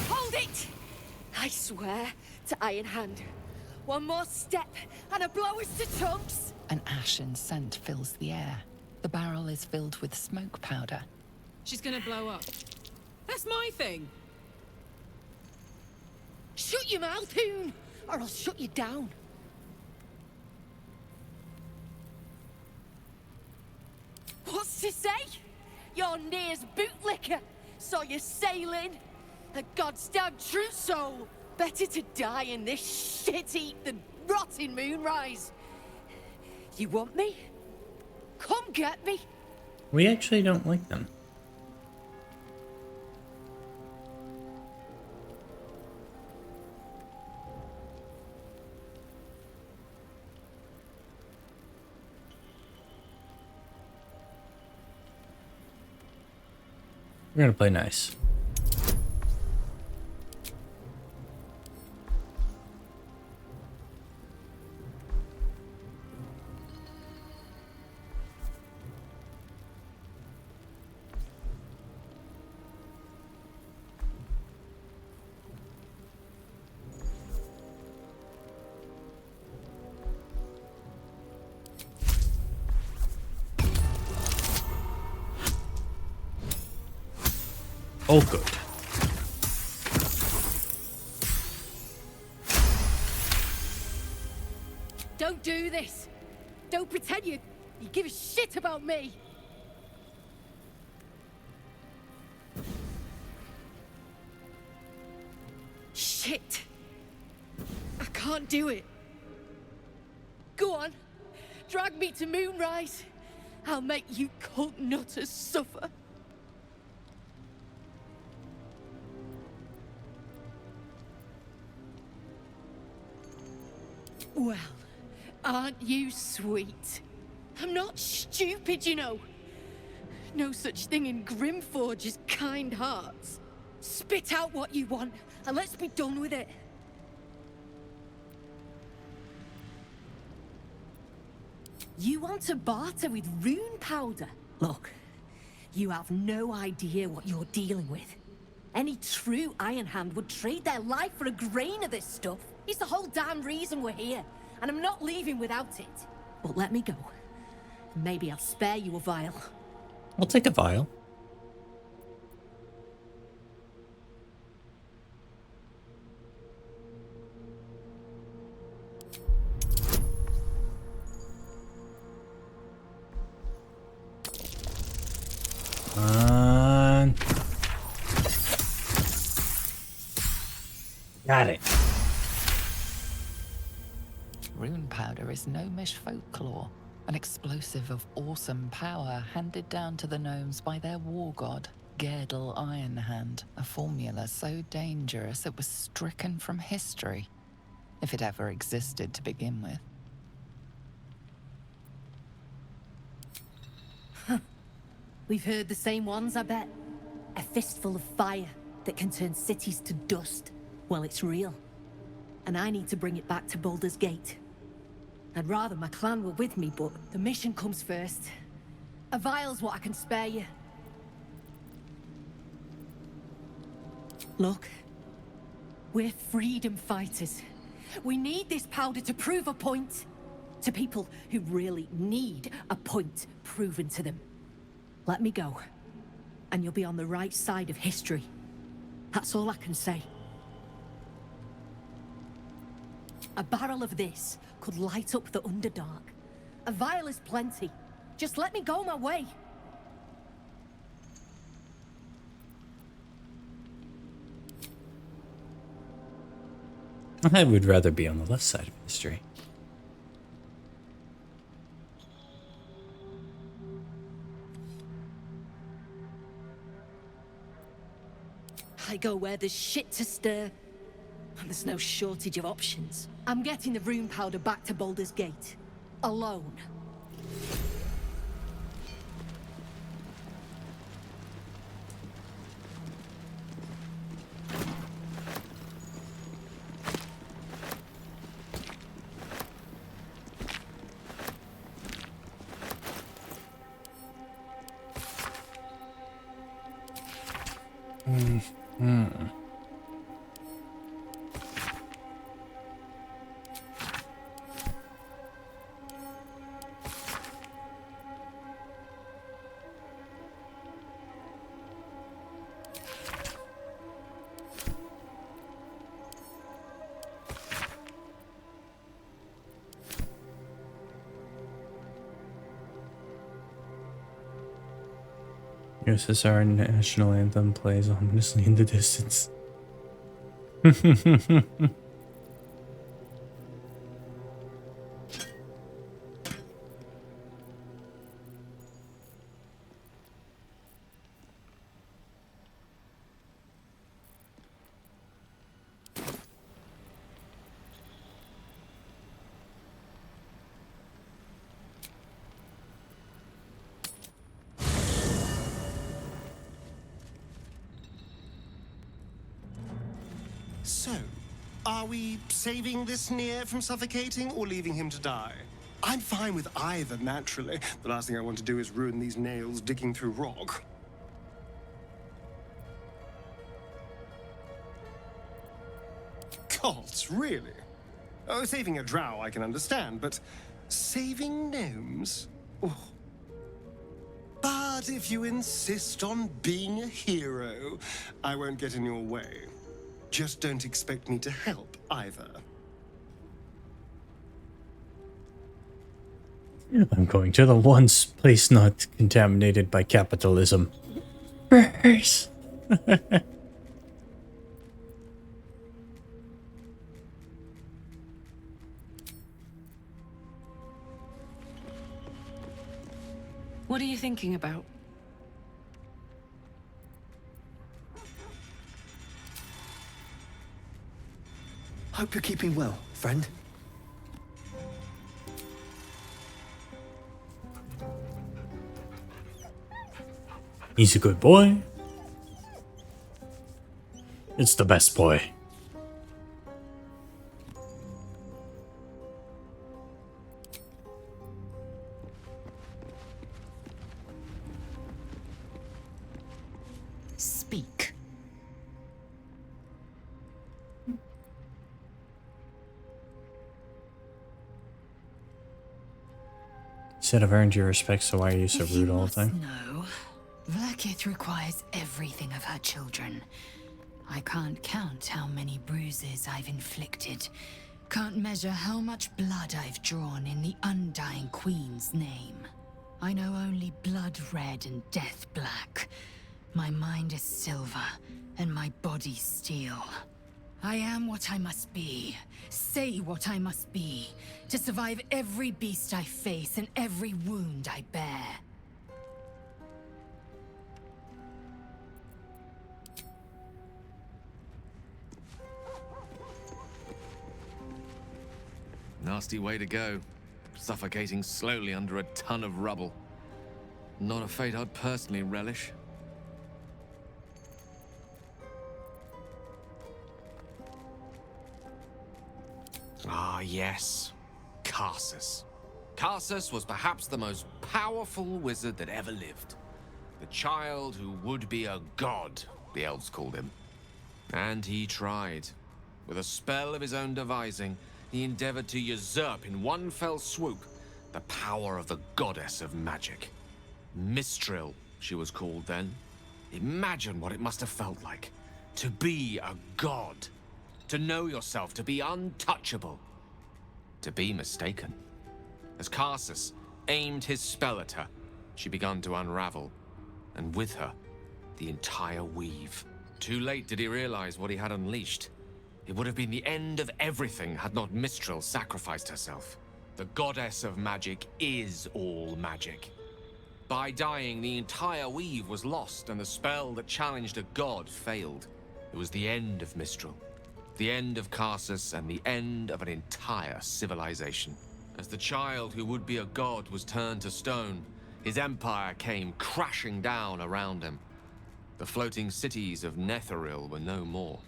Hold it! I swear to Iron Hand. One more step, and I blow us to chunks! An ashen scent fills the air. The barrel is filled with smoke powder. She's gonna blow up. That's my thing. Shut your mouth, Hoon, or I'll shut you down. What's to say? Your near's bootlicker. Saw you sailing. A goddamn trousseau. Better to die in this shit-eat than rot in Moonrise. You want me? Come get me. We actually don't like them. We're gonna play nice. Oh, good. Don't do this. Don't pretend you give a shit about me. Shit. I can't do it. Go on. Drag me to Moonrise. I'll make you cult nutters suffer. Well, aren't you sweet? I'm not stupid, you know. No such thing in Grimforge as kind hearts. Spit out what you want, and let's be done with it. You want to barter with rune powder? Look, you have no idea what you're dealing with. Any true Iron Hand would trade their life for a grain of this stuff. It's the whole damn reason we're here, and I'm not leaving without it. But let me go. Maybe I'll spare you a vial. I'll take a vial. Got it. Rune powder is gnomish folklore, an explosive of awesome power handed down to the gnomes by their war god, Gerdel Ironhand, a formula so dangerous it was stricken from history, if it ever existed to begin with. We've heard the same ones, I bet. A fistful of fire that can turn cities to dust. Well, it's real. And I need to bring it back to Baldur's Gate. I'd rather my clan were with me, but the mission comes first. A vial's what I can spare you. Look, we're freedom fighters. We need this powder to prove a point. To people who really need a point proven to them. Let me go, and you'll be on the right side of history. That's all I can say. A barrel of this could light up the Underdark. A vial is plenty. Just let me go my way. I would rather be on the left side of history. I go where there's shit to stir, and there's no shortage of options. I'm getting the rune powder back to Baldur's Gate. Alone. Hmm. Yes, as our national anthem plays ominously in the distance. So, are we saving this Nier from suffocating or leaving him to die? I'm fine with either, naturally. The last thing I want to do is ruin these nails digging through rock. Gods, really? Oh, saving a drow I can understand, but saving gnomes? Oh. But if you insist on being a hero, I won't get in your way. Just don't expect me to help either. I'm going to the one place not contaminated by capitalism. Burrs. What are you thinking about? Hope you're keeping well, friend. He's a good boy. It's the best boy. Speak. Said I've earned your respect, so why are you so rude all the time? No. Vlaakith requires everything of her children. I can't count how many bruises I've inflicted. Can't measure how much blood I've drawn in the Undying Queen's name. I know only blood red and death black. My mind is silver, and my body steel. I am what I must be, say what I must be, to survive every beast I face and every wound I bear. Nasty way to go. Suffocating slowly under a ton of rubble. Not a fate I'd personally relish. Ah, yes. Karsus. Karsus was perhaps the most powerful wizard that ever lived. The child who would be a god, the elves called him. And he tried. With a spell of his own devising, he endeavored to usurp in one fell swoop the power of the goddess of magic. Mistril, she was called then. Imagine what it must have felt like to be a god. To know yourself, to be untouchable, to be mistaken. As Karsus aimed his spell at her, she began to unravel, and with her, the entire weave. Too late did he realize what he had unleashed. It would have been the end of everything had not Mistril sacrificed herself. The goddess of magic is all magic. By dying, the entire weave was lost, and the spell that challenged a god failed. It was the end of Mistril. The end of Karsus and the end of an entire civilization. As the child who would be a god was turned to stone, his empire came crashing down around him. The floating cities of Netheril were no more.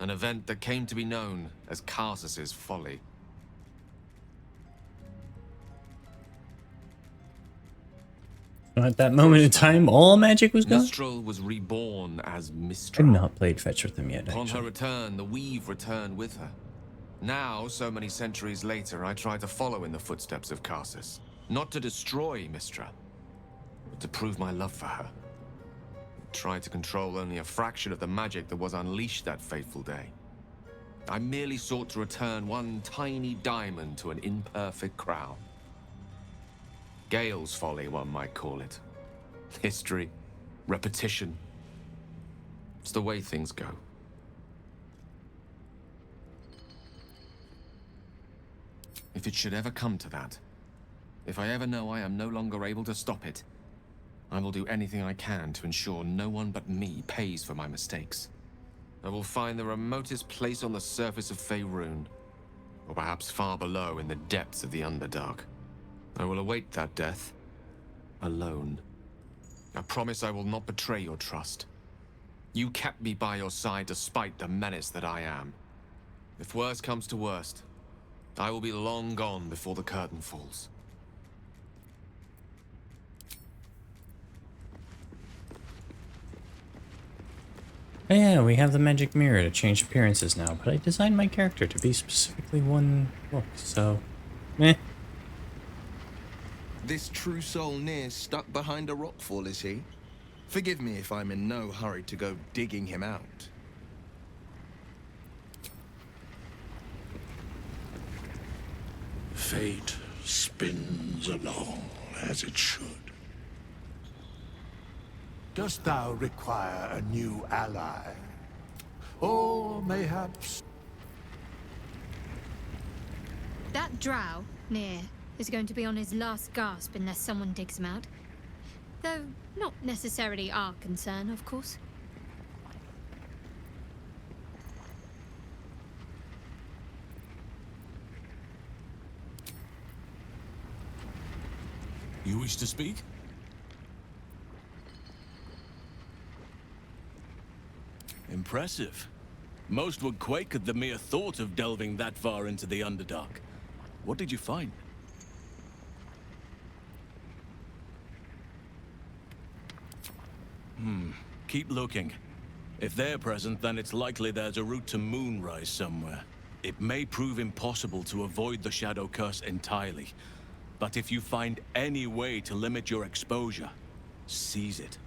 An event that came to be known as Karsus's folly. At that moment in time, all magic was gone. Mistral was reborn as I've Mistral. not played fetch with them yet, Upon her actually. return, the weave returned with her. Now, so many centuries later, I try to follow in the footsteps of Karsus. Not to destroy Mistra, but to prove my love for her. Try to control only a fraction of the magic that was unleashed that fateful day. I merely sought to return one tiny diamond to an imperfect crown. Gale's folly, one might call it. History, repetition. It's the way things go. If it should ever come to that, if I ever know I am no longer able to stop it, I will do anything I can to ensure no one but me pays for my mistakes. I will find the remotest place on the surface of Faerun, or perhaps far below in the depths of the Underdark. I will await that death, alone. I promise I will not betray your trust. You kept me by your side despite the menace that I am. If worst comes to worst, I will be long gone before the curtain falls. Oh yeah, we have the magic mirror to change appearances now, but I designed my character to be specifically one look, so meh. This true soul near stuck behind a rockfall, is he? Forgive me if I'm in no hurry to go digging him out. Fate spins along as it should. Dost thou require a new ally? Or mayhaps... That drow, near, is going to be on his last gasp unless someone digs him out. Though not necessarily our concern, of course. You wish to speak? Impressive. Most would quake at the mere thought of delving that far into the Underdark. What did you find? Keep looking. If they're present, then it's likely there's a route to Moonrise somewhere. It may prove impossible to avoid the Shadow Curse entirely, but if you find any way to limit your exposure, seize it.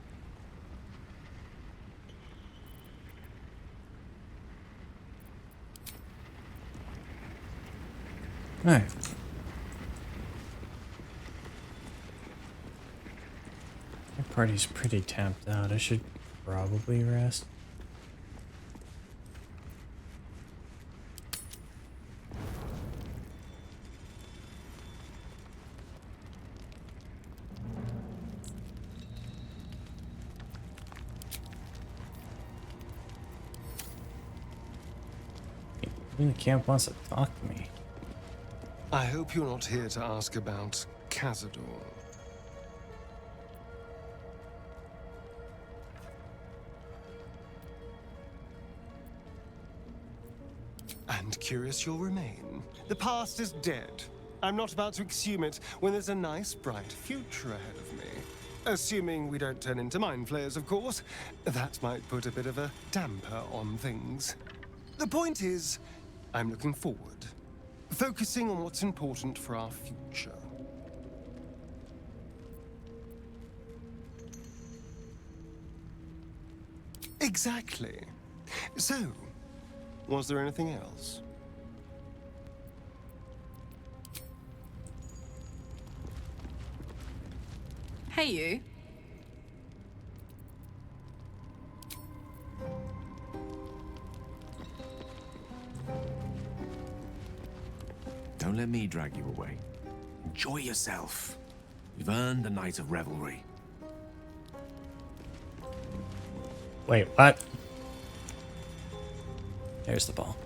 Alright. My party's pretty tapped out. I should probably rest. The camp wants to talk to me. I hope you're not here to ask about Cazador. And curious you'll remain. The past is dead. I'm not about to exhume it when there's a nice, bright future ahead of me. Assuming we don't turn into mind flayers, of course. That might put a bit of a damper on things. The point is, I'm looking forward. Focusing on what's important for our future. Exactly. So, was there anything else? Hey, you. Don't let me drag you away. Enjoy yourself. You've earned a night of revelry. Wait, what? There's the ball.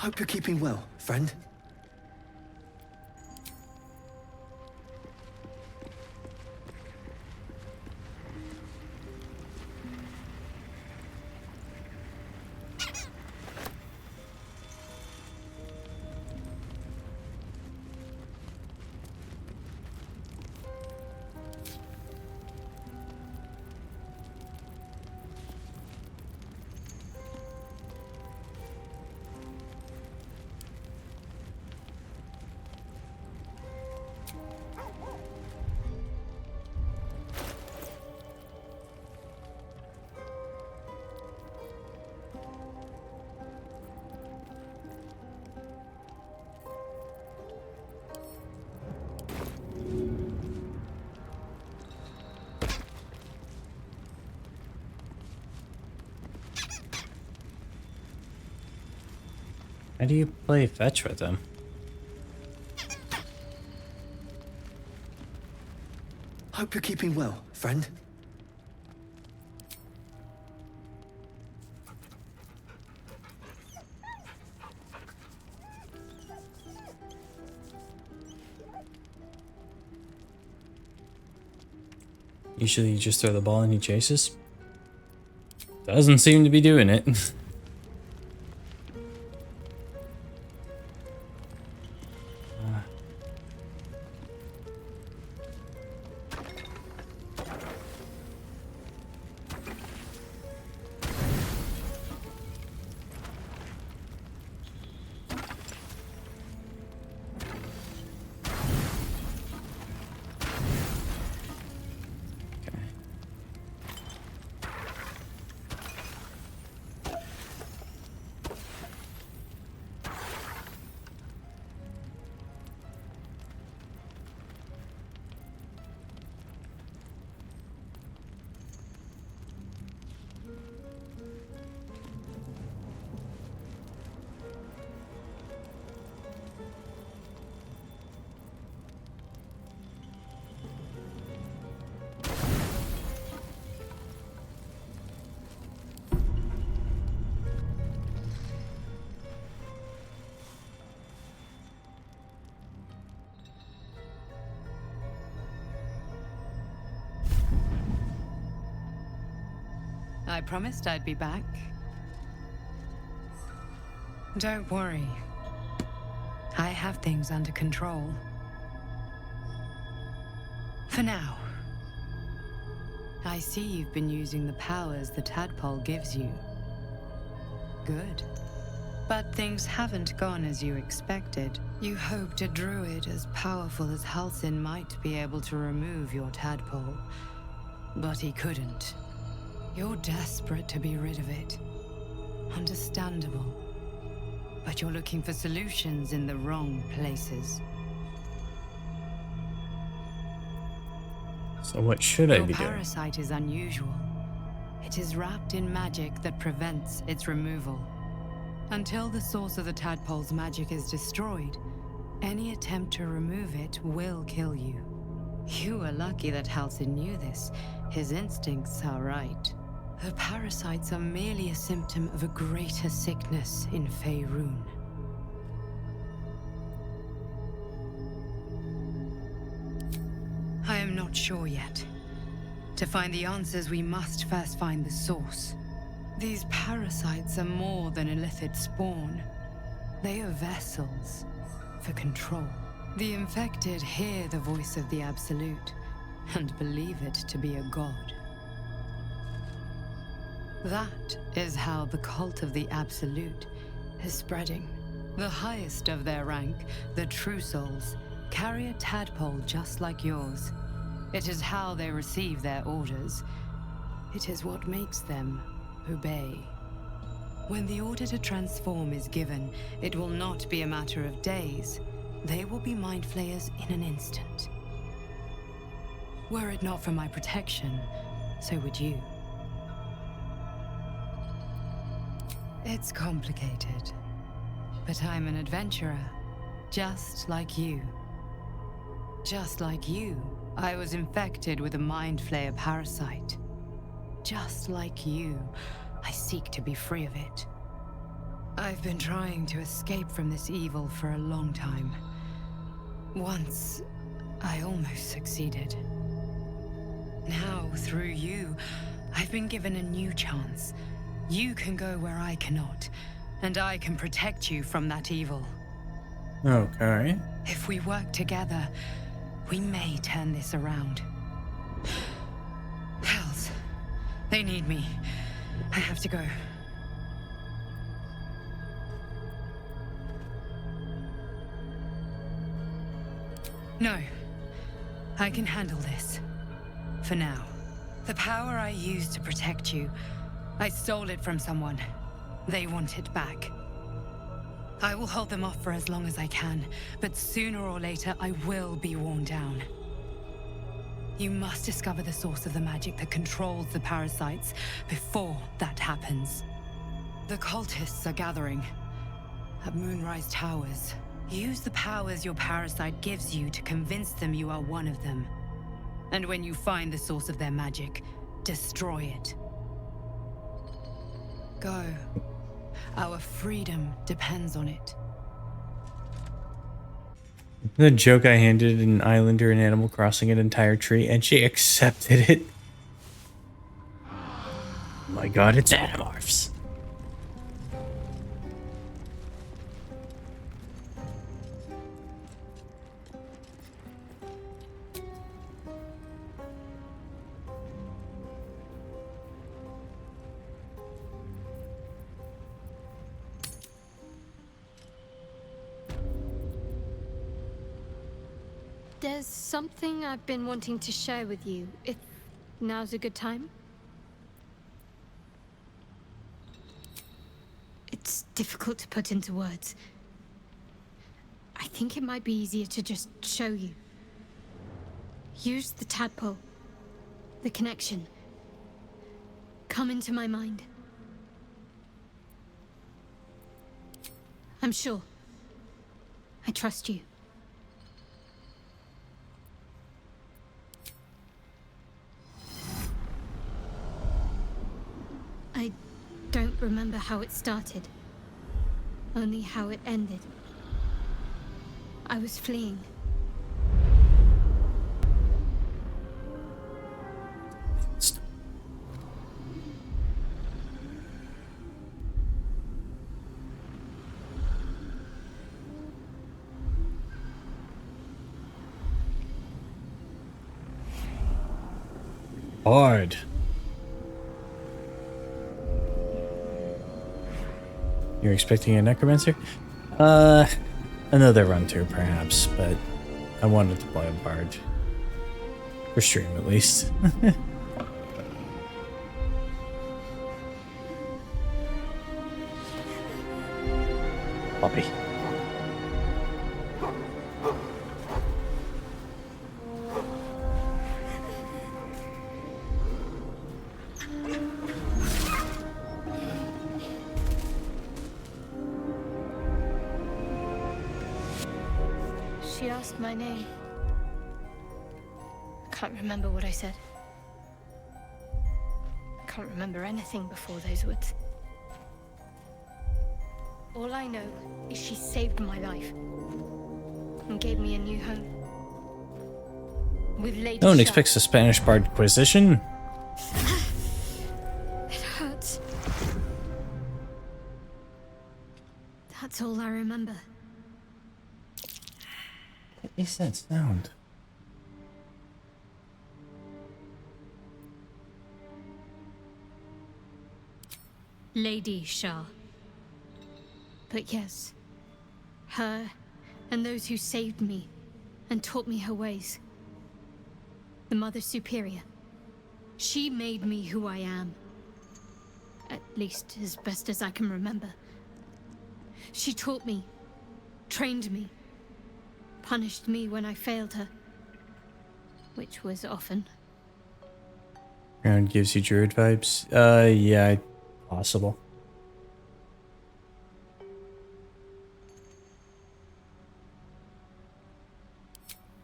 Hope you're keeping well, friend. How do you play fetch with him? Hope you're keeping well, friend. Usually you just throw the ball and he chases. Doesn't seem to be doing it. I promised I'd be back. Don't worry. I have things under control. For now. I see you've been using the powers the tadpole gives you. Good. But things haven't gone as you expected. You hoped a druid as powerful as Halsin might be able to remove your tadpole. But he couldn't. You're desperate to be rid of it. Understandable. But you're looking for solutions in the wrong places. So what should I be Your doing? parasite is unusual. It is wrapped in magic that prevents its removal. Until the source of the tadpole's magic is destroyed, any attempt to remove it will kill you. You were lucky that Halsin knew this. His instincts are right. The parasites are merely a symptom of a greater sickness in Faerun. I am not sure yet. To find the answers, we must first find the source. These parasites are more than illithid spawn. They are vessels for control. The infected hear the voice of the Absolute and believe it to be a god. That is how the cult of the Absolute is spreading. The highest of their rank, the True Souls, carry a tadpole just like yours. It is how they receive their orders. It is what makes them obey. When the order to transform is given, it will not be a matter of days. They will be mind flayers in an instant. Were it not for my protection, so would you. It's complicated, but I'm an adventurer, just like you. Just like you, I was infected with a mind flayer parasite. Just like you, I seek to be free of it. I've been trying to escape from this evil for a long time. Once, I almost succeeded. Now, through you, I've been given a new chance. You can go where I cannot, and I can protect you from that evil. Okay. If we work together, we may turn this around. Hells, they need me. I have to go. No, I can handle this. For now. The power I used to protect you, I stole it from someone. They want it back. I will hold them off for as long as I can, but sooner or later I will be worn down. You must discover the source of the magic that controls the parasites before that happens. The cultists are gathering at Moonrise Towers. Use the powers your parasite gives you to convince them you are one of them. And when you find the source of their magic, destroy it. Go. Our freedom depends on it. The joke I handed an islander in Animal Crossing an entire tree, and she accepted it. Oh my god, it's Animorphs. There's something I've been wanting to share with you, if now's a good time. It's difficult to put into words. I think it might be easier to just show you. Use the tadpole. The connection. Come into my mind. I'm sure. I trust you. I don't remember how it started. Only how it ended. I was fleeing. Hard. You're expecting a necromancer? Another run through perhaps, but I wanted to play a bard. For stream at least. Puppy. She asked my name. I can't remember what I said. I can't remember anything before those words. All I know is she saved my life and gave me a new home. With Lady No one Shah. expects a Spanish bard inquisition. It hurts. That's all I remember. What is that sound? Lady Shah. But yes, her and those who saved me and taught me her ways. The Mother Superior. She made me who I am. At least as best as I can remember. She taught me, trained me, punished me when I failed her. Which was often. Ground gives you druid vibes? Yeah, possible.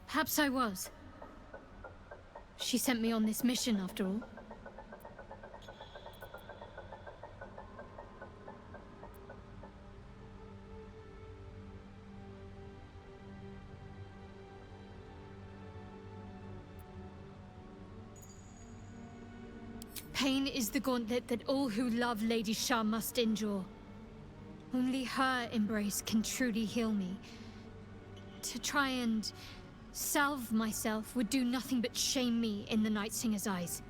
Perhaps I was. She sent me on this mission after all. Pain is the gauntlet that all who love Lady Shah must endure. Only her embrace can truly heal me. To try and salve myself would do nothing but shame me in the Night Singer's eyes.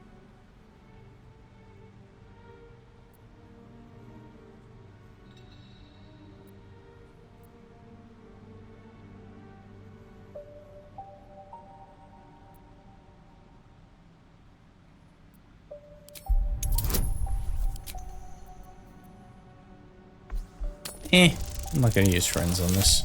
I'm not gonna use friends on this.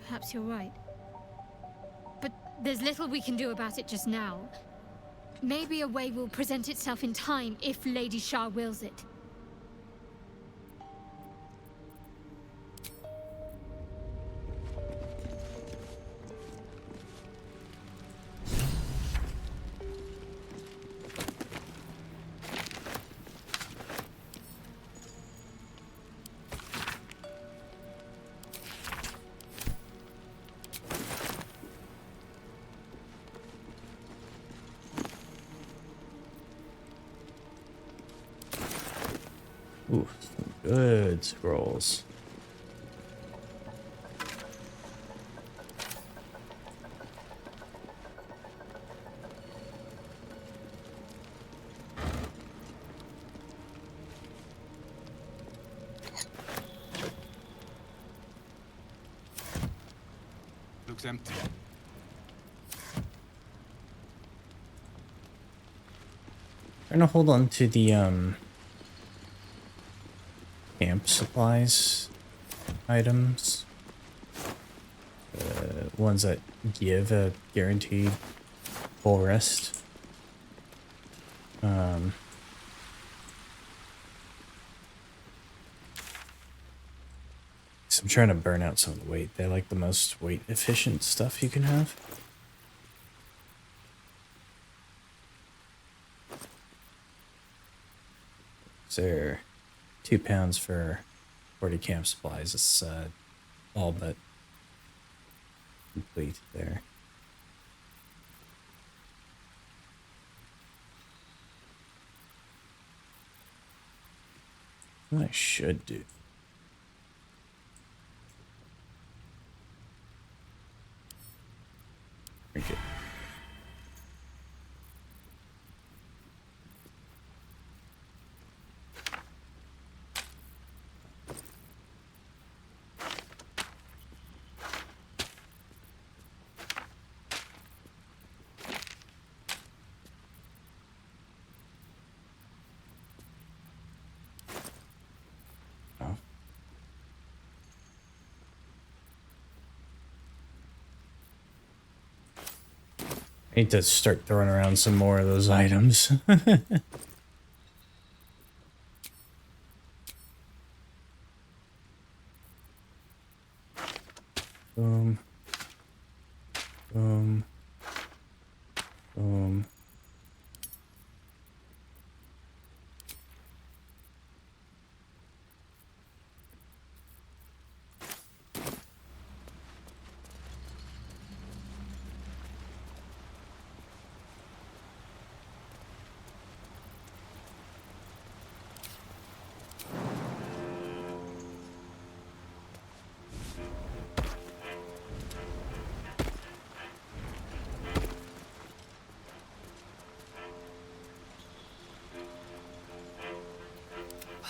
Perhaps you're right. But there's little we can do about it just now. Maybe a way will present itself in time if Lady Shah wills it. Ooh, some good scrolls. Looks empty. I'm gonna hold on to the camp supplies items. Ones that give a guaranteed full rest. So I'm trying to burn out some of the weight. They're like the most weight efficient stuff you can have. So they're 2 pounds for 40 camp supplies. It's all but complete there. What I should do. Drink it. I need to start throwing around some more of those items. Boom. Boom. Boom.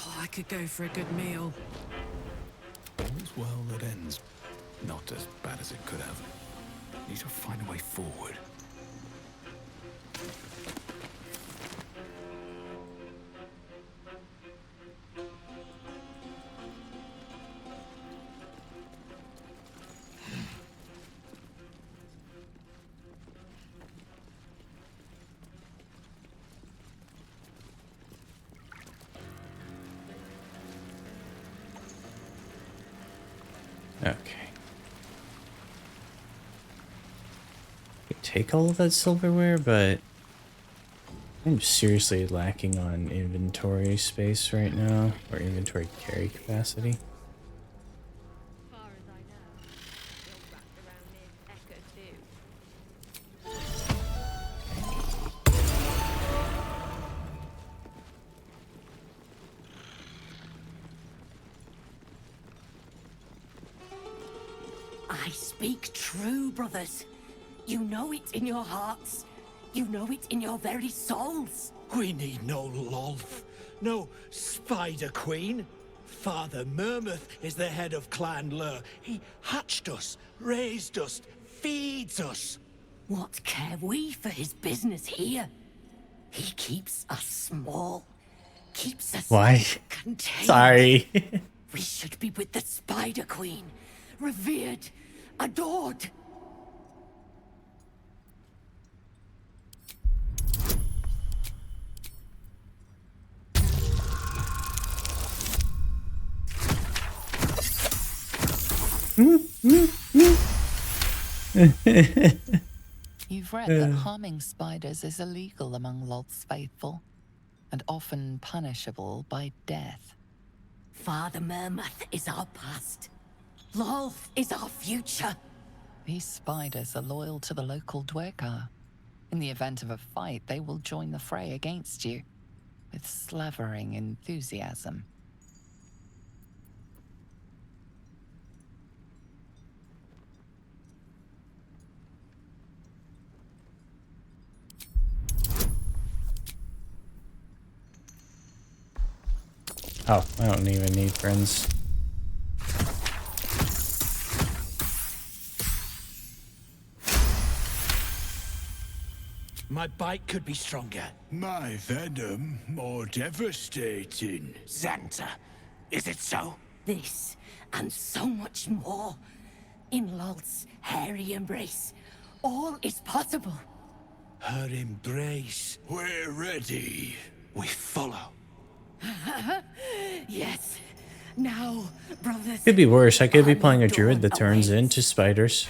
Oh, I could go for a good meal. All's well that ends. Not as bad as it could have. Need to find a way forward. Okay. I take all of that silverware, but I'm seriously lacking on inventory space right now, or inventory carry capacity. I speak true, brothers. You know it in your hearts. You know it in your very souls. We need no Lolth, no Spider Queen. Father Mermuth is the head of Clan Lur. He hatched us, raised us, feeds us. What care we for his business here? He keeps us small. Keeps us Why? contained. Sorry. We should be with the Spider Queen. Revered. Adored. You've read that harming spiders is illegal among Lolth's faithful, and often punishable by death. Father Mermuth is our past. Lolth is our future. These spiders are loyal to the local Duergar. In the event of a fight, they will join the fray against you, with slavering enthusiasm. Oh, I don't even need friends. My bite could be stronger. My venom more devastating. Xanta, is it so? This and so much more. In Lolth's hairy embrace, all is possible. Her embrace. We're ready. We follow. Yes. Now, brothers. Could be worse. I could be playing a druid that turns into spiders.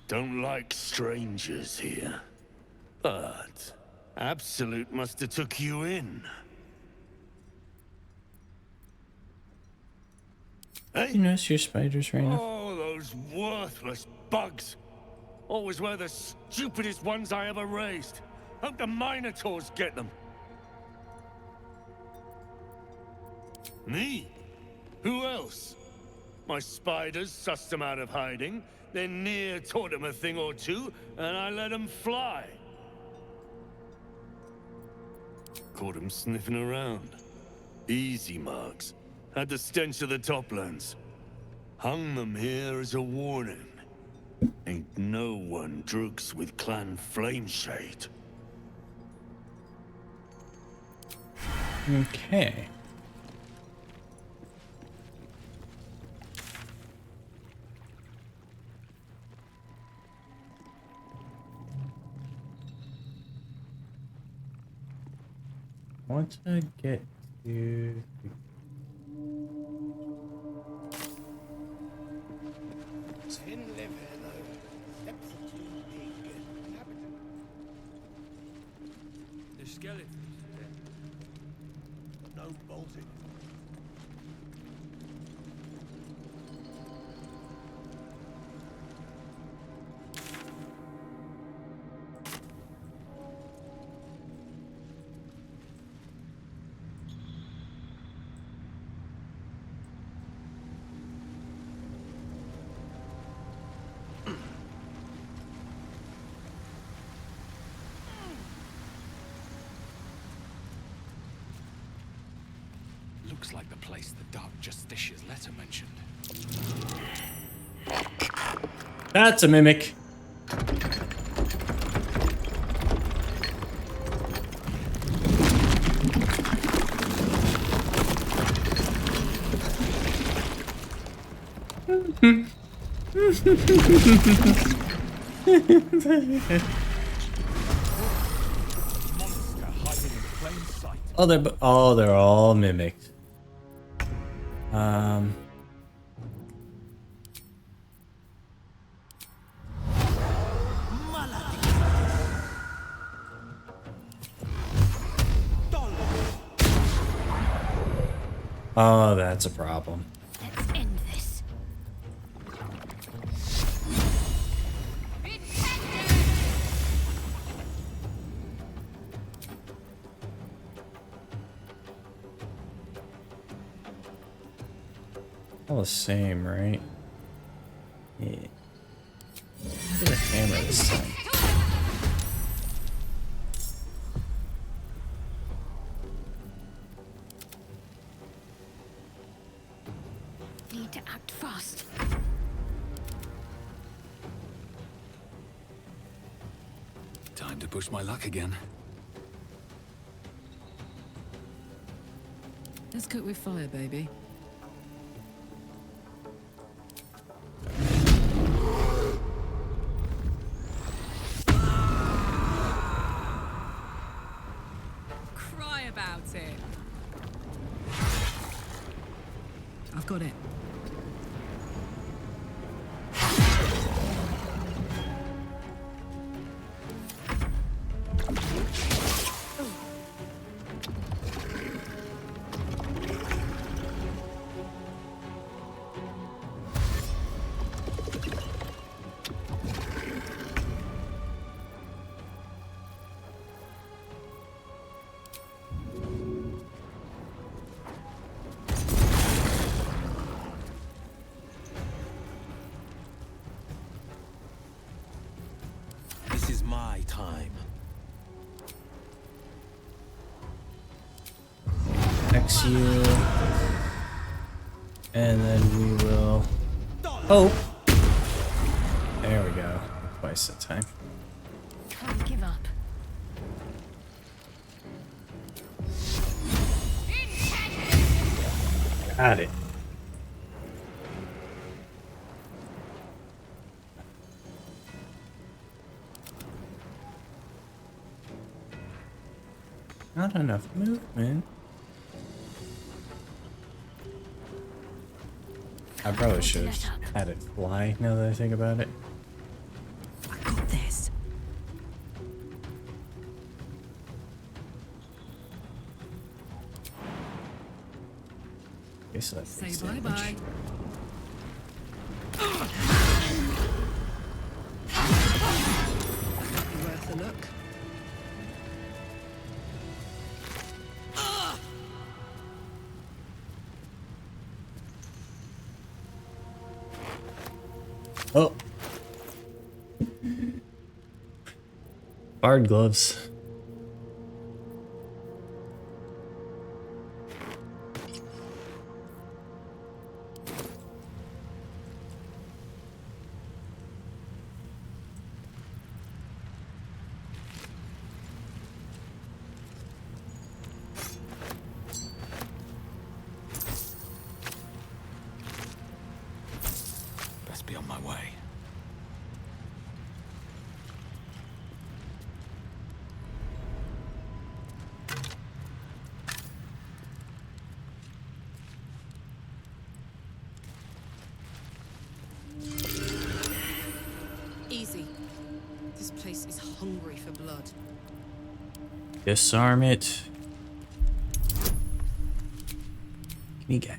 Don't like strangers here. But Absolute must have took you in. Hey? You notice your spiders right now? Oh, those worthless bugs. Always were the stupidest ones I ever raised. Hope the Minotaurs get them. Me? Who else? My spiders sussed them out of hiding, then Nier taught them a thing or two, and I let them fly. Caught them sniffing around. Easy marks. Had the stench of the Toplands. Hung them here as a warning. Ain't no one drugs with Clan Flameshade. Okay. Want to get to The skeletons. No bolting. Looks like the place the Dark Justicia's letter mentioned. That's a mimic. They're all mimicked. Oh, that's a problem. Let's end this. All the same, right? Yeah. Look at the hammer this time. Need to act fast. Time to push my luck again. Let's cook with fire, baby. Cry about it. I've got it. This is my time. X you. And then we will hope. There we go. Twice that time. Can't give up. Got it. Not enough movement. I probably should have had it fly now that I think about it. I got this. Okay, so that Say takes bye damage. bye. Worth a look. Oh. Bard gloves. Best be on my way. Easy. This place is hungry for blood. Disarm it. Can you get?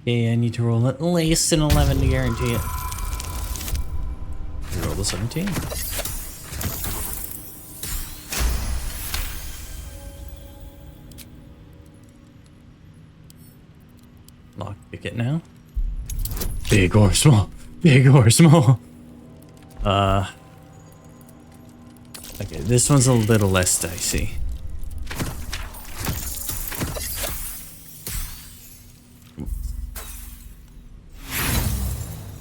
Okay, I need to roll at least an 11 to guarantee it. Roll the 17. Lock pick it now. Big or small? Big or small? Okay, this one's a little less dicey.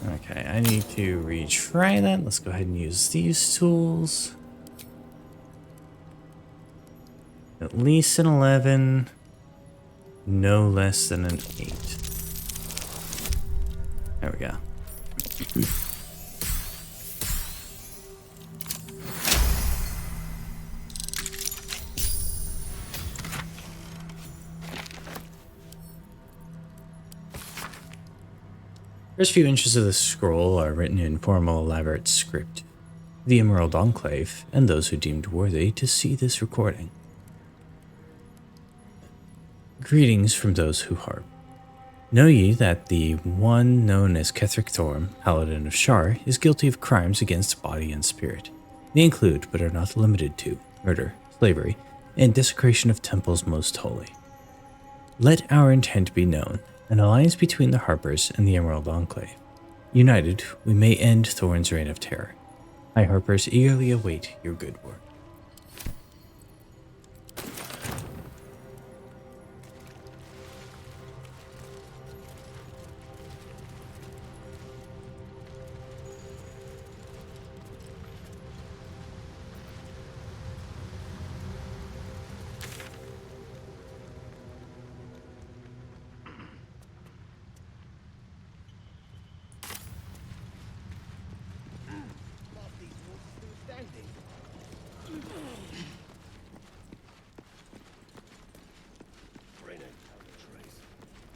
Okay, I need to retry that. Let's go ahead and use these tools. At least an 11. No less than an 8. There we go. First few inches of the scroll are written in formal, elaborate script. The Emerald Enclave, and those who deemed worthy to see this recording. Greetings from those who harp. Know ye that the one known as Ketheric Thorm, Paladin of Shar, is guilty of crimes against body and spirit. They include, but are not limited to, murder, slavery, and desecration of temples most holy. Let our intent be known, an alliance between the Harpers and the Emerald Enclave. United, we may end Thorn's reign of terror. I, Harpers, eagerly await your good work.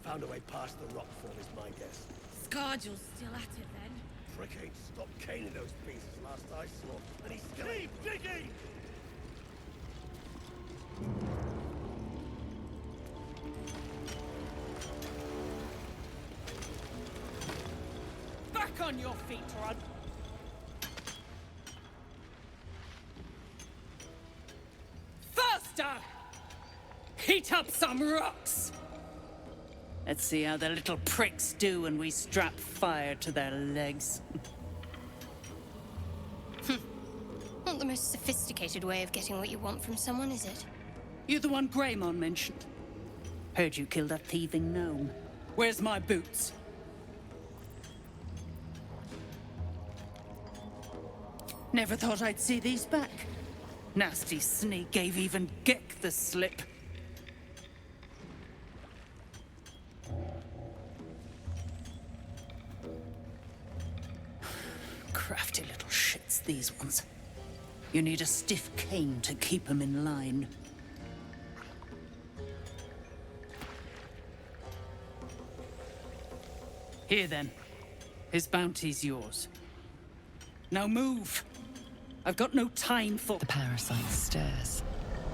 Found a way past the rock fall is my guess. Scargill's still at it then. Frick ain't stopped caning those pieces last I saw, and he's still... Keep digging! Back on your feet, Rod. Faster! Heat up some rocks! Let's see how the little pricks do when we strap fire to their legs. Not the most sophisticated way of getting what you want from someone, is it? You're the one Greymon mentioned. Heard you killed that thieving gnome. Where's my boots? Never thought I'd see these back. Nasty sneak gave even Gek the slip. Crafty little shits, these ones. You need a stiff cane to keep them in line. Here then. His bounty's yours. Now move! I've got no time for... The parasite stirs,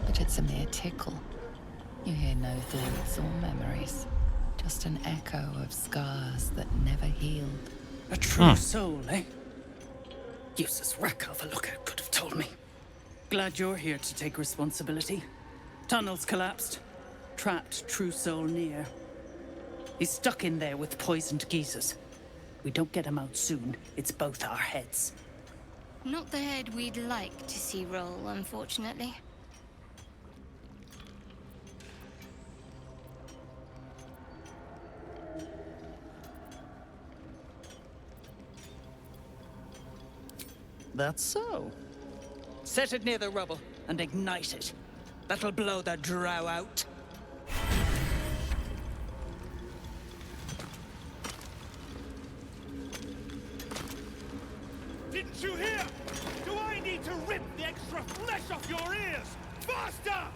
but it's a mere tickle. You hear no thoughts or memories. Just an echo of scars that never healed. A true soul, eh? Useless wreck of a lookout could have told me. Glad you're here to take responsibility. Tunnels collapsed. Trapped true soul near. He's stuck in there with poisoned geezers. We don't get him out soon, it's both our heads. Not the head we'd like to see roll, unfortunately. That's so. Set it near the rubble and ignite it. That'll blow the drow out. Didn't you hear? Do I need to rip the extra flesh off your ears? Faster!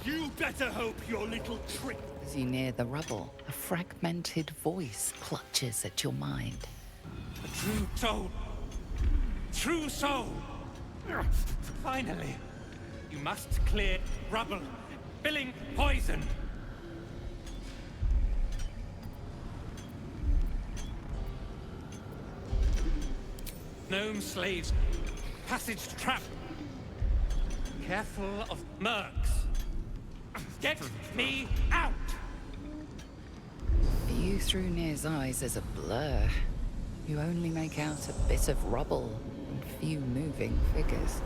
You better hope your little trick... As you near the rubble, a fragmented voice clutches at your mind. A true soul. True soul. Finally. You must clear rubble. Spilling poison. Gnome slaves. Passage trap. Careful of mercs. Get me out! View through Nir's eyes is a blur. You only make out a bit of rubble and few moving figures.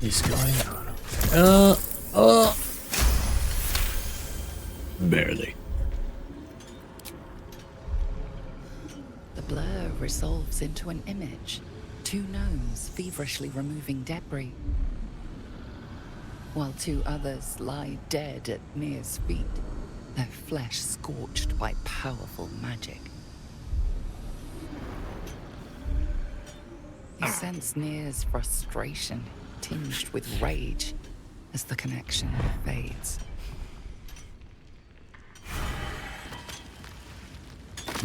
He's going on. Barely. The blur resolves into an image. Two gnomes feverishly removing debris, while two others lie dead at Nir's feet, their flesh scorched by powerful magic. You sense Nir's frustration, tinged with rage, as the connection fades.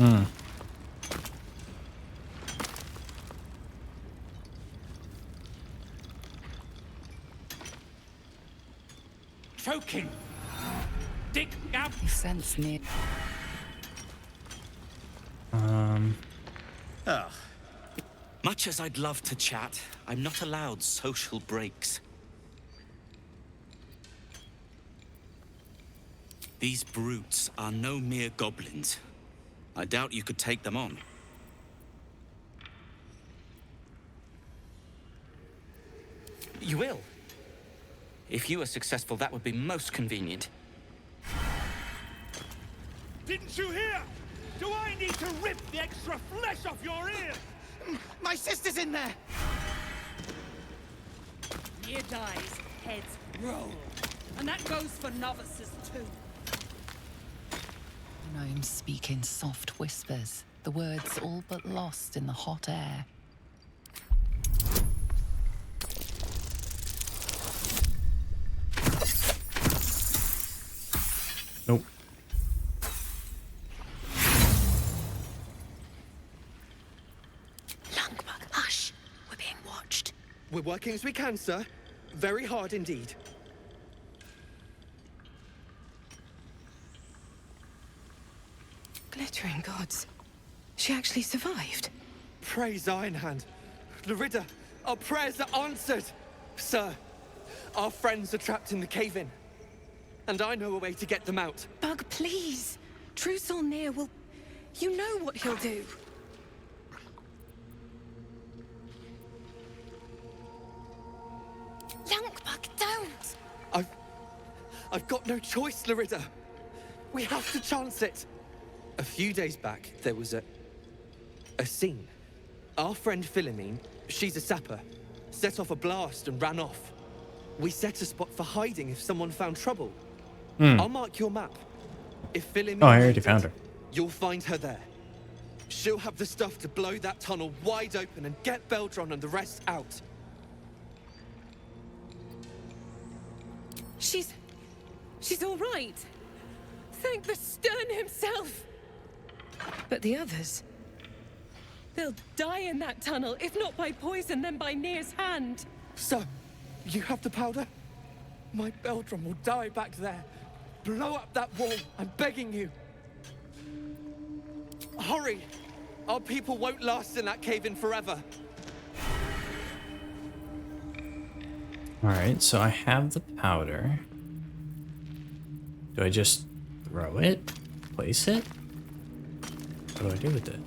Hmm. Choking! Dig out! He sense near. Oh. Much as I'd love to chat, I'm not allowed social breaks. These brutes are no mere goblins. I doubt you could take them on. You will. If you are successful, that would be most convenient. Didn't you hear? Do I need to rip the extra flesh off your ear? My sister's in there! Near dies, heads roll. And that goes for novices too. Gnomes speak in soft whispers, the words all but lost in the hot air. Nope. Lungbug, hush. We're being watched. We're working as we can, sir. Very hard indeed. Glittering gods. She actually survived. Praise Ironhand. Lorida, our prayers are answered. Sir, our friends are trapped in the cave-in. And I know a way to get them out. Bug, please. True Solnir will... You know what he'll do. Lungbug, don't! I've got no choice, Lorida. We have to chance it. A few days back, there was a scene. Our friend Philomene, she's a sapper, set off a blast and ran off. We set a spot for hiding if someone found trouble. I'll mark your map. If Philomene... Oh, I already found her. You'll find her there. She'll have the stuff to blow that tunnel wide open and get Beldron and the rest out. She's all right. Thank the Stern himself. But the others... They'll die in that tunnel, if not by poison, then by Nir's hand. So, you have the powder? My Beldron will die back there. Blow up that wall, I'm begging you. Hurry! Our people won't last in that cave-in forever. Alright, so I have the powder. Do I just throw it? Place it? What do I do with it?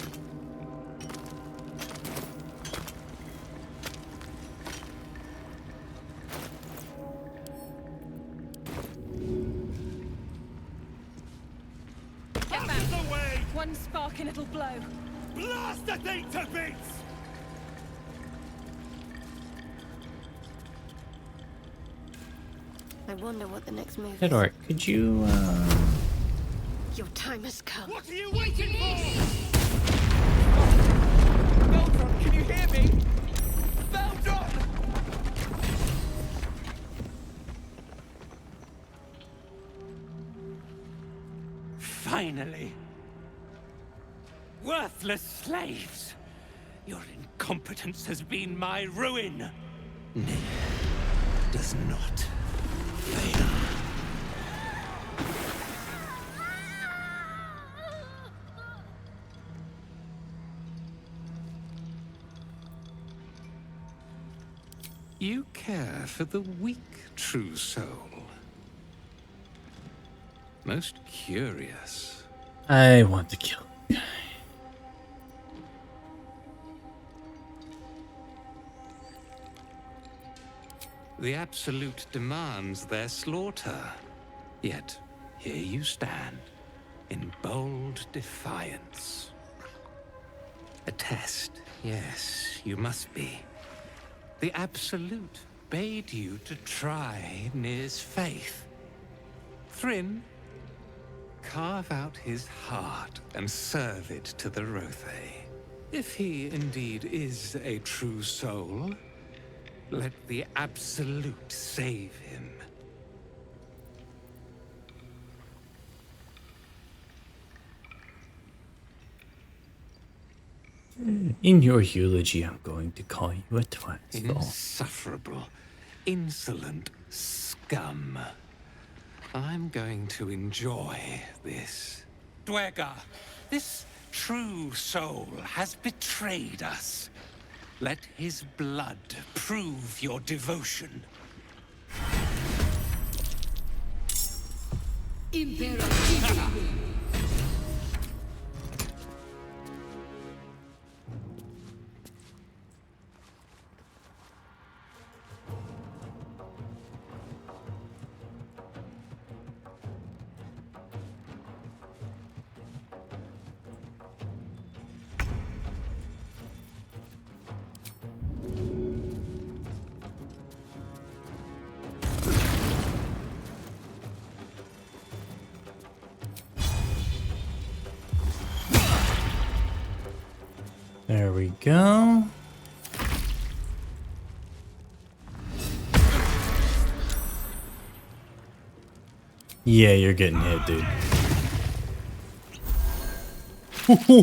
Get back! One spark and it'll blow. Blast the thing to bits! I wonder what the next move is. Hedork, could you, Your time has come. What are you waiting for? Beldron, can you hear me? Beldron! Finally. Worthless slaves. Your incompetence has been my ruin. Nia does not fail. You care for the weak, true soul. Most curious. I want to kill the guy. The Absolute demands their slaughter. Yet, here you stand, in bold defiance. A test, yes, you must be. The Absolute bade you to try Nir's faith. Thryn, carve out his heart and serve it to the Rothe. If he indeed is a true soul, let the Absolute save him. In your eulogy, I'm going to call you a twat. Insufferable, insolent scum. I'm going to enjoy this. Duergar, this true soul has betrayed us. Let his blood prove your devotion. There we go. Yeah, you're getting hit, dude.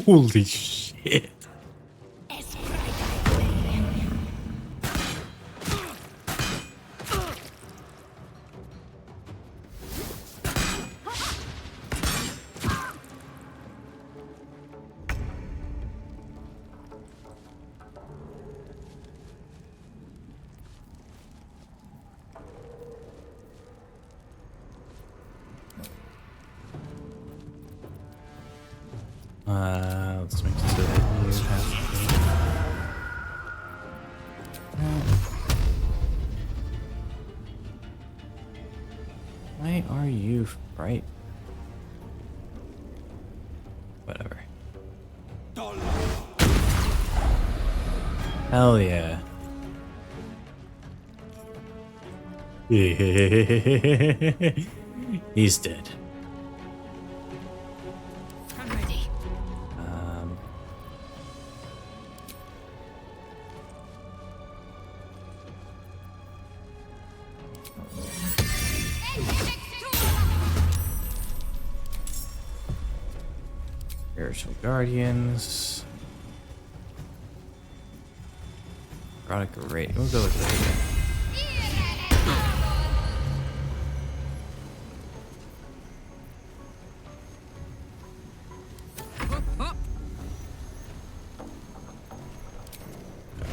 Holy shit. Let's make it so that you have Why are you bright? Whatever. Hell yeah. He's dead. I'm ready. Spiritual Guardians. Erotic Array. We'll go with that again.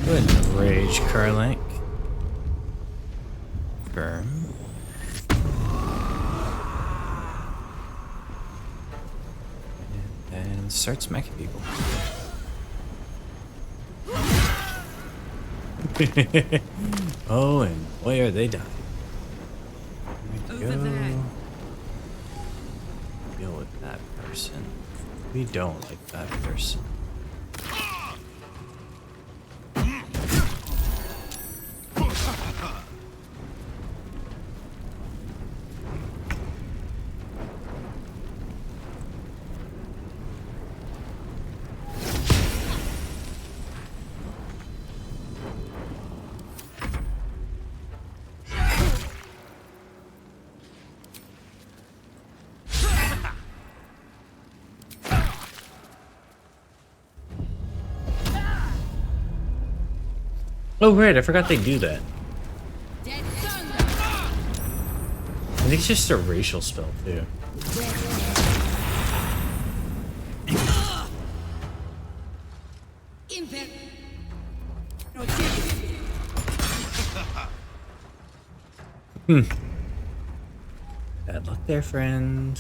Go ahead and Rage Carlank. Firm. And start smacking people. Oh, and boy are they dying. Over there. Deal with that person. We don't like that person. Oh, right, I forgot they do that. I think it's just a racial spell, too. Bad luck there, friend.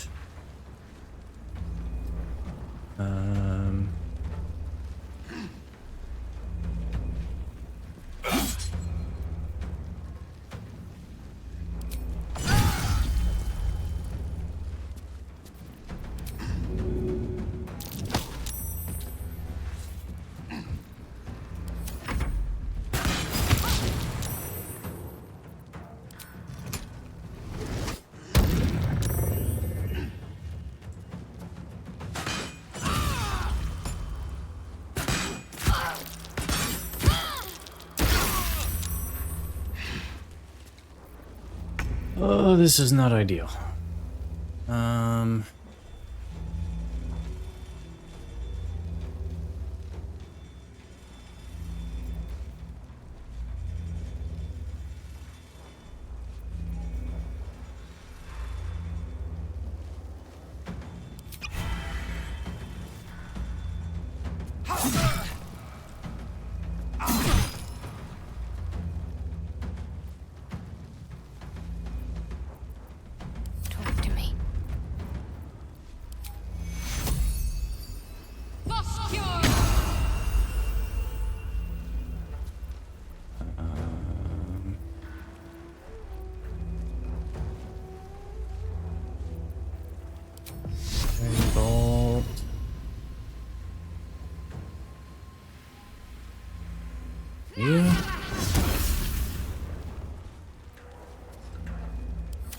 Oh, this is not ideal.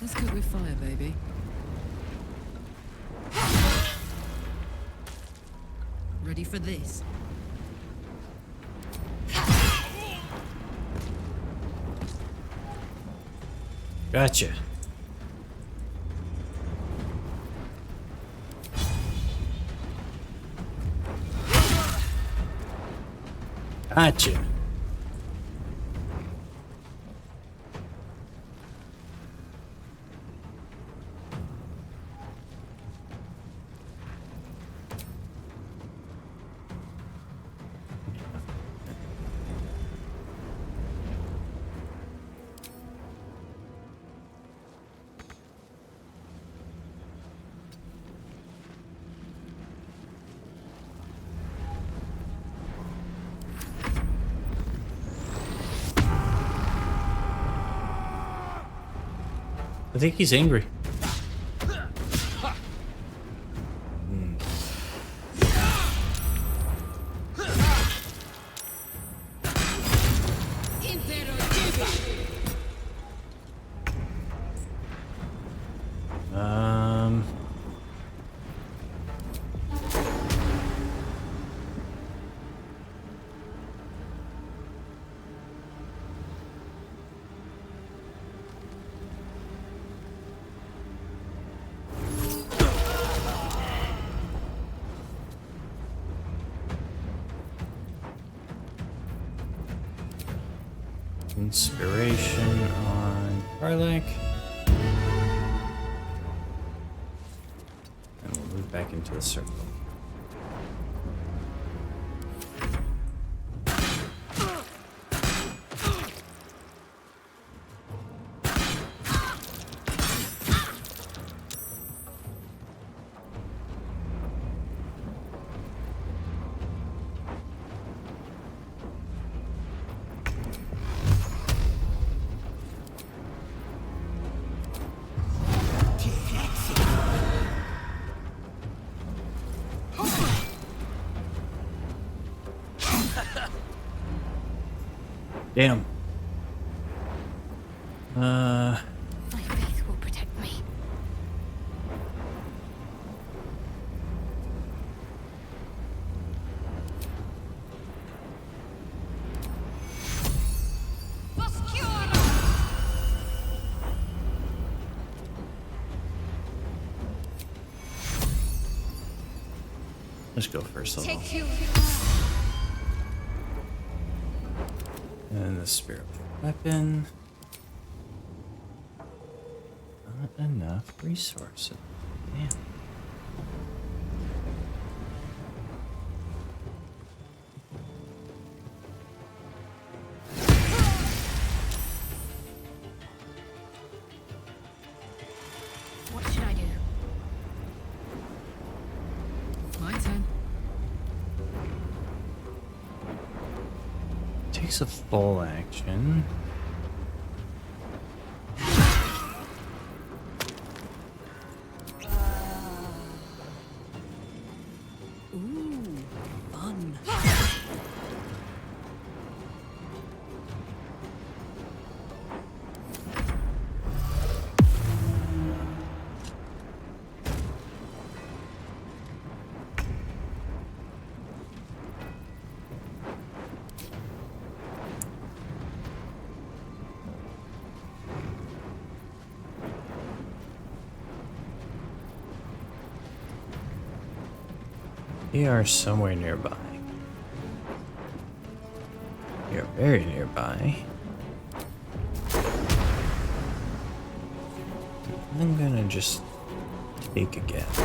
Let's cook with fire, baby. Ready for this? Gotcha. Gotcha. I think he's angry. Inspiration on Garlic. And we'll move back into the circle. Damn. My faith will protect me. Let's go first level. Take you. And the spirit weapon. Not enough resources. Damn. What should I do? My turn. Takes a full action. Ooh, fun. They are somewhere nearby. You're very nearby. I'm gonna just take a guess.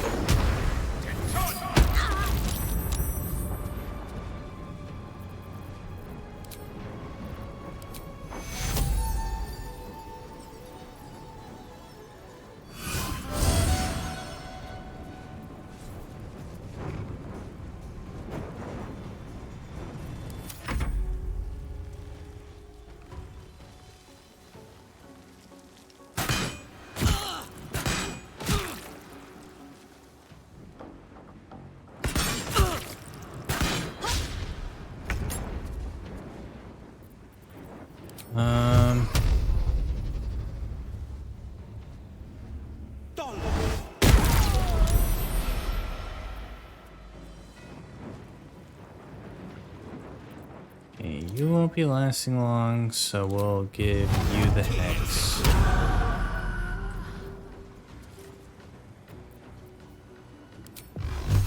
won't be lasting long, so we'll give you the hex.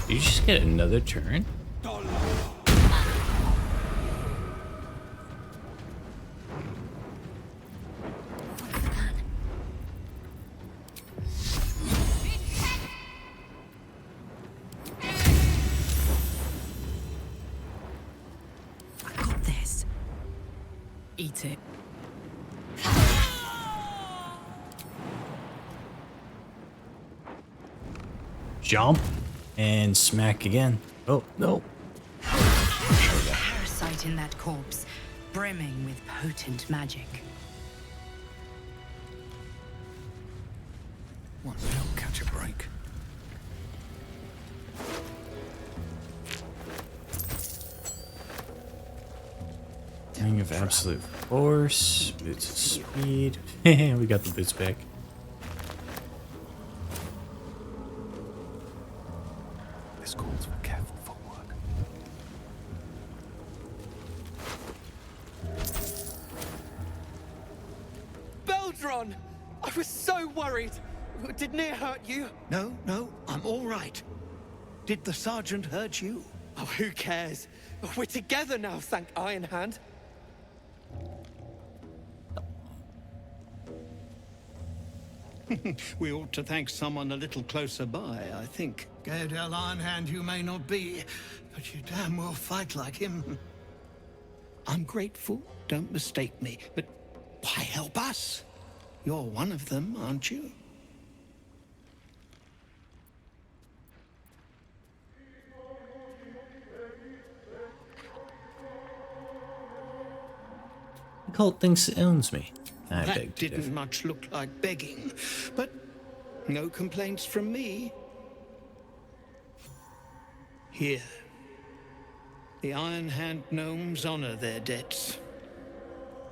You just get another turn? Eat it. Jump and smack again. Oh, no. There's a parasite in that corpse, brimming with potent magic. What, don't catch a break? Ring of absolute force, boots of speed. We got the boots back. This calls for careful footwork. Beldron! I was so worried. Did Near hurt you? No, I'm all right. Did the sergeant hurt you? Oh, who cares? We're together now, thank Iron Hand. We ought to thank someone a little closer by, I think. Gaedel Ironhand you may not be, but you damn well fight like him. I'm grateful, don't mistake me, but why help us? You're one of them, aren't you? The cult thinks it owns me. I That beg to didn't differ. much look like begging, but no complaints from me. Here. The Iron Hand Gnomes honor their debts.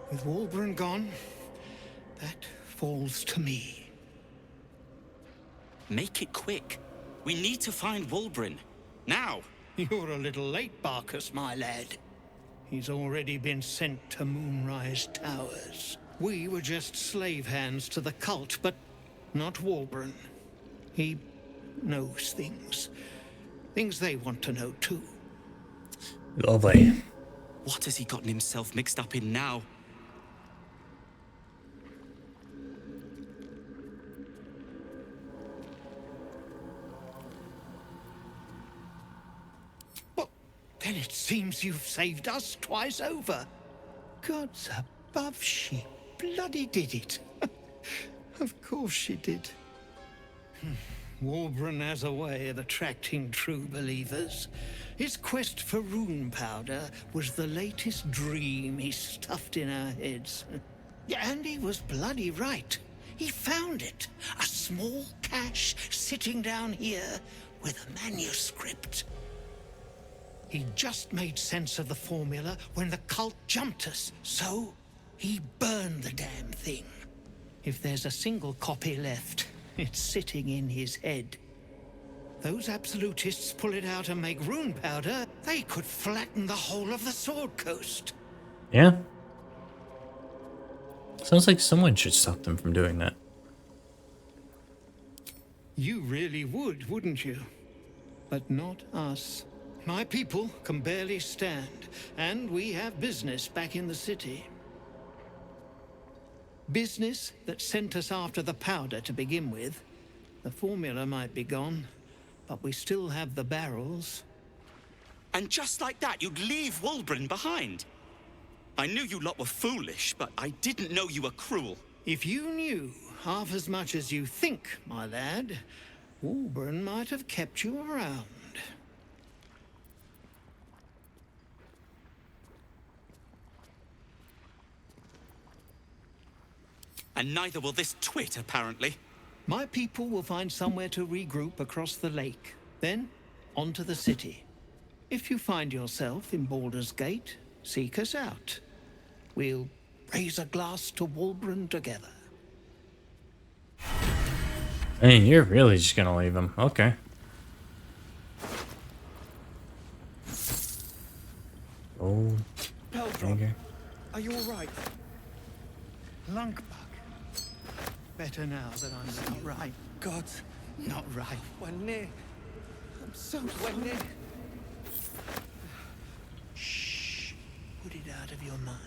With Walbran gone, that falls to me. Make it quick. We need to find Walbran. Now. You're a little late, Barkus, my lad. He's already been sent to Moonrise Towers. We were just slave hands to the cult, but not Walbran. He knows things. Things they want to know, too. Lovely. What has he gotten himself mixed up in now? Well, then it seems you've saved us twice over. Gods above, she bloody did it. Of course she did. Walbran has a way of attracting true believers. His quest for rune powder was the latest dream he stuffed in our heads. Yeah, and he was bloody right. He found it. A small cache sitting down here with a manuscript. He just made sense of the formula when the cult jumped us, so he burned the damn thing. If there's a single copy left, it's sitting in his head. Those absolutists pull it out and make rune powder, they could flatten the whole of the Sword Coast. Yeah. Sounds like someone should stop them from doing that. You really would, wouldn't you? But not us. My people can barely stand, and we have business back in the city. Business that sent us after the powder to begin with. The formula might be gone, but we still have the barrels. And just like that, you'd leave Walbran behind. I knew you lot were foolish, but I didn't know you were cruel. If you knew half as much as you think, my lad, Walbran might have kept you around. And neither will this twit, apparently. My people will find somewhere to regroup across the lake. Then, on to the city. If you find yourself in Baldur's Gate, seek us out. We'll raise a glass to Walbran together. I mean, you're really just gonna leave him. Okay. Oh, Beldron, Are you all right? Lunkbug. Better now that I'm not right. God. Not right. We're near. I'm so we're near. Shh. Put it out of your mind.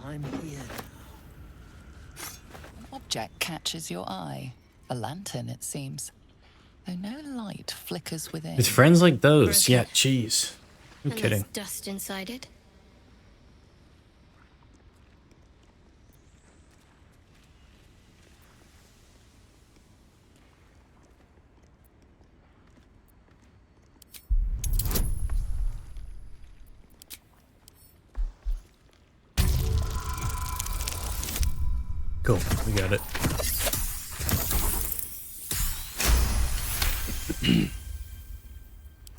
I'm here now. An object catches your eye. A lantern, it seems. Though no light flickers within. With friends like those, yeah, jeez. I'm And kidding. there's dust inside it. Cool, we got it.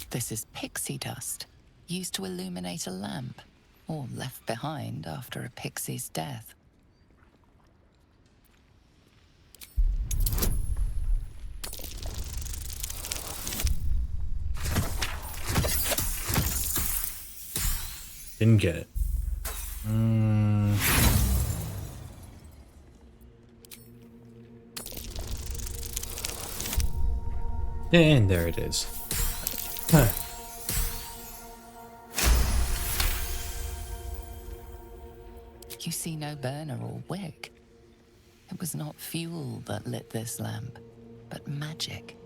This is pixie dust, used to illuminate a lamp, or left behind after a pixie's death. Didn't get it. And there it is. Huh. You see no burner or wick. It was not fuel that lit this lamp, but magic.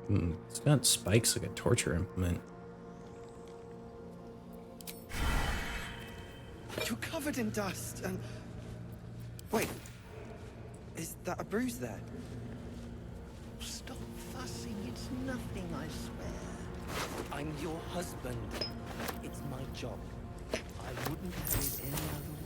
It's got spikes like a torture implement. You're covered in dust and... Wait. Is that a bruise there? Stop fussing. It's nothing, I swear. I'm your husband. It's my job. I wouldn't have it any other way.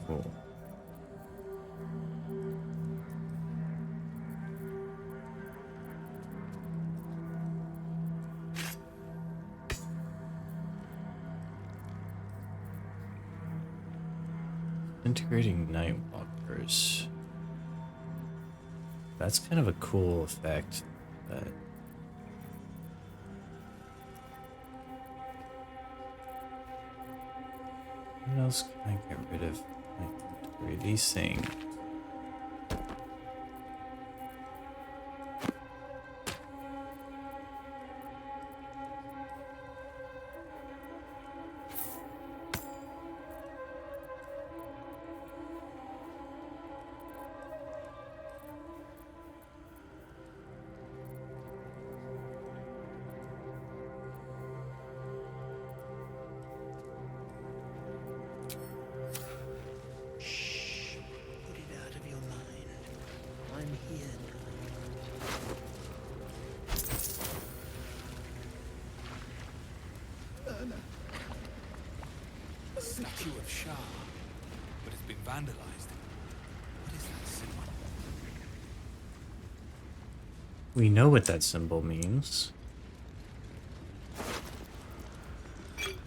Cool. Integrating night walkers. That's kind of a cool effect. But what else can I get rid of? Like, these things. Statue of Shah, but it's been vandalized. What is that symbol? We know what that symbol means. Can't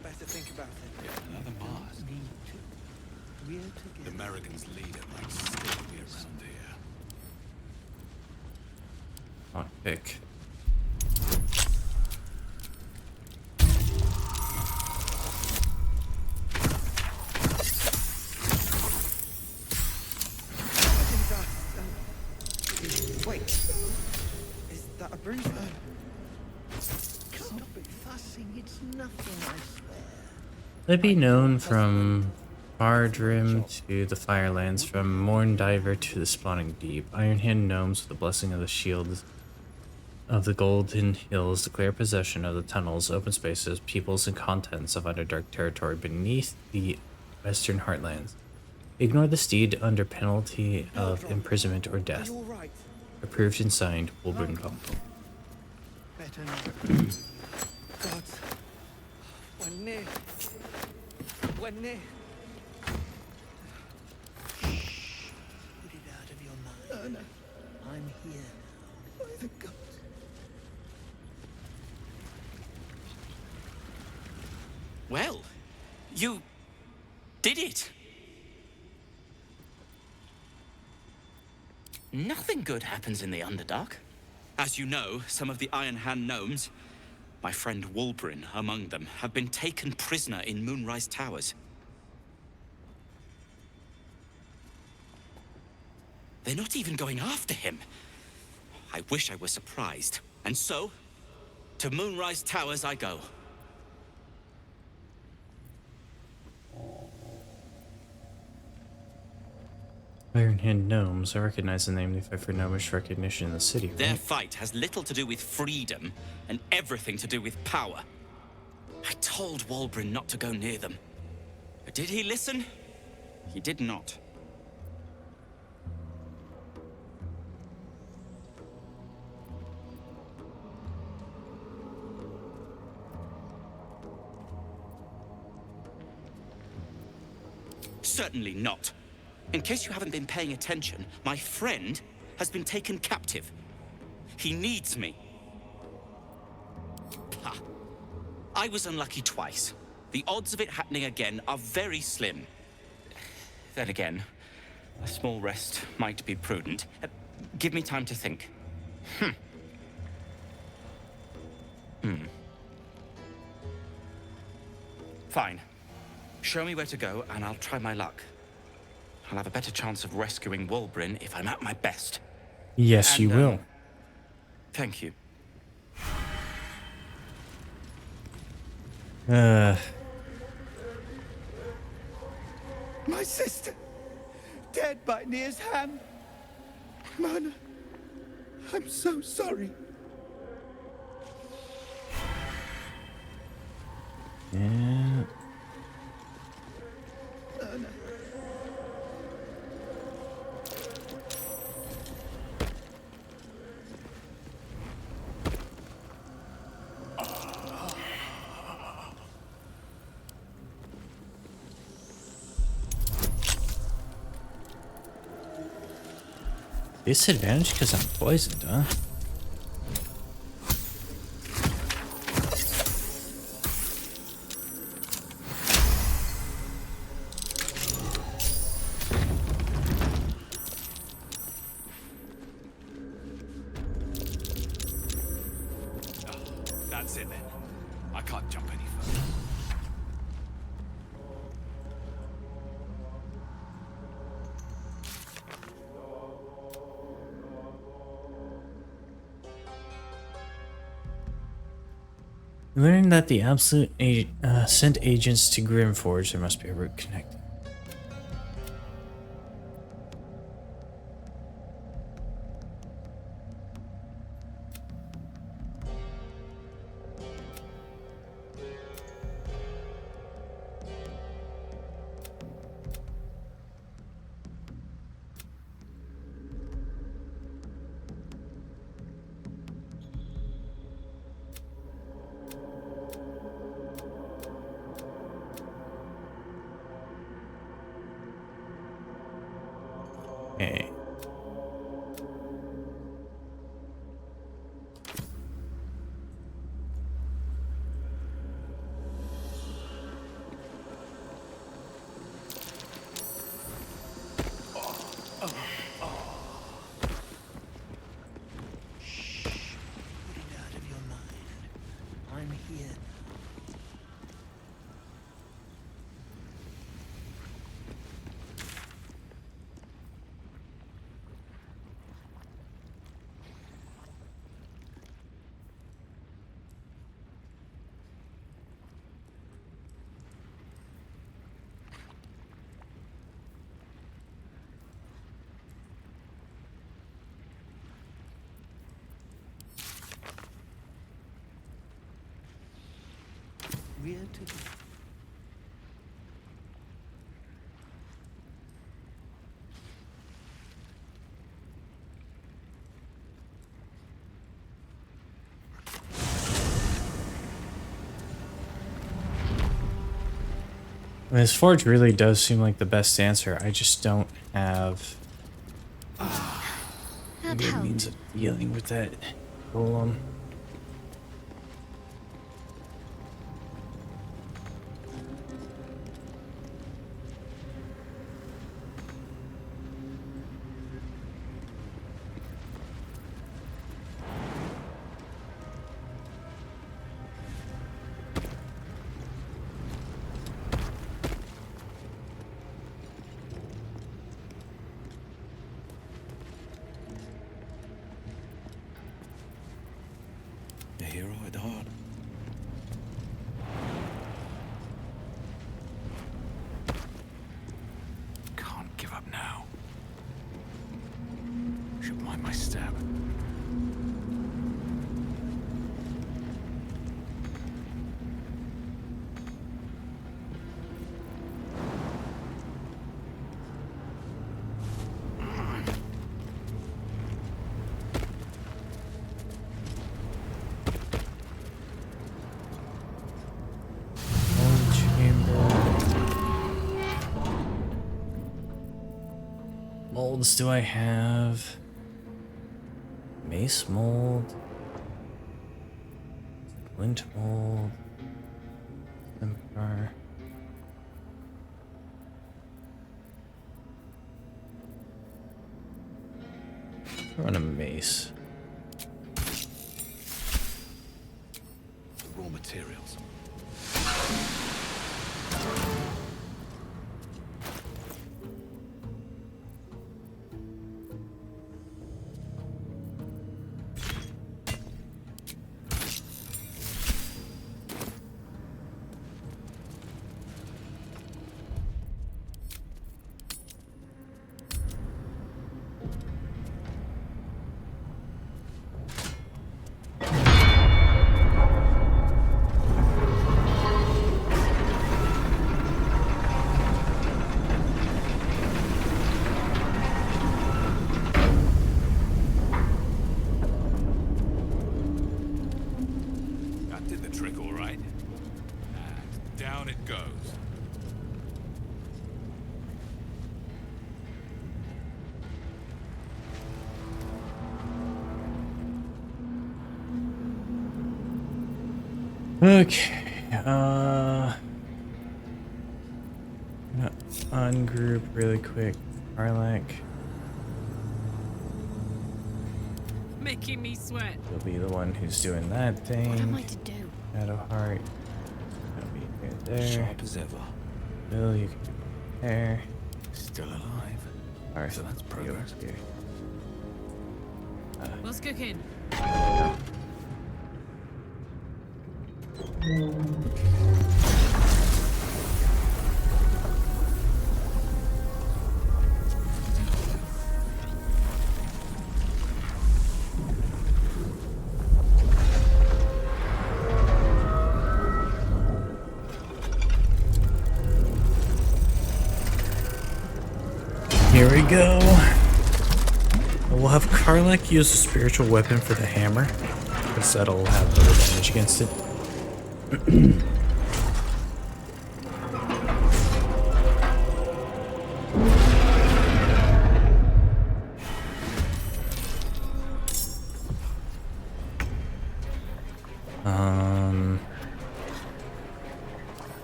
bear to think about it. Yet another Mars. The Americans' leader might still be around here. Pick. They be known from Fardrim to the Firelands, from Morndiver to the Spawning Deep. Ironhand gnomes, with the blessing of the shields of the Golden Hills, declare possession of the tunnels, open spaces, peoples, and contents of Underdark territory beneath the Western Heartlands. Ignore the steed under penalty of imprisonment or death. Approved and signed, Wolbrun Pump. Better not. God. We're near. We're near. Put it out of your mind. I'm here now. By the gods. Well, you did it. Nothing good happens in the Underdark. As you know, some of the Iron Hand gnomes, my friend Wolbrun among them, have been taken prisoner in Moonrise Towers. They're not even going after him. I wish I were surprised. And so, to Moonrise Towers I go. Ironhand gnomes. I recognize the name. They fight for gnomish recognition in the city, right? Their fight has little to do with freedom and everything to do with power. I told Wolbrun not to go near them. But did he listen? He did not. Certainly not. In case you haven't been paying attention, my friend has been taken captive. He needs me. Ha. I was unlucky twice. The odds of it happening again are very slim. Then again, a small rest might be prudent. Give me time to think. Fine. Show me where to go, and I'll try my luck. I'll have a better chance of rescuing Wolbrun if I'm at my best. Yes, you will. Thank you. My sister, dead by Nir's hand. Mana, I'm so sorry. Yeah. Disadvantage because I'm poisoned, huh? That's it then. I can't jump any further. Learning that the Absolute sent agents to Grimforge, there must be a route connected. rear to the... I mean, this forge really does seem like the best answer. I just don't have a good means of dealing with that golem. A hero at heart. Can't give up now. Should mind my step. Molds do I have? Mace mold, flint mold, Empire. Run a mace. Raw materials. Okay, gonna ungroup really quick. Karlak. Making me sweat. You'll be the one who's doing that thing. What am I to do? Shadowheart. That'll be good there. Sharp as ever. Bill, you can do there. Still alive. Alright, So that's progress. Here. What's cooking? Here we go. We'll have Karlak use a spiritual weapon for the hammer, because that'll have better damage against it.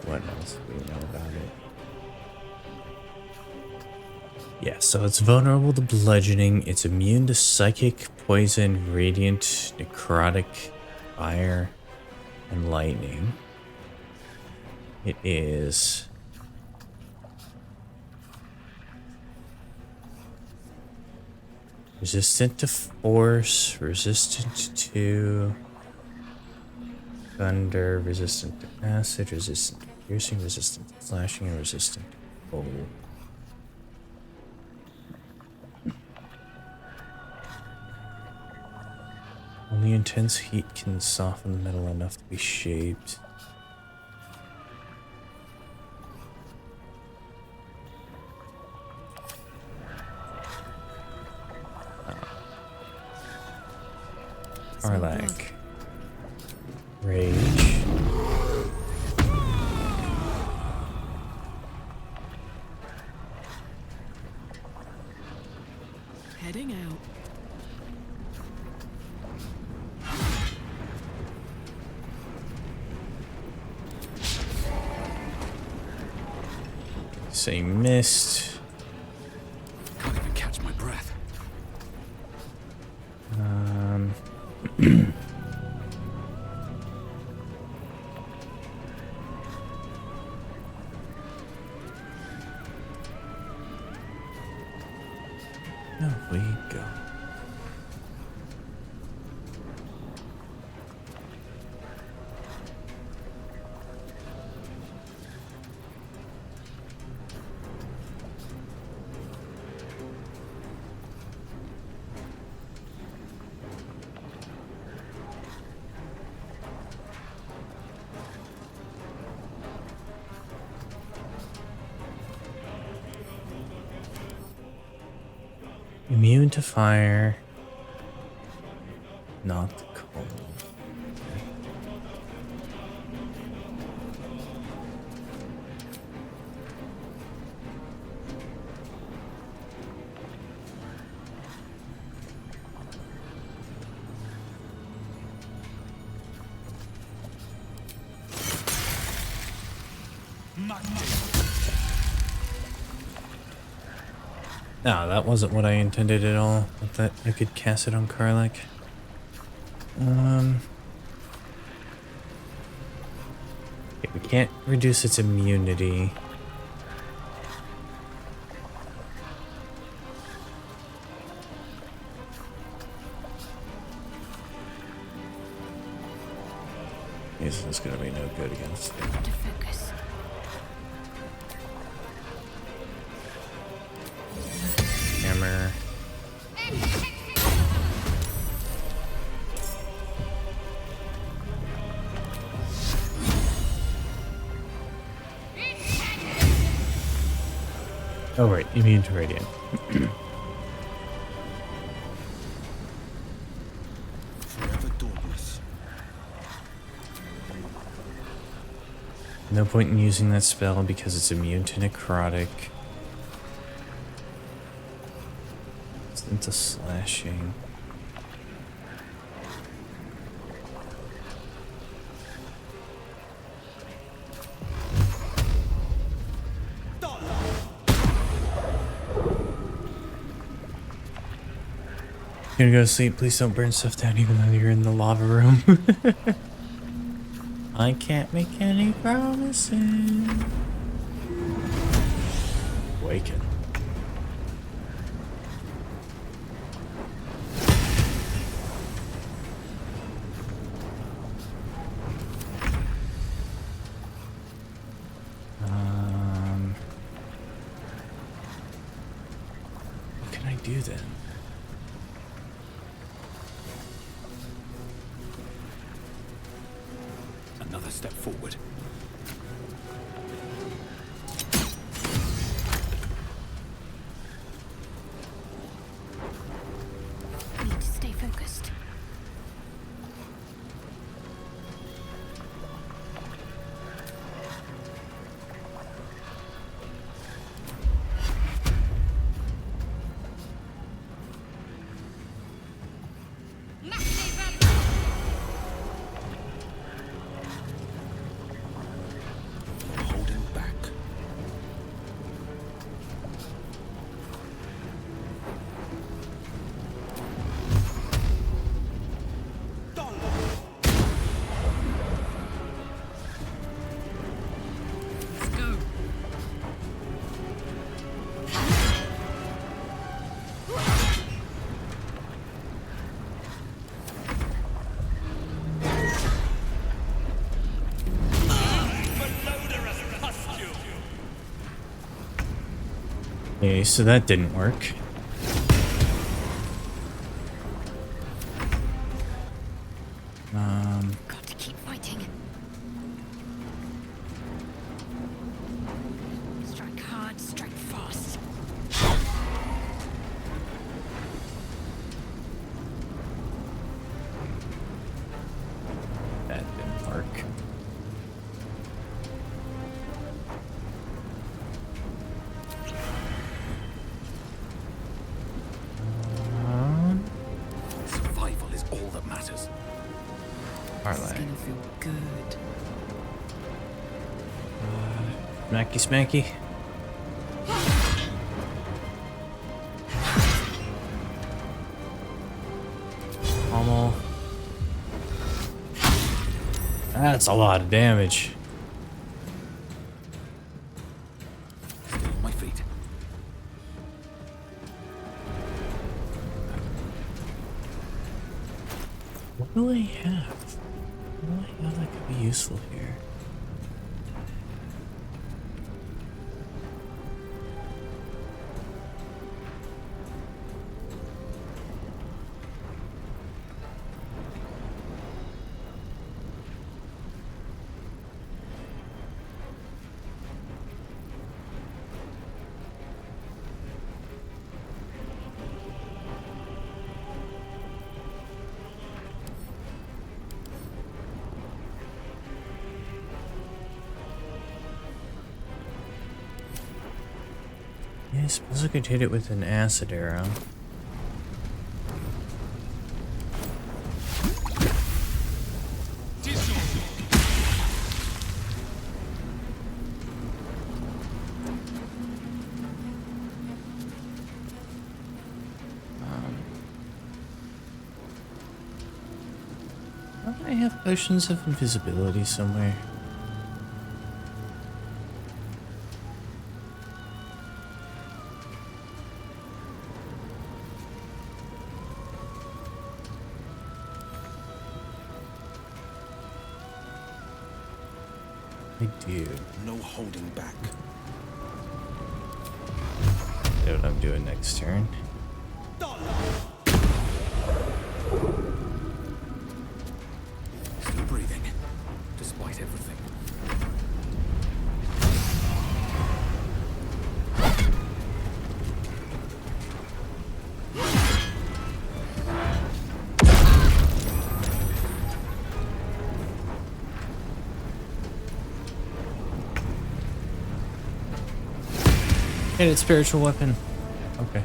What else do we know about it? Yeah, so it's vulnerable to bludgeoning. It's immune to psychic, poison, radiant, necrotic, fire, and lightning. It is resistant to force, resistant to thunder, resistant to acid, resistant to piercing, resistant to slashing, and resistant to cold. Only intense heat can soften the metal enough to be shaped. Karlach. Rage. Heading out. Say missed. Can't even catch my breath. There we go. Immune to fire, not cold. No, that wasn't what I intended at all. I thought I could cast it on Karlach. Okay, we can't reduce its immunity. This is gonna be no good against it. To focus. Hammer. Oh right, immune to radiant. Forever dauntless. No point in using that spell because it's immune to necrotic. It's into slashing. Gonna go to sleep. Please don't burn stuff down even though you're in the lava room. I can't make any promises. Waken. What can I do then? Another step forward. Need to stay focused. Holding back. Let's go. Okay, so that didn't work. Got to keep fighting. Strike hard, strike fast. Parlay. This is gonna feel good. Smacky smacky. Almost. That's a lot of damage. Stay on my feet. What do I have? What do I have that could be useful here? Yeah, I suppose I could hit it with an acid arrow. Don't I have potions of invisibility somewhere? I do. No holding back. Know what I'm doing next turn. Still breathing, despite everything. Hit it, spiritual weapon. Okay.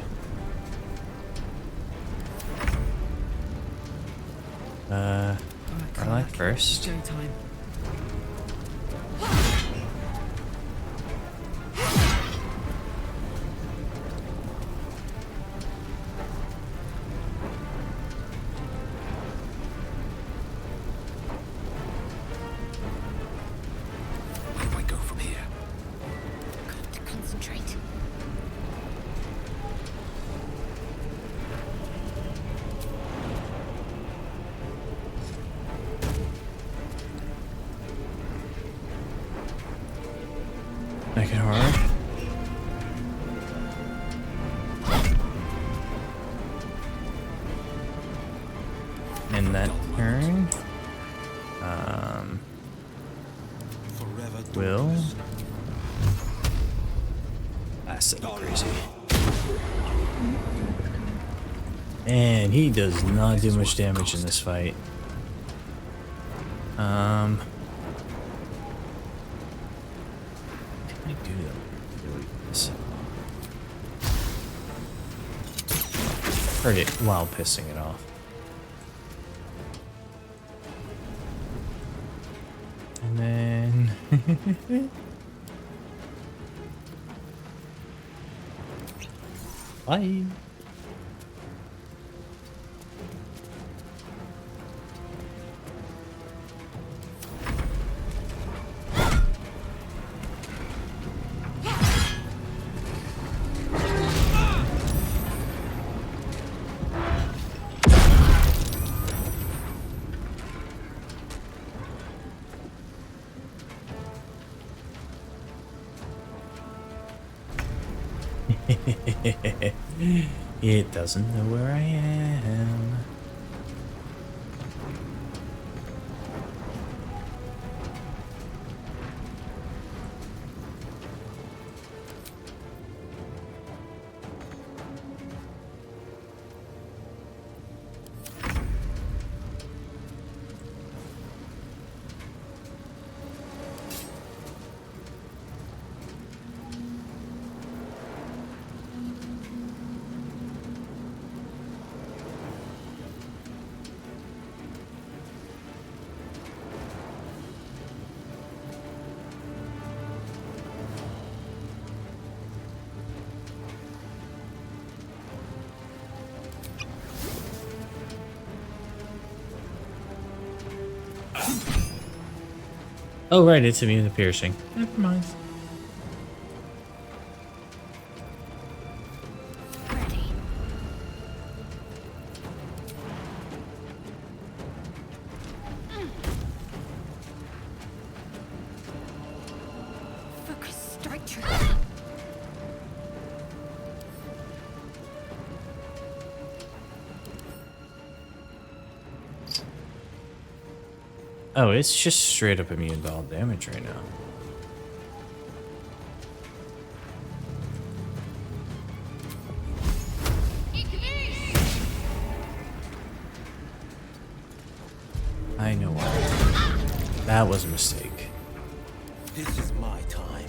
I like first. Showtime. Where do I go from here? Got to concentrate. Make it hard. In that turn, will acid crazy. And he does not do much damage in this fight. What can I do to this? Hurt it while pissing it off. And then bye. It doesn't know where I am. Oh, right, it's immune to piercing. Never mind. Focus, strike true. Oh, it's just straight up immune to all damage right now. I know what. That was a mistake. This is my time.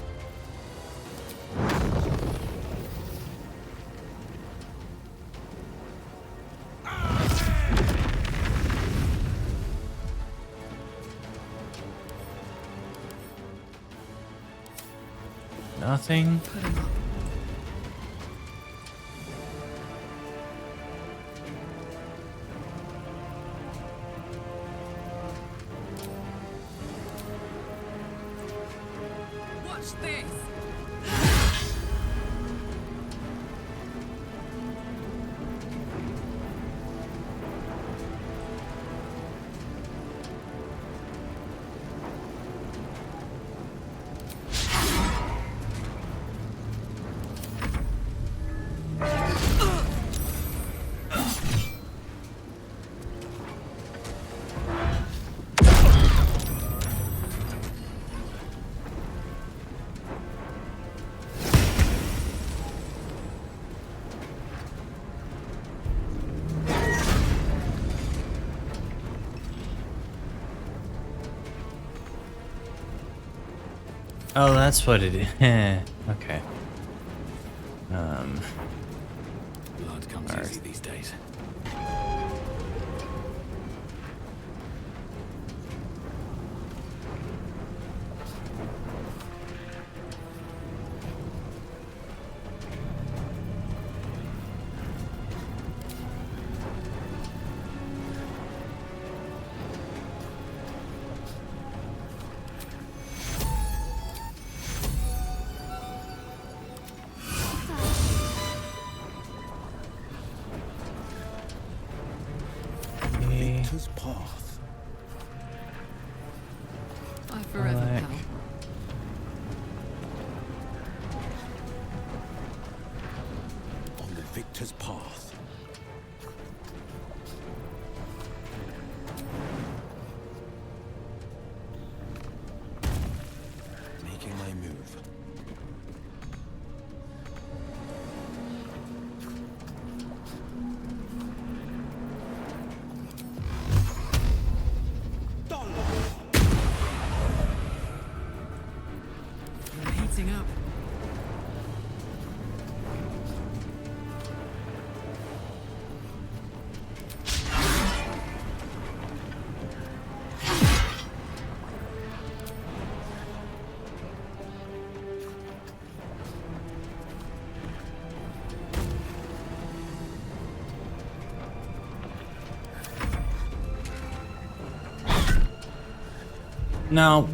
Nothing. Watch this. Oh, that's what it is. Okay. Blood comes easy these days. Victor's path. I forever, Black. pal. On the victor's path. Making my move. I'm heating up. No.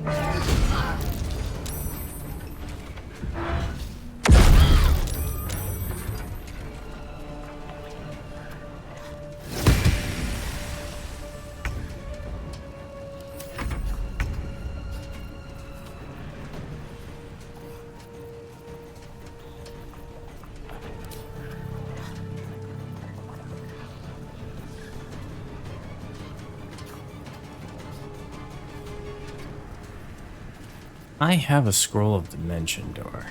I have a scroll of dimension door.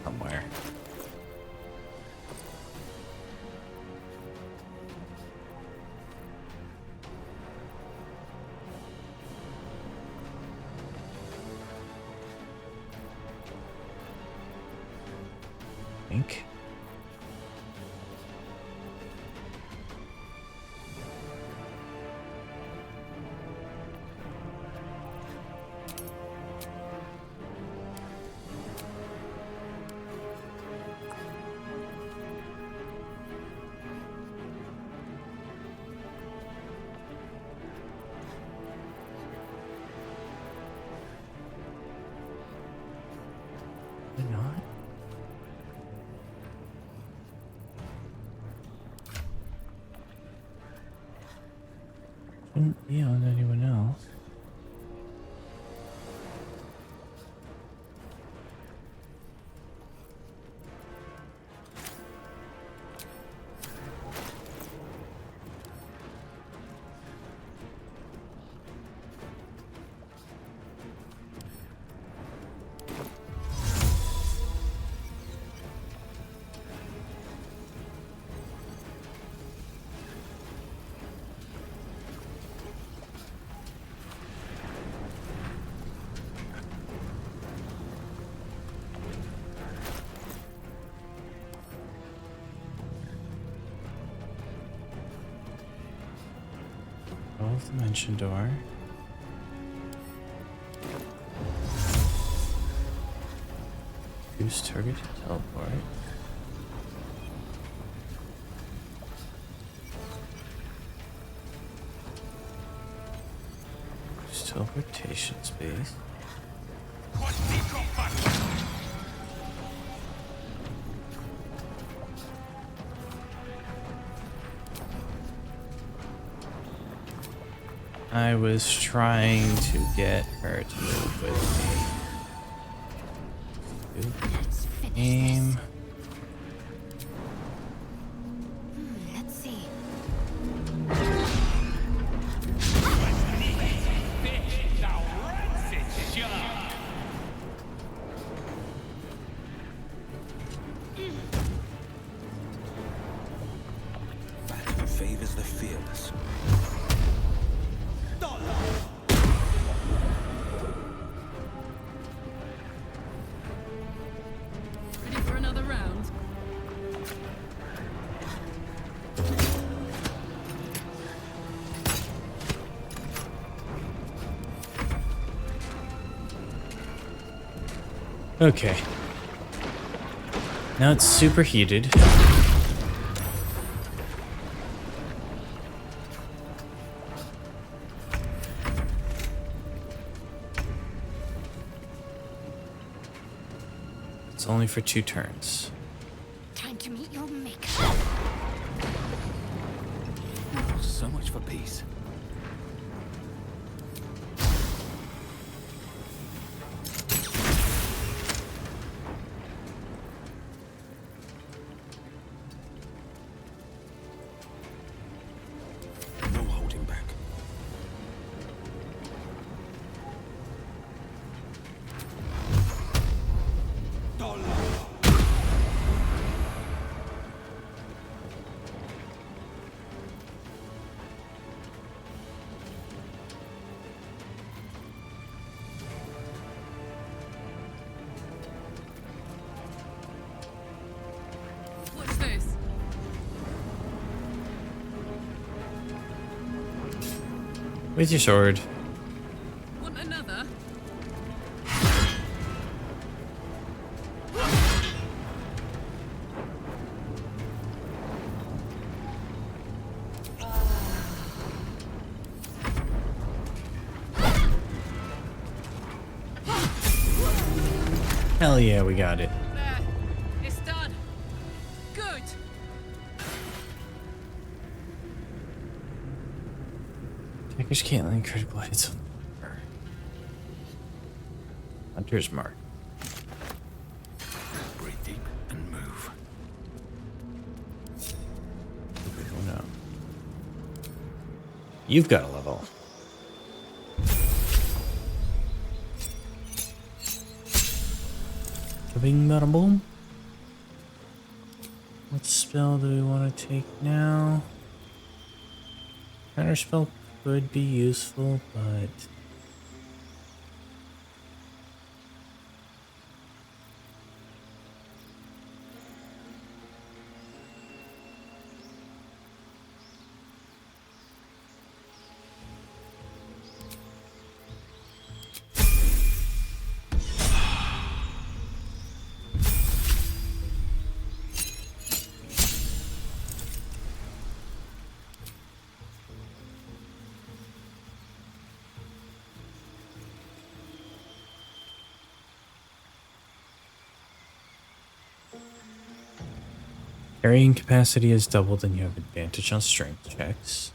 Somewhere. Think. Shouldn't be on anyone else. Dimension door. Use target to teleport. Use teleportation space. I was trying to get her to move with me. Aim. Let's see. Value favors the fearless. Ready for another round? Okay. Now it's superheated. It's only for 2 turns. Time to meet your maker. So much for peace. No holding back. What's this? With your sword. Want another? Hell yeah, we got it. There. It's done. Good. Attackers can't land critical hits on the hunter. Hunter's mark. Breathe deep and move. Oh no. You've got a level. Bing bada boom. What spell do we want to take now? Counter spell could be useful, but carrying capacity is doubled and you have advantage on strength checks.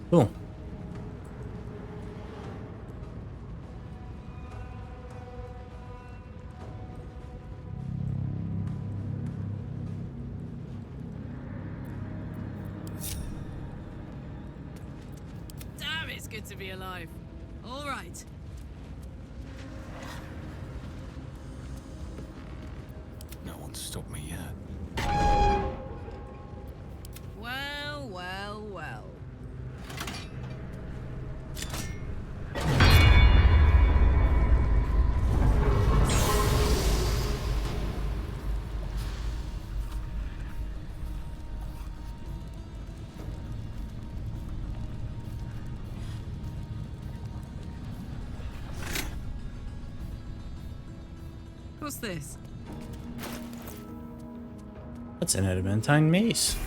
Cool. Damn, it's good to be alive. All right. No one's stopped me yet. Well, well, well. What's this? That's an adamantine mace.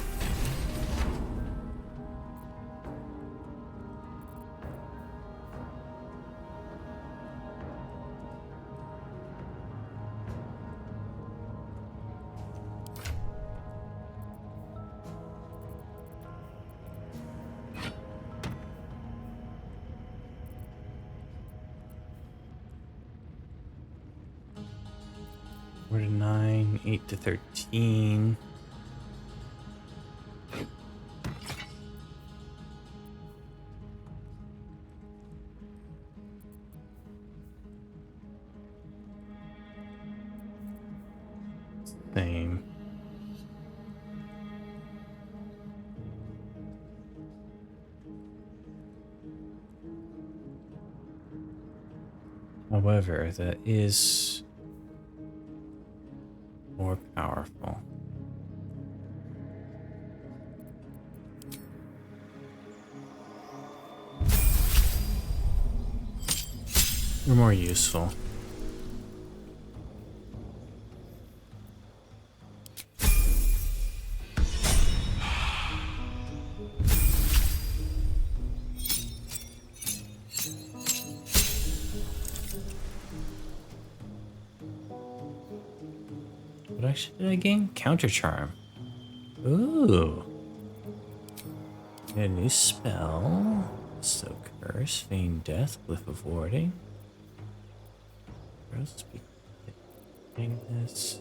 We're to 9, 8 to 13. Same. However, that is more powerful. Or more useful. What actually did I gain? Counter charm. Ooh. Get a new spell. So curse, feign death, glyph of warding. Where else be getting this?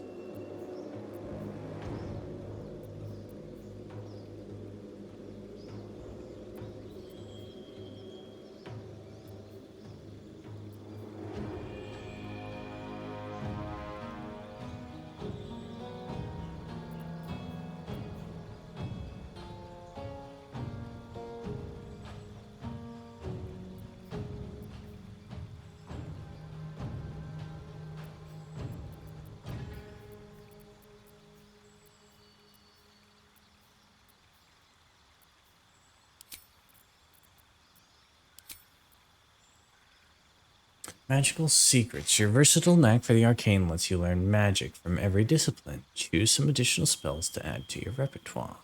Magical secrets. Your versatile knack for the arcane lets you learn magic from every discipline. Choose some additional spells to add to your repertoire.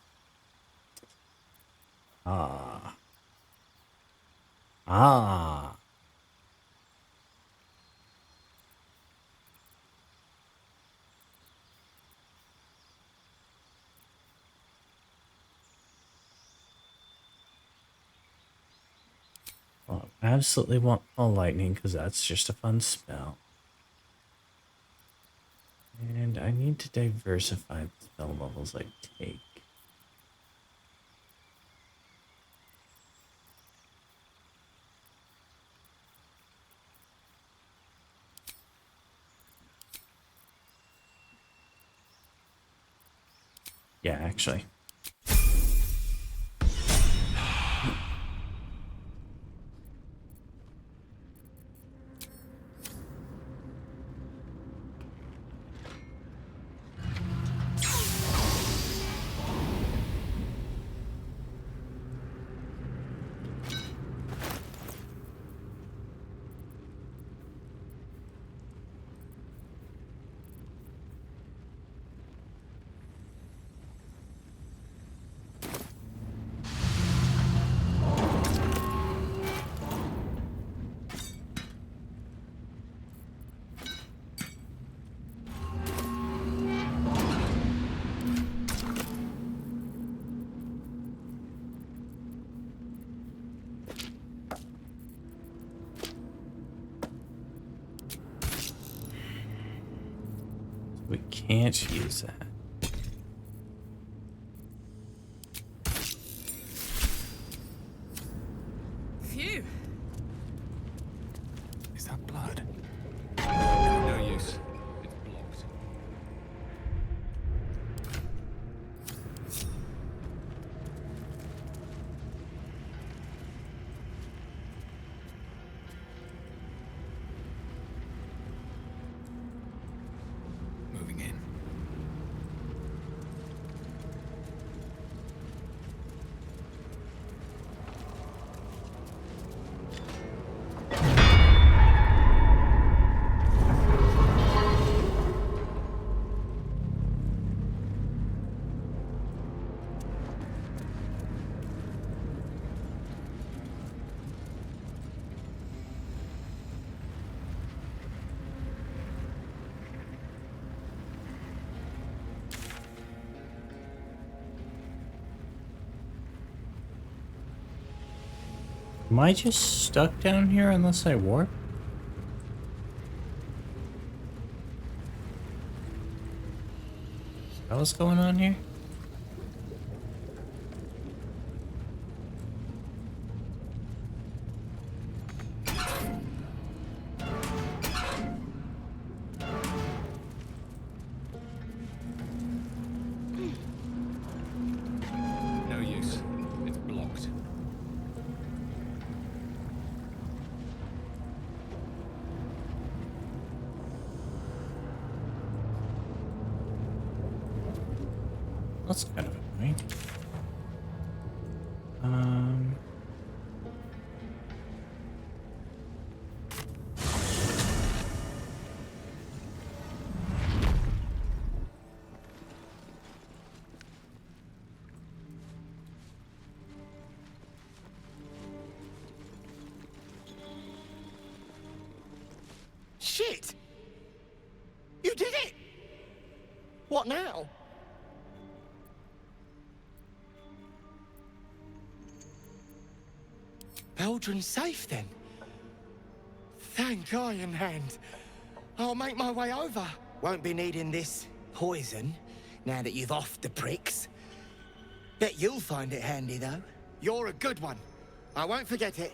Ah. Ah. Well, I absolutely want all lightning because that's just a fun spell. And I need to diversify the spell levels I take. Yeah, actually. can't use that. Phew. Is that blood? No use. It's blocked. Moving in. Am I just stuck down here unless I warp? Is that what's going on here? No use. It's blocked. That's kind of annoying. Shit! You did it! What now? Baldur's safe then. Thank Iron Hand. I'll make my way over. Won't be needing this poison now that you've offed the pricks. Bet you'll find it handy though. You're a good one. I won't forget it.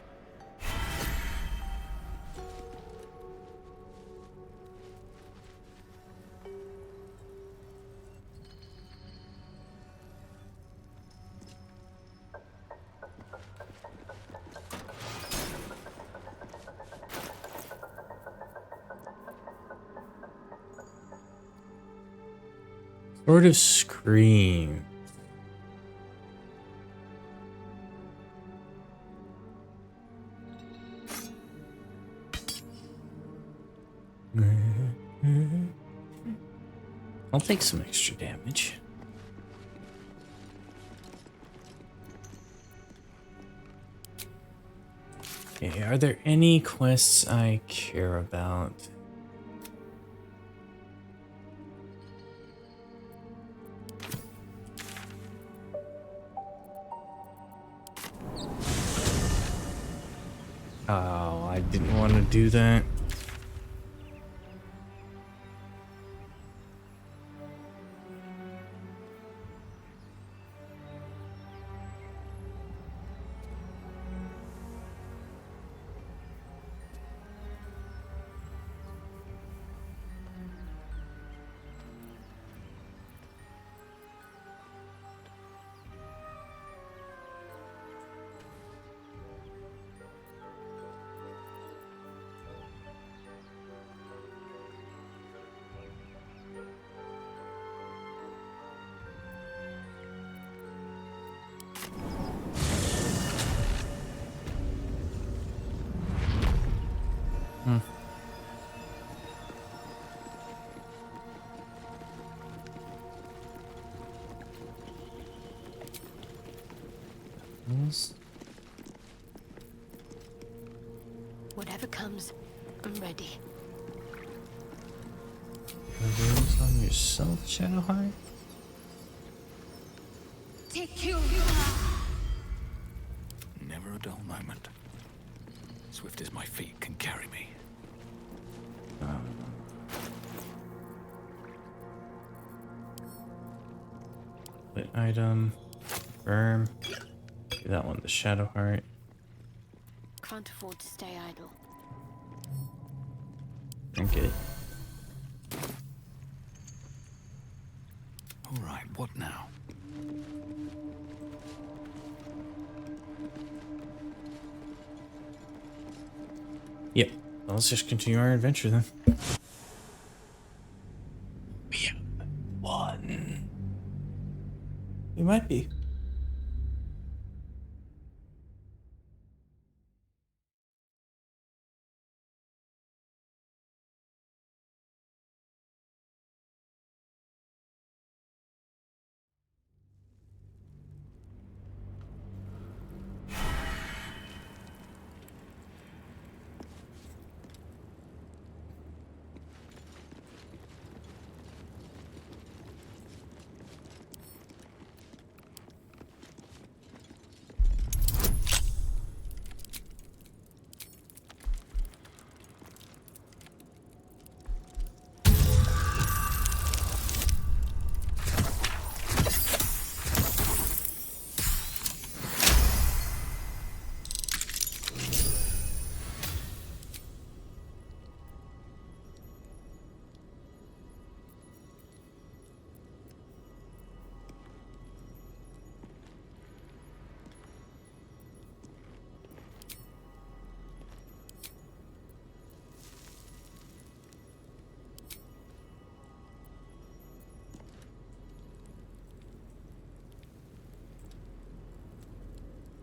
Sort of scream. I'll take some extra damage. Okay, are there any quests I care about? Oh, I didn't want to do that. Whatever comes, I'm ready. Those on yourself, Shadowheart? Never a dull moment. Swift as my feet can carry me. An item. Confirm. Do that one, the Shadow Heart. Can't afford to stay idle. Drink it. All right, what now? Yep. Well, let's just continue our adventure then. One. You might be.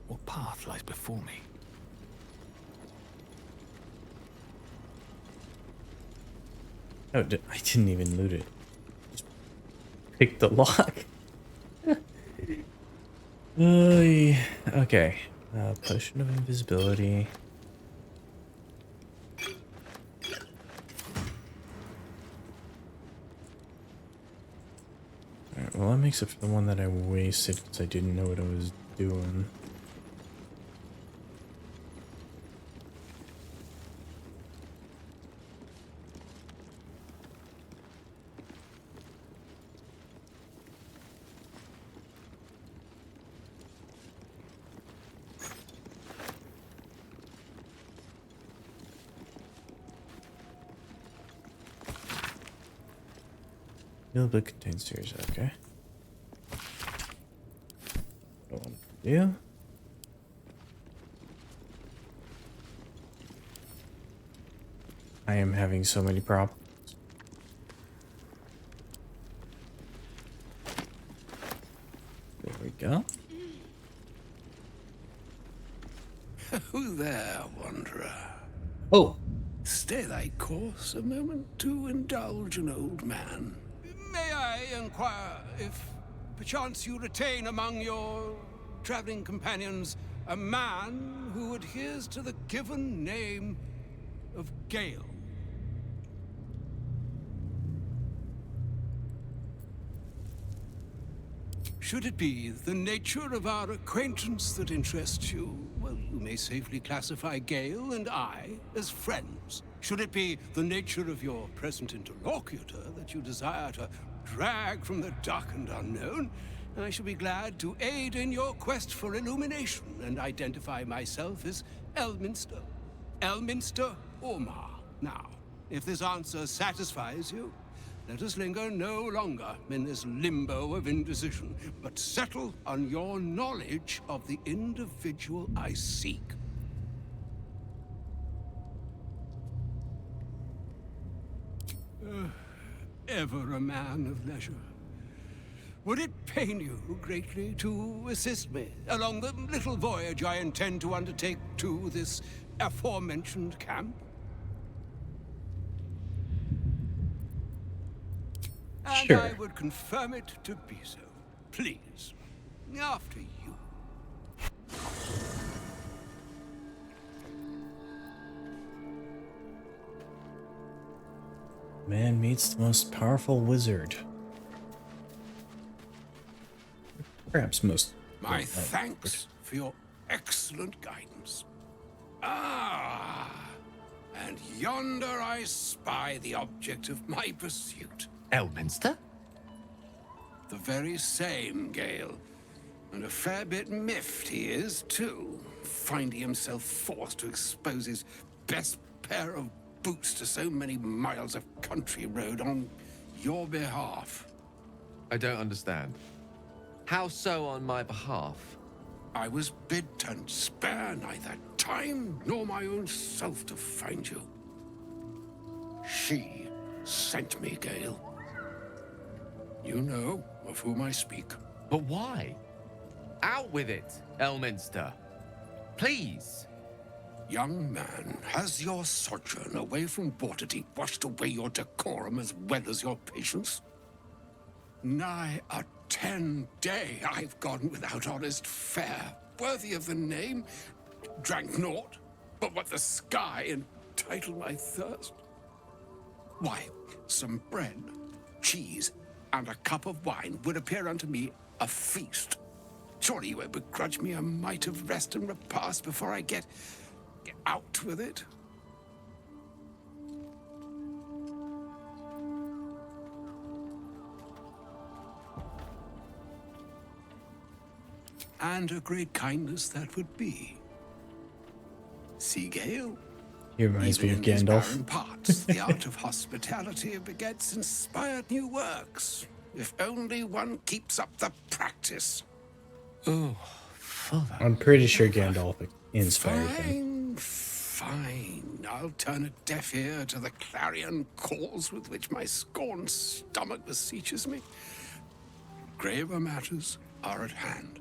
What path lies before me? Oh, I didn't even loot it. Just picked the lock. Oy. Okay. Potion of invisibility. Alright, well that makes it for the one that I wasted because I didn't know what I was doing. Book contains series, okay. Don't want to do. I am having so many problems. There we go. Who there, wanderer? Oh. Stay thy course a moment to indulge an old man. May I inquire if perchance you retain among your traveling companions a man who adheres to the given name of Gale? Should it be the nature of our acquaintance that interests you, well, you may safely classify Gale and I as friends. Should it be the nature of your present interlocutor that you desire to drag from the dark and unknown, I shall be glad to aid in your quest for illumination and identify myself as Elminster. Elminster Ormar. Now, if this answer satisfies you, let us linger no longer in this limbo of indecision, but settle on your knowledge of the individual I seek. Ever a man of leisure. Would it pain you greatly to assist me along the little voyage I intend to undertake to this aforementioned camp? And sure. I would confirm it to be so. Please, after you. Man meets the most powerful wizard. Perhaps most. My thanks for your excellent guidance. Ah, and yonder I spy the object of my pursuit. Elminster? The very same, Gale. And a fair bit miffed he is, too, finding himself forced to expose his best pair of boots to so many miles of country road on your behalf. I don't understand. How so on my behalf? I was bid to spare neither time nor my own self to find you. She sent me, Gale. You know of whom I speak. But why? Out with it, Elminster. Please. Young man, has your sojourn away from Waterdeep washed away your decorum as well as your patience? Nigh a 10-day I've gone without honest fare, worthy of the name. Drank naught, but what the sky entitled my thirst. Why, some bread, cheese, and a cup of wine would appear unto me a feast. Surely you would begrudge me a mite of rest and repast before I get out with it? And a great kindness that would be. See, Gale? He reminds me of Even in these Gandalf. barren parts, the art of hospitality begets inspired new works. If only one keeps up the practice. Oh, Father. I'm pretty sure Gandalf inspired him. Fine. I'll turn a deaf ear to the clarion calls with which my scorned stomach beseeches me. Graver matters are at hand.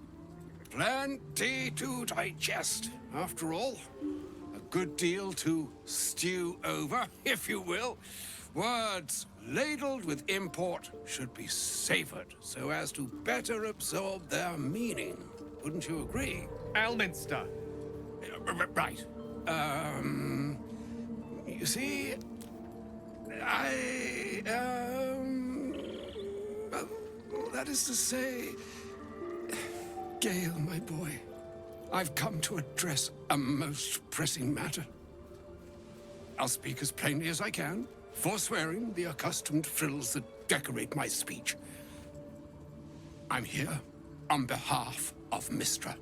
Plenty to digest, after all. A good deal to stew over, if you will. Words ladled with import should be savored so as to better absorb their meaning. Wouldn't you agree? Elminster. Right. You see, that is to say, Gale, my boy, I've come to address a most pressing matter. I'll speak as plainly as I can, forswearing the accustomed frills that decorate my speech. I'm here on behalf of Mistra.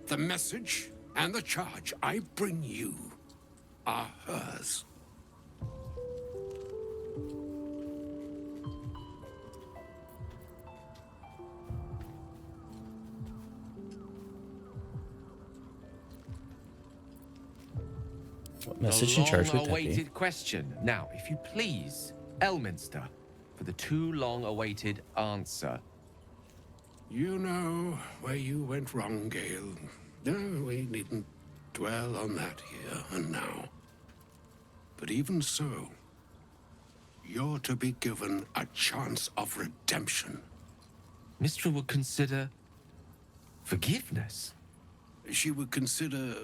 The message and the charge I bring you are hers. What message and charge would that be? Long-awaited question. Now, if you please, Elminster, for the too long-awaited answer. You know where you went wrong, Gale. No, we needn't dwell on that here and now. But even so, you're to be given a chance of redemption. Mistra would consider forgiveness. She would consider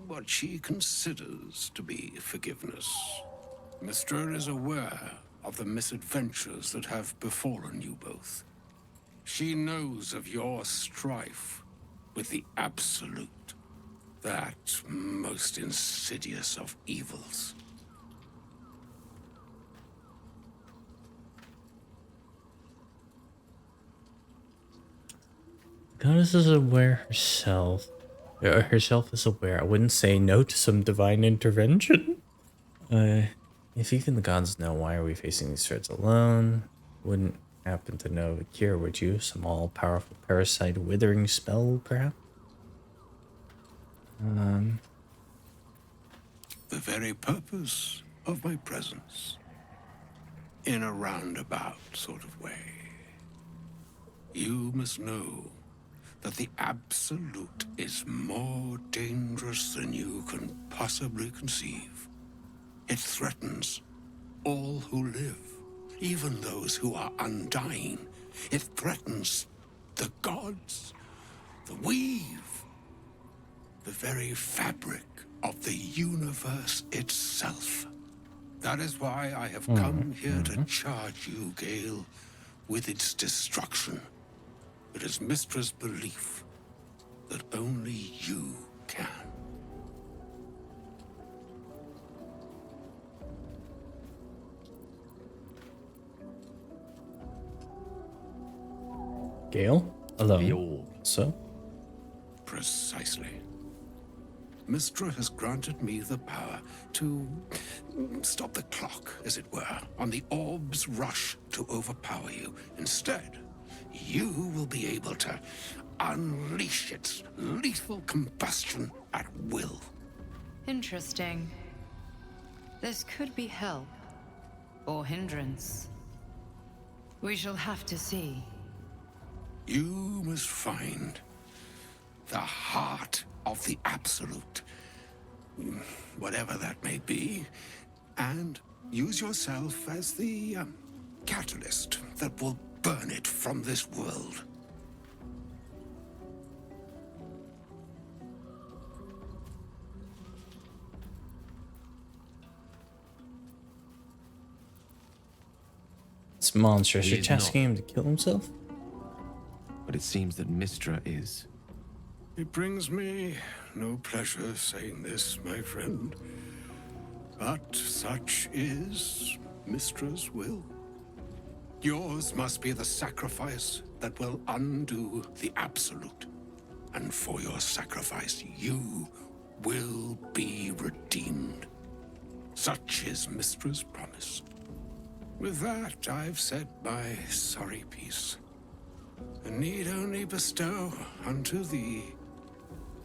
what she considers to be forgiveness. Mistra is aware of the misadventures that have befallen you both. She knows of your strife with the Absolute, that most insidious of evils. Goddess is aware herself. Herself is aware. I wouldn't say no to some divine intervention. If even the gods know, why are we facing these threats alone? Wouldn't happen to know the cure, would you? Some all-powerful parasite withering spell, perhaps? The very purpose of my presence. In a roundabout sort of way. You must know that the Absolute is more dangerous than you can possibly conceive. It threatens all who live, even those who are undying. It threatens the gods, the weave, the very fabric of the universe itself. That is why I have come here to charge you, Gale, with its destruction. It is Mistra's belief that only you can. Gale alone. The orb. So? Precisely. Mistra has granted me the power to stop the clock, as it were, on the orb's rush to overpower you. Instead, you will be able to unleash its lethal combustion at will. Interesting. This could be help or hindrance. We shall have to see. You must find the heart of the Absolute, whatever that may be, and use yourself as the catalyst that will burn it from this world. It's monstrous. He You're is tasking not. him to kill himself? But it seems that Mistra is. It brings me no pleasure saying this, my friend, but such is Mistra's will. Yours must be the sacrifice that will undo the Absolute, and for your sacrifice you will be redeemed. Such is Mistra's promise. With that, I've said my sorry piece, and need only bestow unto thee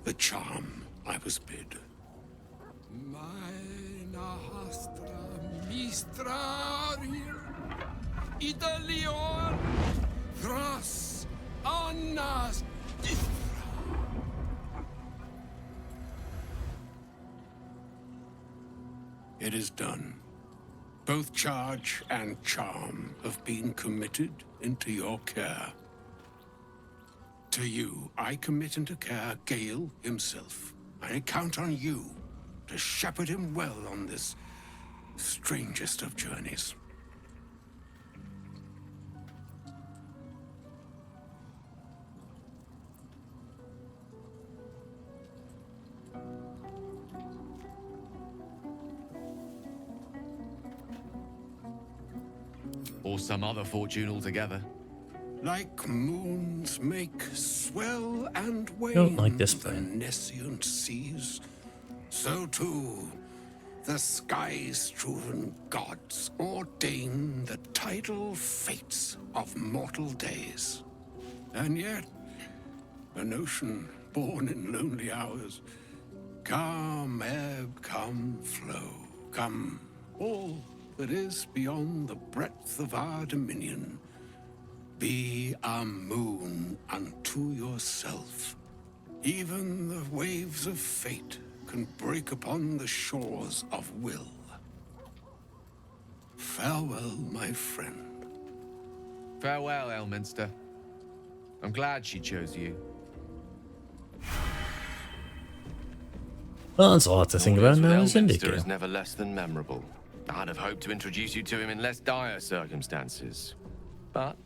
the charm I was bid. Mina hastra mistrarir idalion thras annas It is done. Both charge and charm have been committed into your care. To you, I commit into care Gale himself. I count on you to shepherd him well on this strangest of journeys. Or some other fortune altogether. Like moons make swell and wane Don't like this plan. the nescient seas, so too the sky-strewn gods ordain the tidal fates of mortal days. And yet, an ocean born in lonely hours, come ebb, come flow, come all that is beyond the breadth of our dominion. Be a moon unto yourself. Even the waves of fate can break upon the shores of will. Farewell, my friend. Farewell, Elminster. I'm glad she chose you. Well, that's a lot to think about now, isn't it? Elminster is never less than memorable. I'd have hoped to introduce you to him in less dire circumstances. But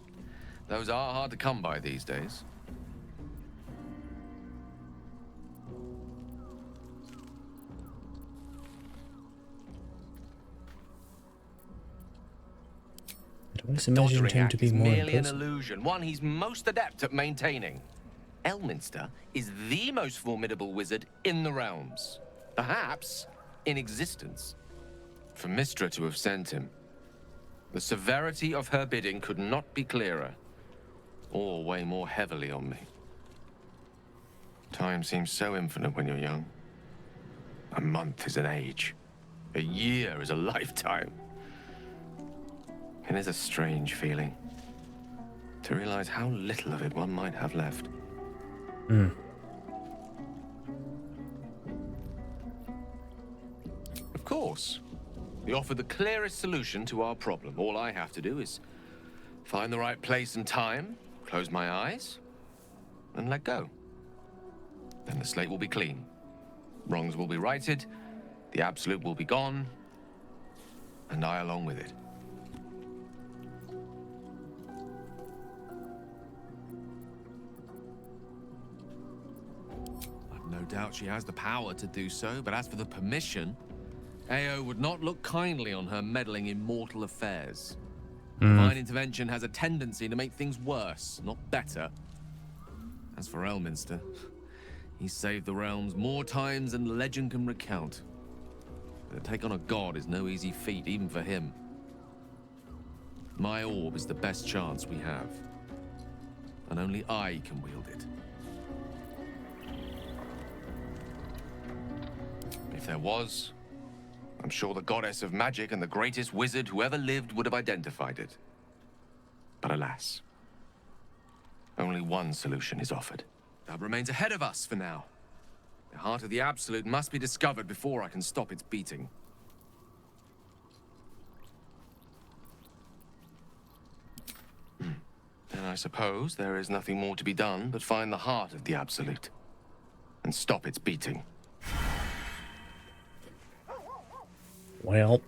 those are hard to come by these days. I always imagined him to be more merely an imposing. illusion, one he's most adept at maintaining. Elminster is the most formidable wizard in the realms, perhaps in existence. For Mistra to have sent him, the severity of her bidding could not be clearer, or weigh more heavily on me. Time seems so infinite when you're young. A month is an age. A year is a lifetime. It is a strange feeling to realize how little of it one might have left. Of course, we offer the clearest solution to our problem. All I have to do is find the right place and time, close my eyes, and let go. Then the slate will be clean. Wrongs will be righted, the Absolute will be gone, and I along with it. I've no doubt she has the power to do so, but as for the permission, Ao would not look kindly on her meddling in mortal affairs. Divine intervention has a tendency to make things worse, not better. As for Elminster, he saved the realms more times than legend can recount. But to take on a god is no easy feat, even for him. My orb is the best chance we have. And only I can wield it. If there was, I'm sure the goddess of magic and the greatest wizard who ever lived would have identified it. But alas, only one solution is offered. That remains ahead of us for now. The heart of the Absolute must be discovered before I can stop its beating. Then I suppose there is nothing more to be done but find the heart of the Absolute and stop its beating. Well,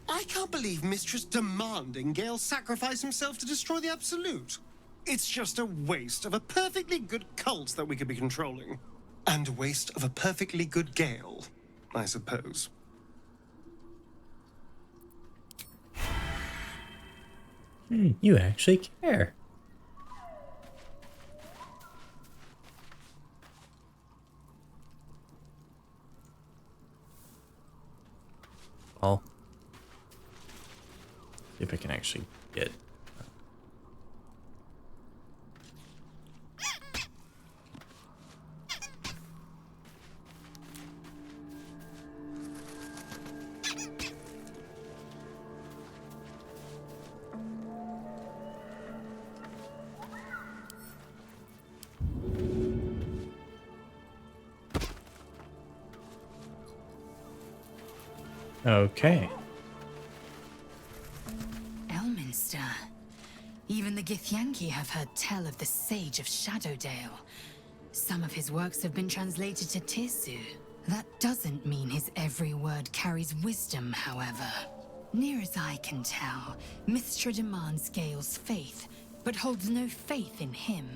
I can't believe Mistress demanding Gale sacrifice himself to destroy the Absolute. It's just a waste of a perfectly good cult that we could be controlling. And a waste of a perfectly good Gale, I suppose. You actually care. Well, see if I can actually get. Okay. Elminster. Even the Githyanki have heard tell of the Sage of Shadowdale. Some of his works have been translated to Tirsu. That doesn't mean his every word carries wisdom, however. Near as I can tell, Mystra demands Gale's faith, but holds no faith in him.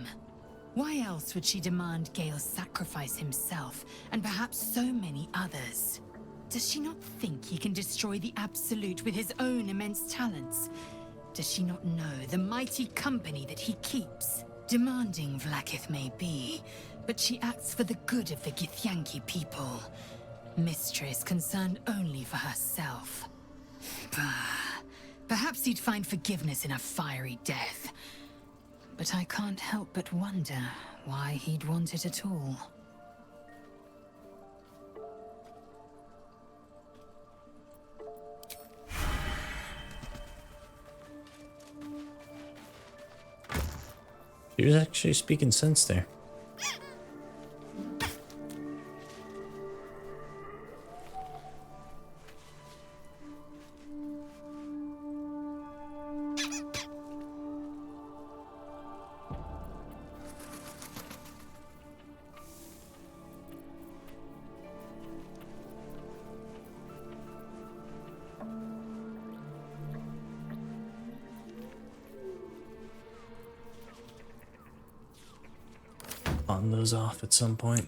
Why else would she demand Gale sacrifice himself, and perhaps so many others? Does she not think he can destroy the Absolute with his own immense talents? Does she not know the mighty company that he keeps? Demanding Vlaakith may be, but she acts for the good of the Githyanki people. Mystra is concerned only for herself. Perhaps he'd find forgiveness in a fiery death. But I can't help but wonder why he'd want it at all. He was actually speaking sense there. On those off at some point.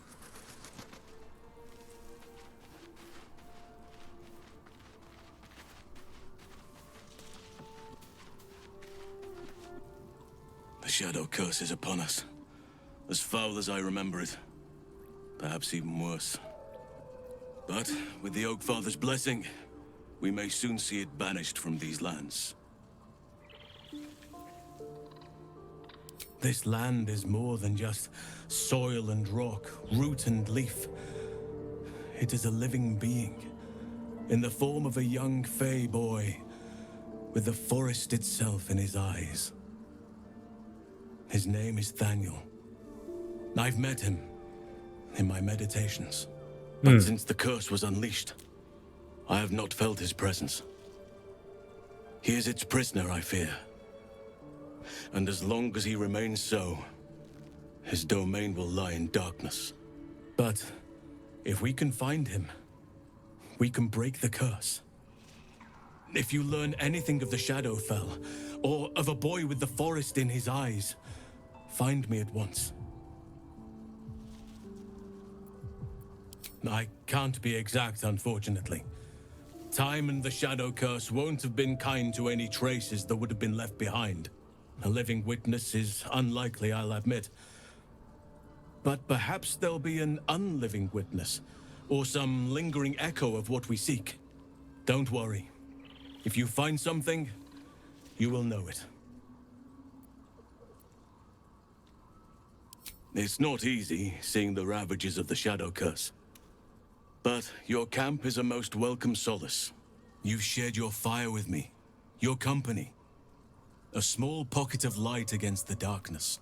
The shadow curse is upon us. As foul as I remember it. Perhaps even worse. But with the Oak Father's blessing, we may soon see it banished from these lands. This land is more than just soil and rock, root and leaf. It is a living being, in the form of a young fey boy, with the forest itself in his eyes. His name is Thaniel. I've met him in my meditations, but since the curse was unleashed, I have not felt his presence. He is its prisoner, I fear. And as long as he remains so, his domain will lie in darkness. But if we can find him, we can break the curse. If you learn anything of the Shadowfell, or of a boy with the forest in his eyes, find me at once. I can't be exact, unfortunately. Time and the Shadow Curse won't have been kind to any traces that would have been left behind. A living witness is unlikely, I'll admit. But perhaps there'll be an unliving witness, or some lingering echo of what we seek. Don't worry. If you find something, you will know it. It's not easy, seeing the ravages of the Shadow Curse. But your camp is a most welcome solace. You've shared your fire with me, your company. A small pocket of light against the darkness.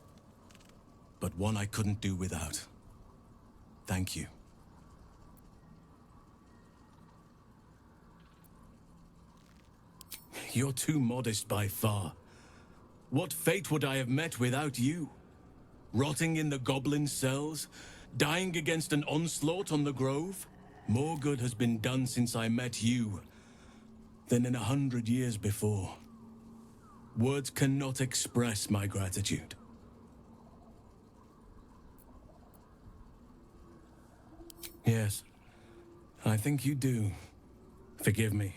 But one I couldn't do without. Thank you. You're too modest by far. What fate would I have met without you? Rotting in the goblin cells? Dying against an onslaught on the grove? More good has been done since I met you than in 100 years before. Words cannot express my gratitude. Yes, I think you do. Forgive me.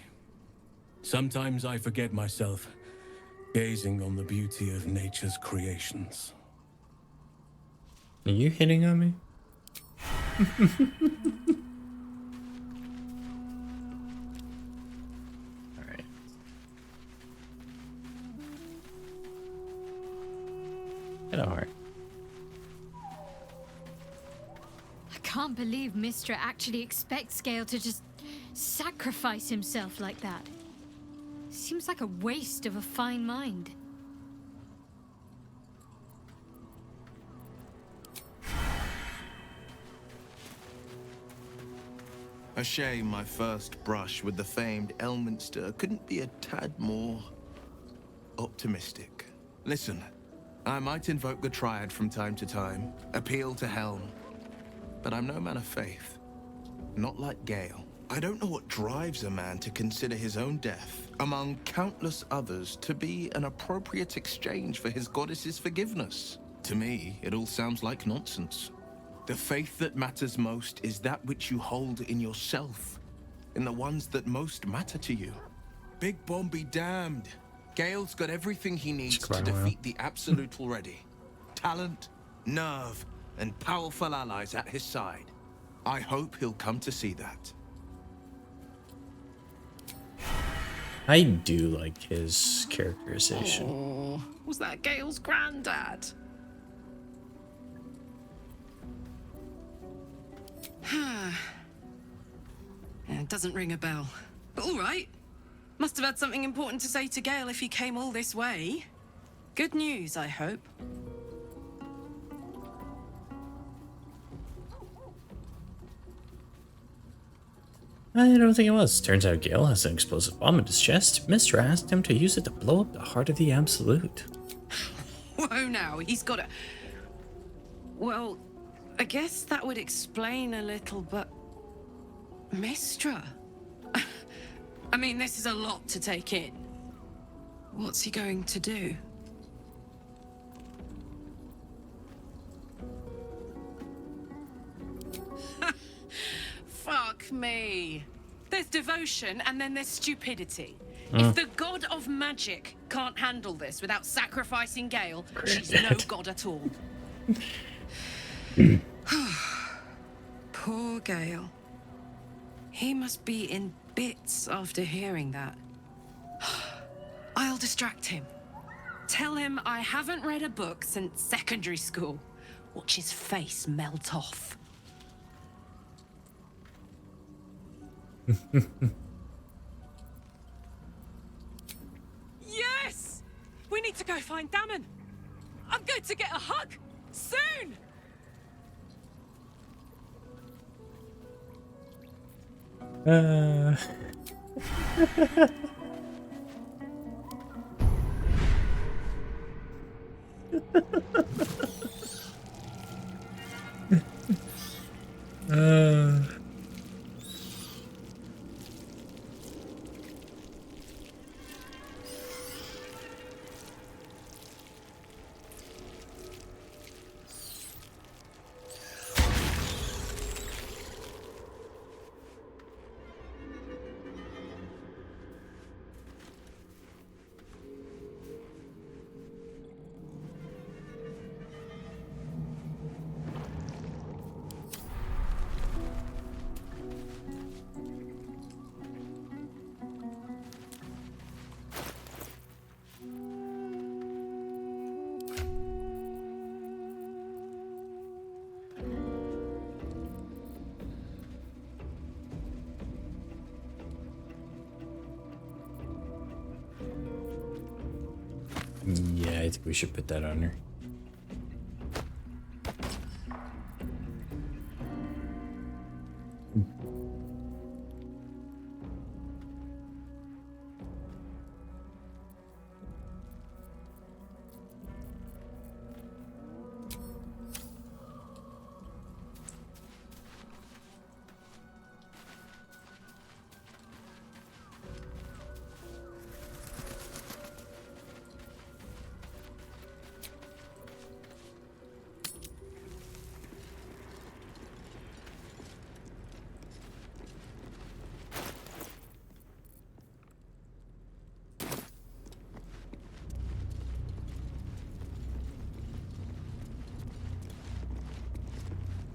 Sometimes I forget myself, gazing on the beauty of nature's creations. Are you hitting on me? Alright. Get a heart. I can't believe Mistra actually expects Gale to just sacrifice himself like that. Seems like a waste of a fine mind. A shame my first brush with the famed Elminster couldn't be a tad more optimistic. Listen, I might invoke the Triad from time to time, appeal to Helm, but I'm no man of faith. Not like Gale. I don't know what drives a man to consider his own death, among countless others, to be an appropriate exchange for his goddess's forgiveness. To me, it all sounds like nonsense. The faith that matters most is that which you hold in yourself, in the ones that most matter to you. Big Bomb be damned. Gale's got everything he needs to defeat the Absolute already. Talent, nerve, and powerful allies at his side. I hope he'll come to see that. I do like his characterization. Oh, was that Gale's granddad? It doesn't ring a bell. But all right. Must have had something important to say to Gale if he came all this way. Good news, I hope. I don't think it was. Turns out Gale has an explosive bomb in his chest. Mistra asked him to use it to blow up the heart of the Absolute. Whoa now, he's got a... Well, I guess that would explain a little, but... Mistra? I mean, this is a lot to take in. What's he going to do? Fuck me. There's devotion and then there's stupidity. If the god of magic can't handle this without sacrificing Gale, she's no god at all. Poor Gale. He must be in bits after hearing that. I'll distract him. Tell him I haven't read a book since secondary school. Watch his face melt off. Yes! We need to go find Damon. I'm going to get a hug soon. think we should put that on her.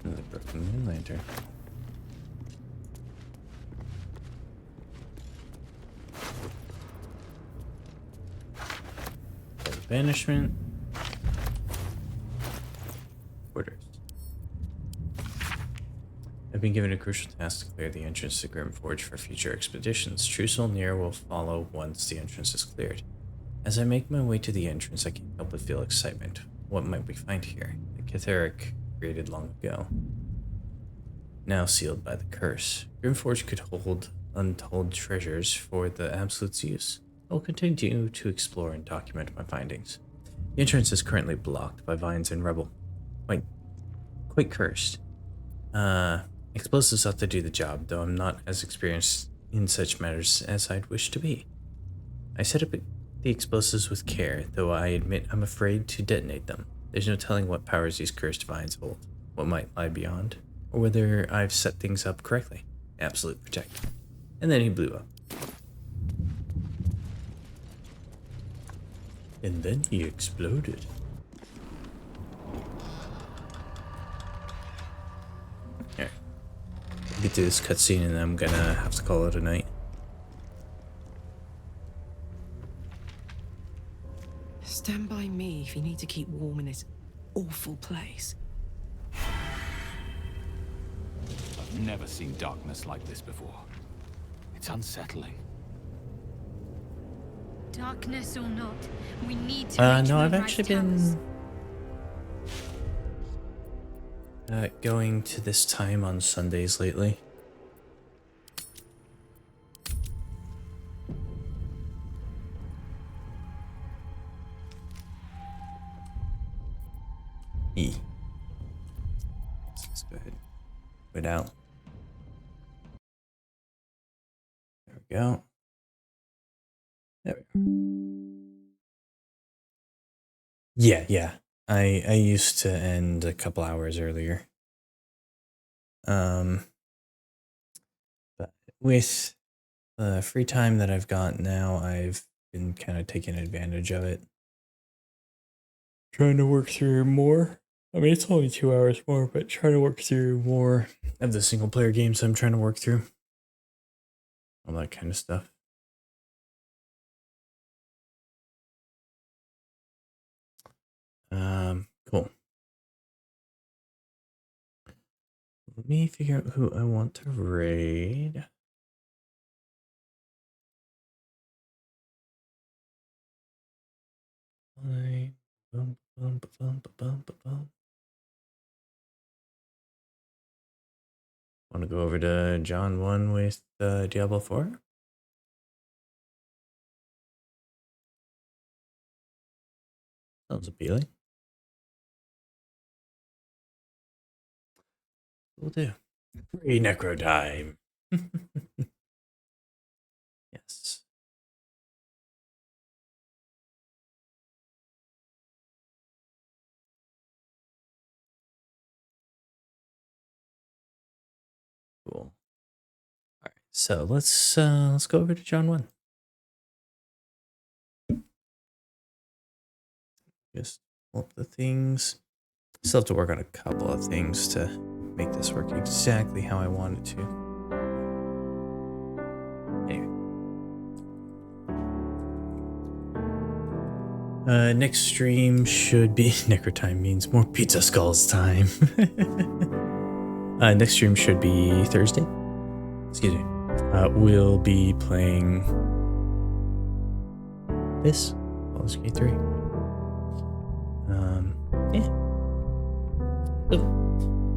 Another broken moon lantern. Banishment. Orders. I've been given a crucial task to clear the entrance to Grimforge for future expeditions. True Soul near will follow once the entrance is cleared. As I make my way to the entrance, I can't help but feel excitement. What might we find here? The Catheric created long ago, now sealed by the curse. Grimforge could hold untold treasures for the Absolute's use. I'll continue to explore and document my findings. The entrance is currently blocked by vines and rubble. Quite cursed. Explosives ought to do the job, though I'm not as experienced in such matters as I'd wish to be. I set up the explosives with care, though I admit I'm afraid to detonate them. There's no telling what powers these cursed vines hold, what might lie beyond, or whether I've set things up correctly. Absolute protect. And then he blew up. And then he exploded. Here. Get to this cutscene and I'm gonna have to call it a night. Stand by me if you need to keep warm in this awful place. I've never seen darkness like this before. It's unsettling. Darkness or not, we need to No, I've actually been going to this time on Sundays lately. Let's go ahead. Put it out. There we go. There we go. Yeah. I used to end a couple hours earlier. But with the free time that I've got now, I've been kind of taking advantage of it. Trying to work through more. I mean, it's only 2 hours more, but trying to work through more of the single player games I'm trying to work through. All that kind of stuff. Cool. Let me figure out who I want to raid. Want to go over to John 1 with Diablo 4? Sounds appealing. We'll do. Free necro time. Yes. Cool. All right, so let's go over to John 1. Just pull up the things. Still have to work on a couple of things to make this work exactly how I want it to. Anyway. Next stream should be necro time means more pizza skulls time. Next stream should be Thursday. Excuse me. We'll be playing this Baldur's Gate 3.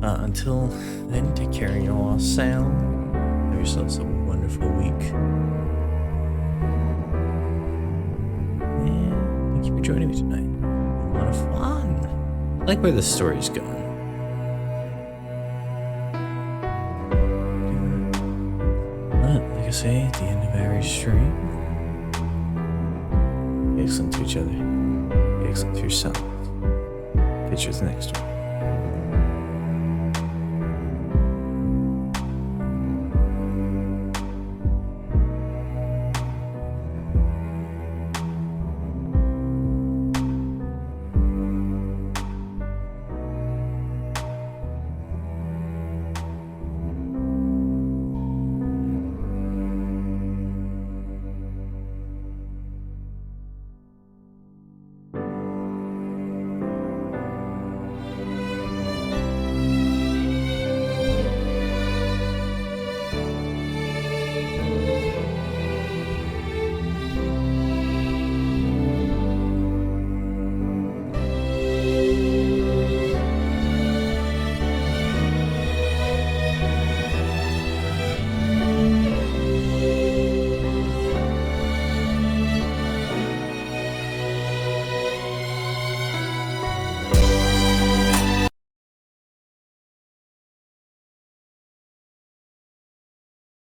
Until then, take care of your all sound. Have yourselves a wonderful week. And thank you for joining me tonight. A lot of fun. I like where the story's going. But, like I say, at the end of every stream, be excellent to each other. Be excellent to yourself. Catch you with the next one.